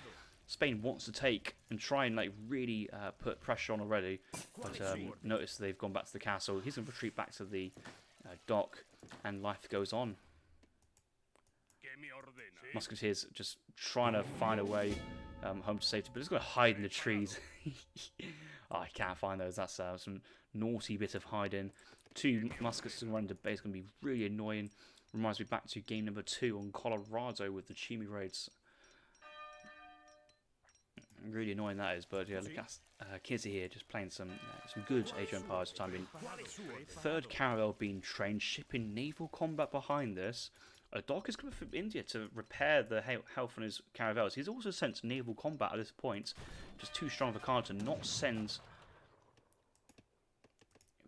Spain wants to take and try and like really put pressure on already. But notice they've gone back to the castle. He's going to retreat back to the dock, and life goes on. Musketeers just trying to find a way home to safety, but he's going to hide in the trees. Oh, I can't find those. That's some naughty bit of hiding. 2 muskets to run into base, going to be really annoying. Reminds me back to game number 2 on Colorado with the Chimie raids. Really annoying that is, but yeah, look at Kynesie here just playing some good Age of Empires time being. 3rd caravel being trained, shipping naval combat behind this. A dock is coming from India to repair the health on his caravels. He's also sent naval combat at this point. Just too strong of a card to not send.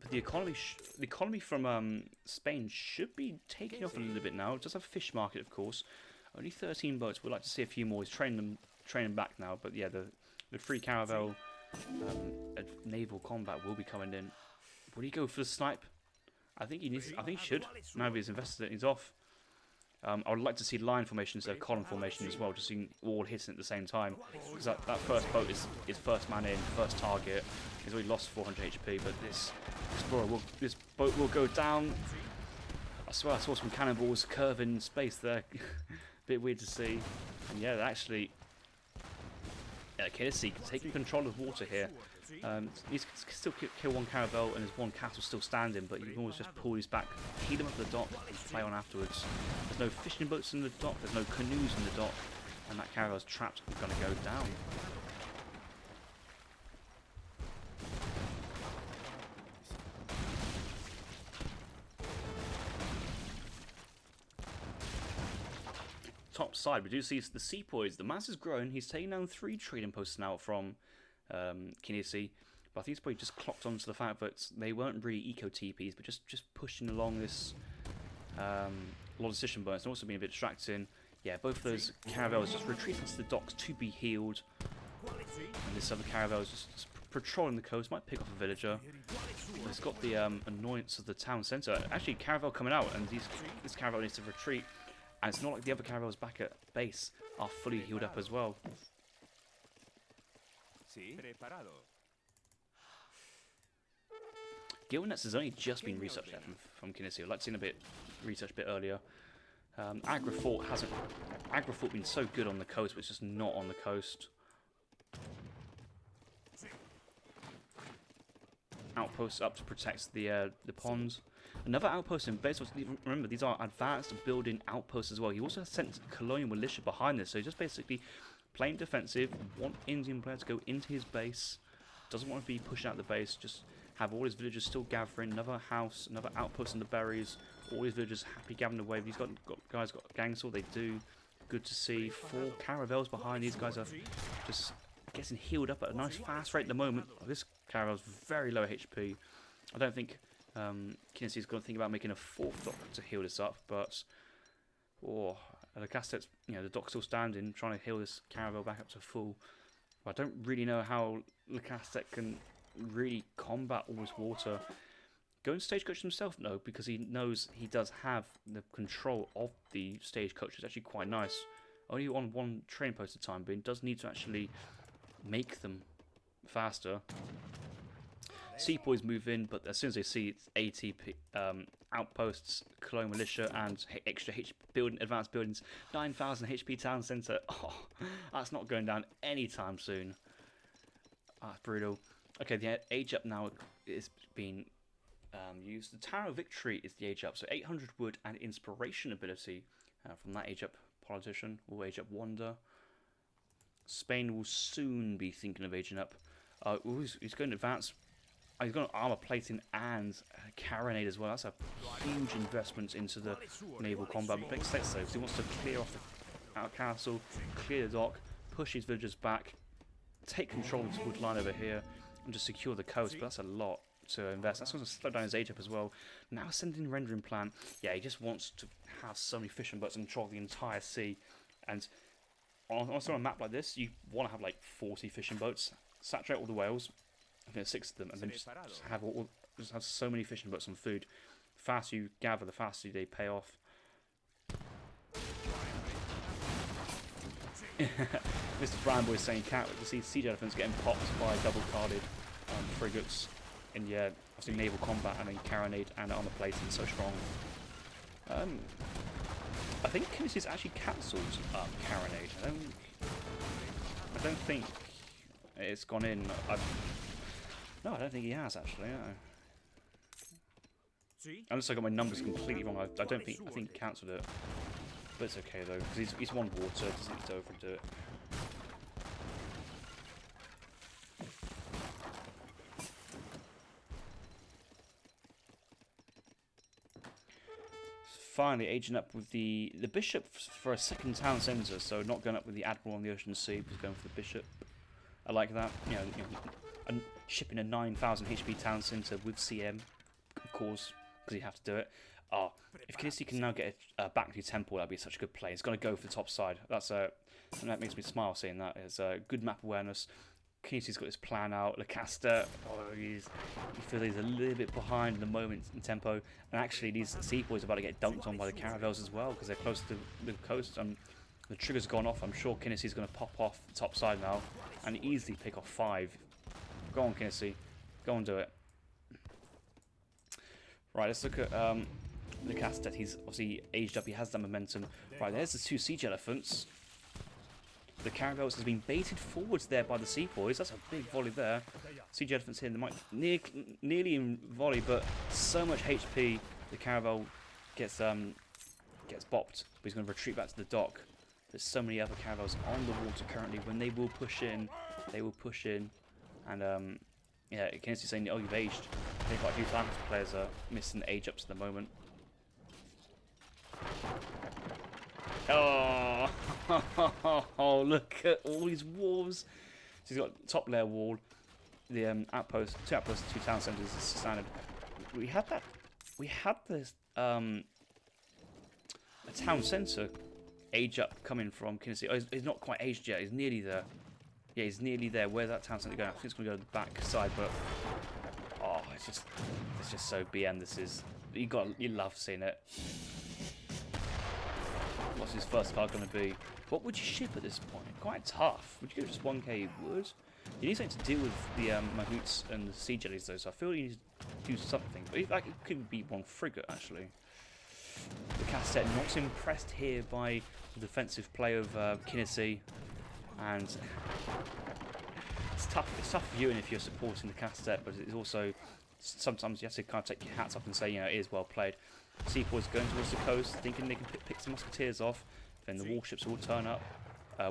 But the economy from Spain should be taking off a little bit now. It does have a fish market, of course. Only 13 boats. We'd like to see a few more. He's training back now. But yeah, the 3 caravel naval combat will be coming in. Would he go for the snipe? I think he needs. I think he should. Now he's invested it. He's off. I would like to see line formation instead of column formation as well, just seeing all hitting at the same time. Because that first boat is first man in, first target. He's already lost 400 HP, but this boat will go down. I swear I saw some cannonballs curving in space there. Bit weird to see. And yeah, actually, Kynesie taking control of water here. He's still kill 1 caravel and there's 1 castle still standing, but you can always just pull these back, heat them up to the dock, and play on afterwards. There's no fishing boats in the dock, there's no canoes in the dock, and that caravel's trapped and going to go down. Top side, we do see the Seapoys. The mass is growing. He's taking down 3 trading posts now from Kynesie, but I think he's probably just clocked onto the fact that they weren't really eco TPs, but just pushing along this logistician bonus, and also being a bit distracting. Yeah, both of those caravels just retreating to the docks to be healed, and this other caravel is just patrolling the coast. Might pick off a villager. He's got the annoyance of the town centre. Actually, caravel coming out, and this caravel needs to retreat. And it's not like the other caravels back at base are fully healed up as well. Guildnets has only just been researched from Kynesie. I'd like to see a bit research a bit earlier. Agrifort hasn't. Agrifort been so good on the coast, but it's just not on the coast. Outposts up to protect the ponds. Another outpost in base. Remember, these are advanced building outposts as well. He also has sent colonial militia behind this, so he's just basically playing defensive. Want Indian player to go into his base. Doesn't want to be pushed out the base. Just have all his villagers still gathering. Another house, another outpost in the berries. All his villagers happy gathering away. These guys got gang sword. They do. Good to see. 4 caravels behind. These guys are just getting healed up at a nice fast rate at the moment. Oh, this caravel's very low HP. I don't think Kynasie's going to think about making a 4th dock to heal this up, but Lecastete's, the dock's still standing, trying to heal this caravel back up to full. But I don't really know how Lecastete can really combat all this water. Going to stagecoach himself? No, because he knows he does have the control of the stagecoach. It's actually quite nice. Only on 1 train post at a time, but he does need to actually make them faster. Sepoys move in, but as soon as they see it's ATP outposts, colonial militia, and extra advanced buildings, 9,000 HP town centre. Oh, that's not going down anytime soon. That's brutal. Okay, the age up now is being used. The Tower of Victory is the age up, so 800 wood and inspiration ability from that age up politician or age up wonder. Spain will soon be thinking of aging up. He's going to advance. He's got armor plating and carronade as well. That's a huge investment into the naval combat. But makes sense though, because he wants to clear off the out castle, clear the dock, push his villagers back, take control of this wood line over here, and just secure the coast. But that's a lot to invest. That's going to slow down his age up as well. Now sending rendering plan. Yeah, he just wants to have so many fishing boats and control the entire sea. And on a map like this, you want to have like 40 fishing boats, saturate all the whales. I think 6 of them, and then just have so many fishing boats on food. The faster you gather, the faster they pay off. Mr. Brownboy is saying, can't wait to see siege elephants getting popped by double-carded frigates in obviously naval combat, and then carronade and armor plating so strong. I think Kynasie's actually cancelled carronade. I don't think it's gone in. No, I don't think he has actually. No. Unless I got my numbers completely wrong, I think he cancelled it. But it's okay though, because he's won water, doesn't need to overdo it. Finally, aging up with the bishop for a 2nd town centre, so not going up with the admiral on the ocean sea, but going for the bishop. I like that. And shipping a 9,000 HP town centre with CM, of course, because you have to do it. If Kynesie can now get a back to temple, that'd be such a good play. He's going to go for the top side. That makes me smile seeing that. It's good map awareness. Kynasie's got his plan out. Lecastete, you feel he's a little bit behind at the moment in tempo. And actually, these sepoys are about to get dunked on by the caravels as well, because they're close to the coast. The trigger's gone off. I'm sure Kynesie's going to pop off the top side now and easily pick off 5. Go on, Kynesie. Go and do it. Right, let's look at Lecastete. He's obviously aged up. He has that momentum. Right, there's the 2 siege elephants. The caravels has been baited forwards there by the sepoys. That's a big volley there. Siege elephants here. They might nearly in volley, but so much HP. The caravel gets bopped. But he's going to retreat back to the dock. There's so many other caravels on the water currently. When they will push in, they will push in. And yeah, Kynesie saying, oh, you've aged. I think quite a few times players are missing age ups at the moment. Oh, look at all these walls. So he's got top layer wall, the outpost, 2 outposts, 2 town centres is standard. We had this a town centre age up coming from Kynesie. Oh, he's not quite aged yet. He's nearly there. Yeah, he's nearly there. Where's that town centre going? I think it's going to go to the back side, but oh, it's just so BM. This is you love seeing it. What's his first card going to be? What would you ship at this point? Quite tough. Would you go just 1k wood? You need something to deal with the mammoths and the sea jellies though, so I feel you need to do something. But it could be 1 frigate actually. Lecastete not impressed here by the defensive play of Kynesie, and it's tough viewing if you're supporting Lecastete, but it's also sometimes you have to kind of take your hats off and say, you know, it is well played. Sepoys going towards the coast, thinking they can pick some musketeers off. Then the warships will turn up.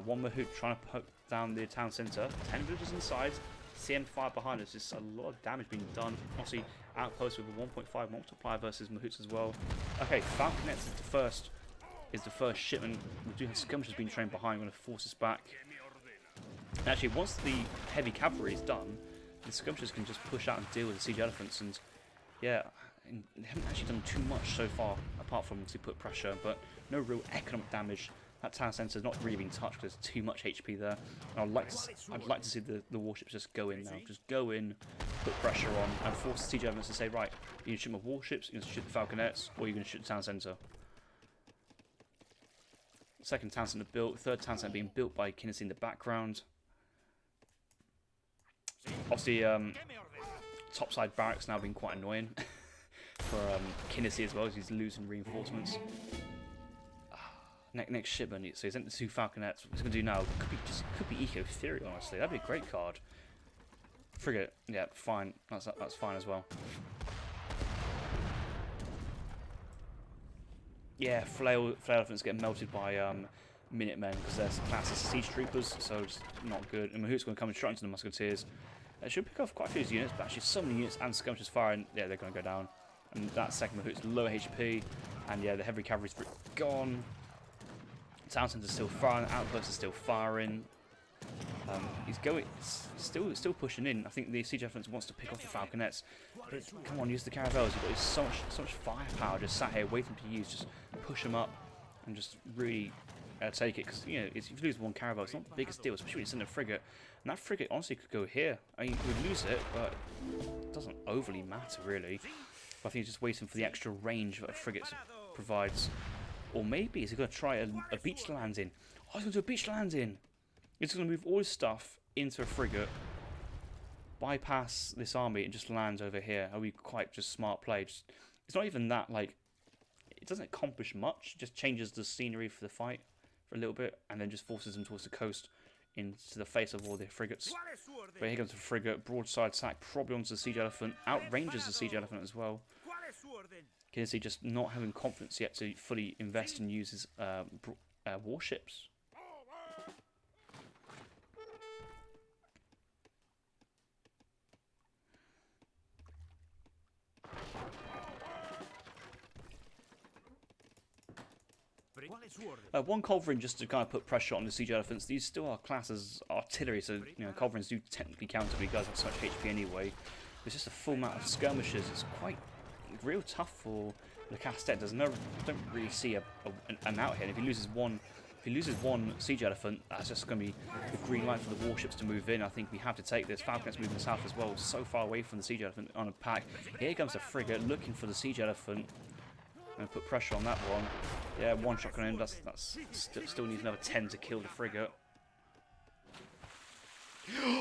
One Mahout trying to poke down the town centre. 10 villagers inside. CM fire behind us. Just a lot of damage being done. Obviously, outpost with a 1.5 multiplier versus Mahouts as well. Okay, Falconets is the first shipment. We do have skirmishes being trained behind. We're going to force us back. And actually, once the heavy cavalry is done, the skirmishers can just push out and deal with the siege elephants. And yeah, they haven't actually done too much so far, apart from to put pressure, but no real economic damage. That town centre has not really been touched because there's too much HP there. And I'd like to see the warships just go in now. Just go in, put pressure on, and force the siege elephants to say, right, you can shoot my warships, you're going to shoot the falconets, or you're going to shoot the town centre. Second town centre built, third town centre being built by Kynesie in the background. Obviously, topside barracks now being quite annoying for Kynesie as well, as he's losing reinforcements. Next shipment, so he's sent the 2 falconets. What he's going to do now could be Eco Theory, honestly. That'd be a great card. Frigate, yeah, fine. That's fine as well. Yeah, flail elephants get melted by Minutemen because they're classed as siege troopers, so it's not good. And Mahout's going to come straight into the musketeers. It should pick off quite a few units, but actually so many units and skirmishers firing, yeah, they're going to go down. And that second Mahout's low HP, and yeah, the heavy cavalry's gone. Town centre's still firing, outpost is still firing. He's still pushing in. I think the siege elephants wants to pick off the falconets. But come on, use the caravels. You've got so much firepower just sat here waiting to use. Just push them up and just really take it. Because you know, if you lose one caravel, it's not the biggest deal, especially when it's in a frigate. And that frigate honestly could go here. I mean, we'd lose it, but it doesn't overly matter really. But I think he's just waiting for the extra range that a frigate provides. Or maybe he's going to try a beach landing. Oh, he's going to do a beach landing. He's going to move all his stuff into a frigate, bypass this army, and just land over here. That would be quite just smart play. It's not even that, like, it doesn't accomplish much. It just changes the scenery for the fight for a little bit, and then just forces them towards the coast into the face of all the frigates. But here comes the frigate, broadside attack, probably onto the siege elephant, outranges the siege elephant as well. Kynesie just not having confidence yet to fully invest and use his warships. One culverin just to kind of put pressure on the siege elephants. These still are classed as artillery, so you know culverins do technically counter, but he does have so much HP anyway. There's just a full amount of skirmishes. It's quite real tough for Lecastete. I don't really see an out here. And if he loses one siege elephant, that's just going to be the green light for the warships to move in. I think we have to take this. Falconets moving south as well, so far away from the siege elephant on a pack. Here comes the frigate looking for the siege elephant. And put pressure on that one. Yeah, one shot on him. That's still needs another 10 to kill the frigate.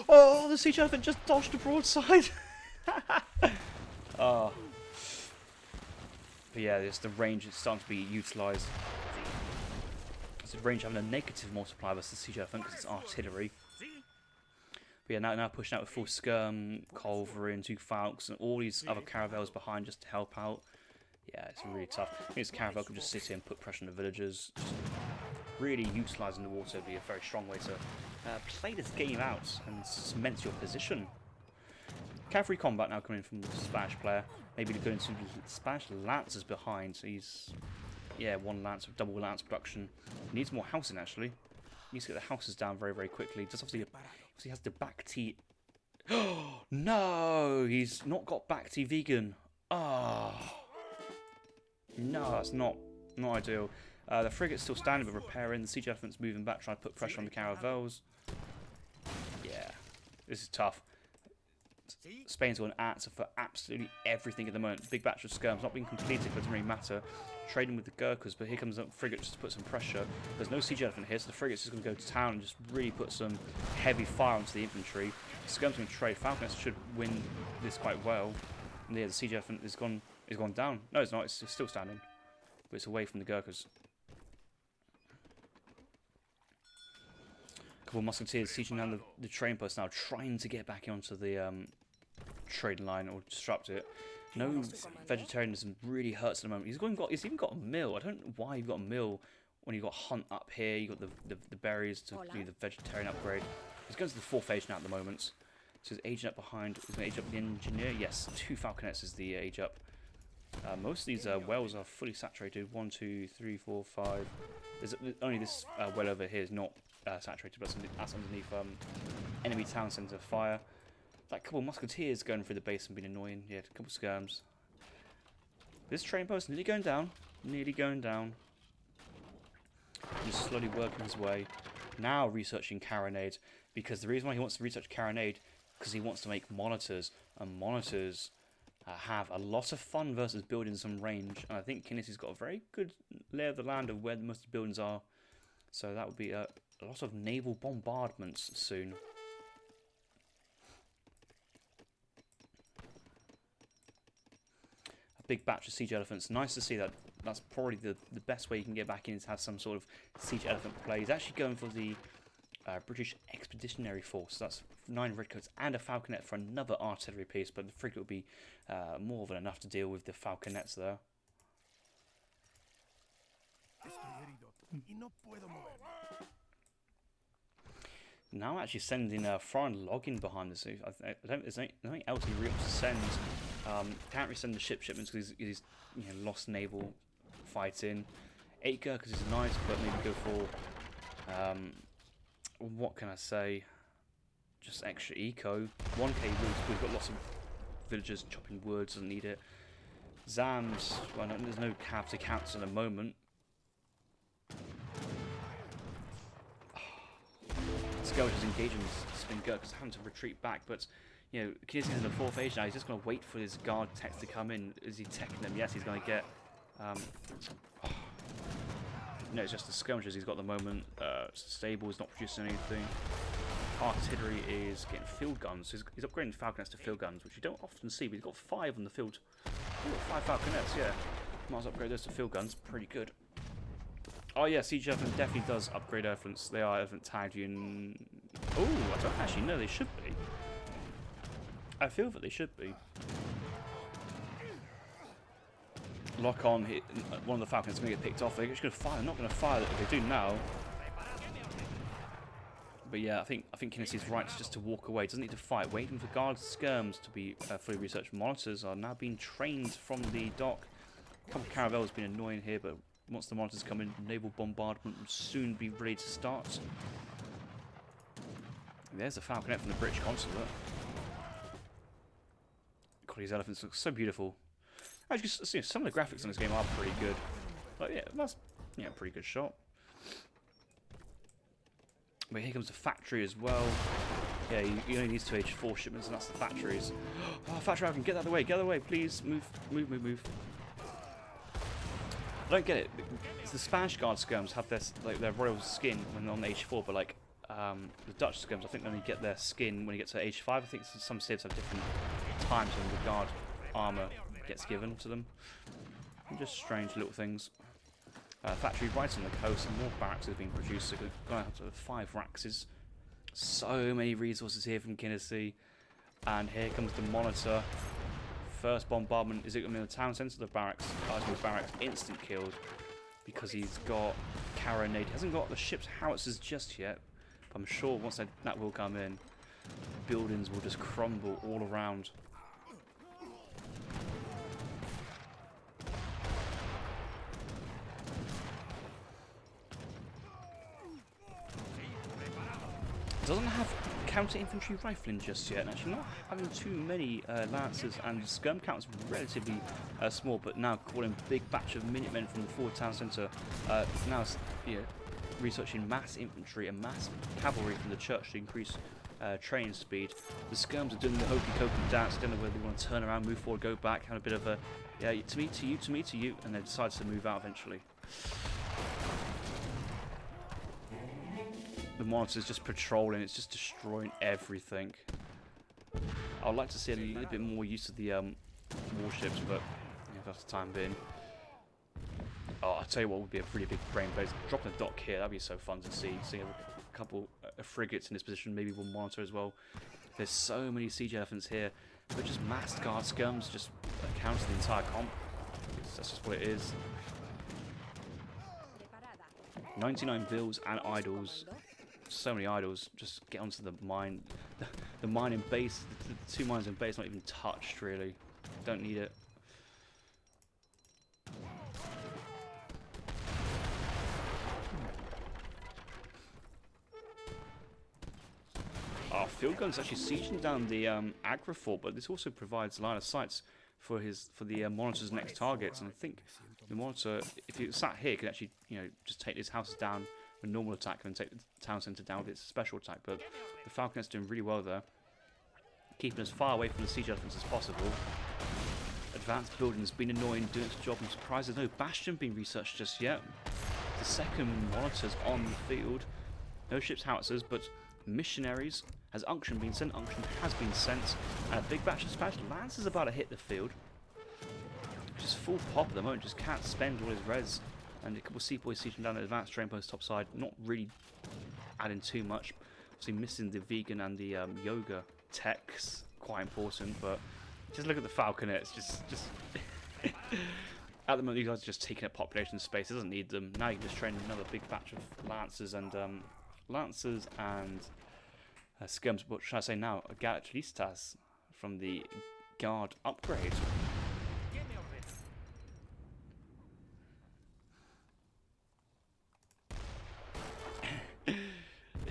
Oh, the siege elephant just dodged the broadside. Oh. But yeah, the range is starting to be utilised. It's the range having a negative multiplier versus the siege elephant because it's artillery. But yeah, now pushing out with full skirm, culverin, 2 falcons, and all these other caravels behind just to help out. Yeah, it's really tough. I think this caravel can just sit here and put pressure on the villagers. Just really utilising the water would be a very strong way to play this game out and cement your position. Cavalry combat now coming from the Spanish player. Maybe to go into the Spanish lancers behind. So he's, yeah, 1 lance with double lance production. He needs more housing actually. He needs to get the houses down very, very quickly. Just obviously has the back T. Oh no, he's not got back T vegan. Oh. No, that's not ideal. The frigate's still standing but repairing. The siege elephant's moving back, trying to put pressure on the caravels. Yeah, this is tough. Spain's got an answer for absolutely everything at the moment. Big batch of skirms not being completed, but it doesn't really matter. Trading with the Gurkhas, but here comes the frigate just to put some pressure. There's no siege elephant here, so the frigate's just going to go to town and just really put some heavy fire onto the infantry. The skirms going to trade. Falconets should win this quite well. And yeah, the siege elephant is gone down. No, it's not. It's still standing, but it's away from the Gurkhas. A couple of musketeers sieging down the train post now, trying to get back onto the trade line or disrupt it. No vegetarianism really hurts at the moment. He's even got a mill. I don't know why you've got a mill when you've got hunt up here. You've got the berries to do the vegetarian upgrade. He's going to the 4th age now at the moment. So he's aging up behind. He's going to age up the engineer. Yes, 2 falconets is the age up. Most of these wells are fully saturated. 1, 2, 3, 4, 5. There's only this well over here is not saturated, but that's underneath enemy town centre fire. Like a couple of musketeers going through the base and being annoying. Yeah, a couple of skirms. This train post nearly going down. Nearly going down. He's slowly working his way. Now researching carronade, because the reason why he wants to research carronade, because he wants to make monitors, and monitors have a lot of fun versus building some range. And I think Kynessie's got a very good lay of the land of where most of the buildings are. So that would be a lot of naval bombardments soon. Big batch of siege elephants. Nice to see that. That's probably the best way you can get back in is to have some sort of siege elephant play. He's actually going for the British Expeditionary Force. That's 9 redcoats and a falconet for another artillery piece, but the frigate will be more than enough to deal with the falconets there. Now actually sending a foreign log in behind the scenes. There's nothing else he really wants to send. Can't resend the shipments because he's lost naval fighting. 8 Gurkhas is nice, but maybe go for what can I say? Just extra eco. 1k woods. We've got lots of villagers chopping wood. Doesn't need it. Zams. Well, there's no cav to counts at the moment. Skirmishes engaging spin Gurkhas having to retreat back, but Kynesie's in the 4th age now. He's just going to wait for his guard techs to come in. Is he teching them? Yes, he's going to get. No, it's just the skirmishes he's got at the moment. Stable is not producing anything. Artillery is getting field guns. He's upgrading falconets to field guns, which you don't often see, but he's got 5 on the field. He's got 5 falconets, yeah. Might as well upgrade those to field guns. Pretty good. Oh yeah, Siege Elephant definitely does upgrade elephants. They are elephant tagged in. Oh, I don't actually know. They should be. I feel that they should be. Lock on. One of the falcons is going to get picked off. They're just going to fire. They're not going to fire it if they do now. But yeah, I think Kynessie's right just to walk away. Doesn't need to fight. Waiting for guards skirms to be fully researched. Monitors are now being trained from the dock. A couple of caravels been annoying here, but once the monitors come in, naval bombardment will soon be ready to start. There's a falconet from the British consulate. God, these elephants look so beautiful. Actually, some of the graphics in this game are pretty good. But yeah, that's a pretty good shot. But here comes the factory as well. Yeah, you only need 2 H4 shipments, and that's the factories. Oh, factory, I can get that away. Get out of the way, please. Move. I don't get it. The Spanish Guard skirms have their royal skin when they're on H4, but the Dutch skirms, I think they only get their skin when you get to H5. I think some civs have different times when the guard armor gets given to them. Just strange little things. Factory right on the coast, and more barracks have been produced. So we've gone up to 5 raxes. So many resources here from Kynesie, and here comes the monitor. First bombardment. Is it going to be in the town centre or the barracks? The barracks instant killed because he's got carronade. He hasn't got the ship's howitzers just yet. But I'm sure once that will come in, buildings will just crumble all around. Doesn't have counter-infantry rifling just yet. Actually, not having too many lancers, and skirm count's relatively small, but now calling big batch of minutemen from the forward town centre. Now researching mass infantry and mass cavalry from the church to increase train speed. The skirms are doing the hokey-cokey dance. I don't know whether they want to turn around, move forward, go back, have a bit of a to me, to you, and they decide to move out eventually. The monitor's just patrolling, it's just destroying everything. I'd like to see a little bit more use of the warships, but that's the time being. Oh, I'll tell you what would be a really big brain blaze. Dropping a dock here, that'd be so fun to see. Seeing a couple of frigates in this position, maybe one monitor as well. There's so many siege elephants here. but just massed guard skirms just counter the entire comp. That's just what it is. 99 bills and idols. So many idols. Just get onto the mine. The mine in base, the 2 mines in base, not even touched really. Don't need it. Field guns actually sieging down the aggro fort, but this also provides line of sights for the monitor's next targets. And I think the monitor, if you sat here, could actually just take these houses down with a normal attack and take the town centre down with its special attack. But the Falconet's doing really well there, keeping as far away from the siege elephants as possible. Advanced building's been annoying, doing its job. I'm surprised there's no bastion being researched just yet. The second monitor's on the field. No ships howitzers, but missionaries. Has unction been sent? Unction has been sent. And a big batch of dispatched. Lance is about to hit the field. Just full pop at the moment. Just can't spend all his res. And a couple of seapoys sieging down the advanced train post top side. Not really adding too much. Obviously missing the vegan and the yoga techs. Quite important. But just look at the Falconet. It's just at the moment, you guys are just taking up population space. It doesn't need them. Now you can just train another big batch of lancers and skirms, what should I say now? Lecastete from the guard upgrade.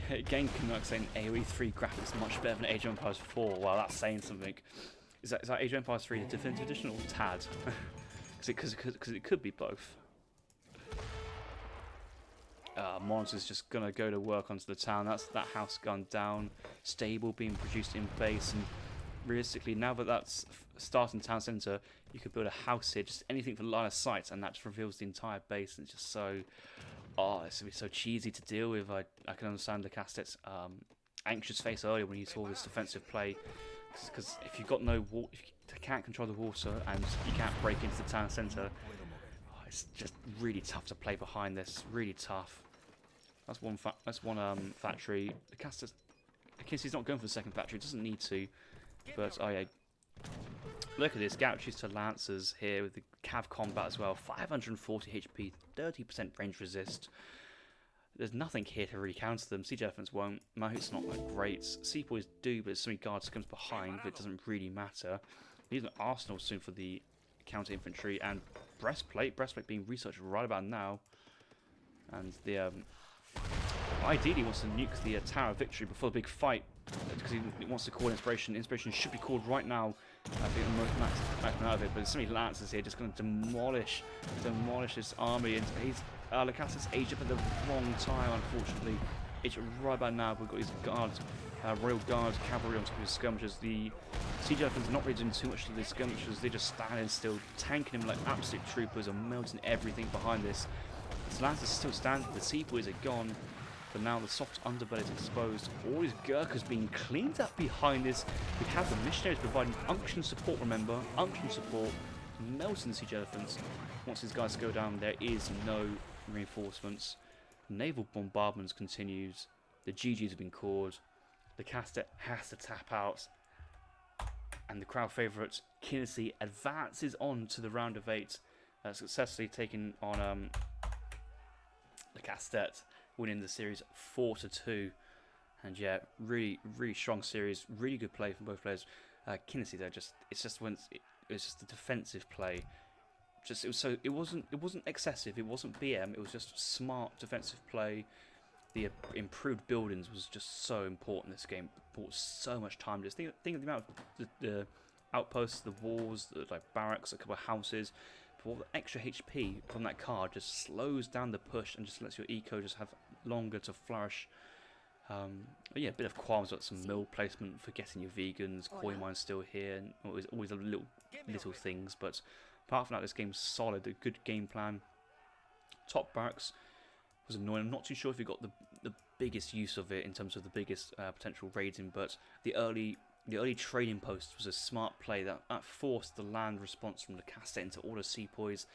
Again, Canuck saying AoE3 graphics much better than Age of Empires 4. Wow, that's saying something. Is that Age of Empires 3 the definitive edition or TAD? Because it could be both. Monster's just gonna go to work onto the town. That's that house gone down. Stable being produced in base, and realistically, now that that's starting town centre, you could build a house here, just anything for line of sight, and that just reveals the entire base. And it's just so, it's gonna be so cheesy to deal with. I can understand Lecastete's anxious face earlier when he saw this defensive play, because if you've got no water, if you can't control the water, and you can't break into the town centre, it's just really tough to play behind this. Really tough. That's one factory. Kynsee's not going for the second factory. Doesn't need to. But oh yeah, look at this. Gouches to lancers here with the cav combat as well. 540 HP, 30% range resist. There's nothing here to really counter them. Siege elephants won't. Mammoths not that great. Seapoys do, but so many guards comes behind. But it doesn't really matter. Need an arsenal soon for the counter infantry and breastplate. Breastplate being researched right about now. And the ideally wants to nuke the Tower of Victory before the big fight, because he wants to call Inspiration. Inspiration should be called right now. I think the most maximum out of it, but there's so many lancers here just going to demolish this army. And he's Lecastete's aged up at the wrong time, unfortunately. It's right about now. We've got his guards, Royal Guards, cavalry on top of his skirmishers. The siege elephants are not really doing too much to the skirmishers. They're just standing still, tanking him like absolute troopers and melting everything behind this. His lancers still standing. The seapoys are gone. But now the soft underbelly is exposed. All his Gurkhas being cleaned up behind this. We have the missionaries providing unction support, remember. Unction support. Melting siege elephants. Once these guys go down, there is no reinforcements. Naval bombardments continues. The GGs have been called. The Lecastete has to tap out. And the crowd favourite, Kynesie, advances on to the round of 8. Successfully taking on Lecastete, winning the series 4-2. And yeah, really strong series, really good play from both players. Kynesie though, it's just the defensive play. It wasn't excessive, it wasn't BM, it was just smart defensive play. The improved buildings was just so important. This game brought so much time. Just think of the amount of the outposts, the walls, the barracks, a couple of houses. But all the extra HP from that card just slows down the push and just lets your eco just have longer to flourish. Yeah, a bit of qualms about some mill placement for getting your vegans. Coin mine's still here, and always little things. But apart from that, this game's solid. A good game plan. Top barracks was annoying. I'm not too sure if you got the biggest use of it in terms of the biggest potential raiding, but the early trading post was a smart play that forced the land response from the Lecastete into all the seapoys.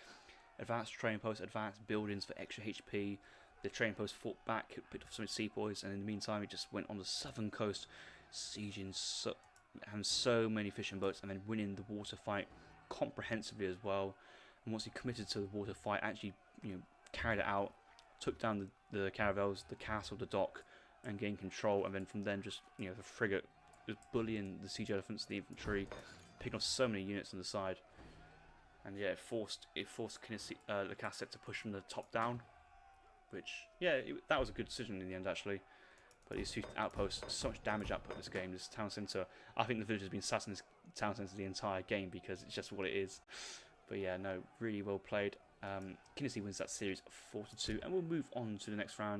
Advanced trading post, advanced buildings for extra HP. The trading post fought back, picked off some seapoys, and in the meantime, it just went on the southern coast, sieging having so many fishing boats, and then winning the water fight comprehensively as well. And once he committed to the water fight, actually, carried it out, took down the caravels, the castle, the dock, and gained control. And then from then, just the frigate was bullying the siege elephants, the infantry, picking off so many units on the side. And yeah, it forced Kynesie, Lecastete to push from the top down, which that was a good decision in the end actually. But these two outposts, so much damage output in this game. This town centre, I think the village has been sat in this town centre the entire game because it's just what it is. But yeah, no, really well played. Kynesie wins that series 4-2, and we'll move on to the next round.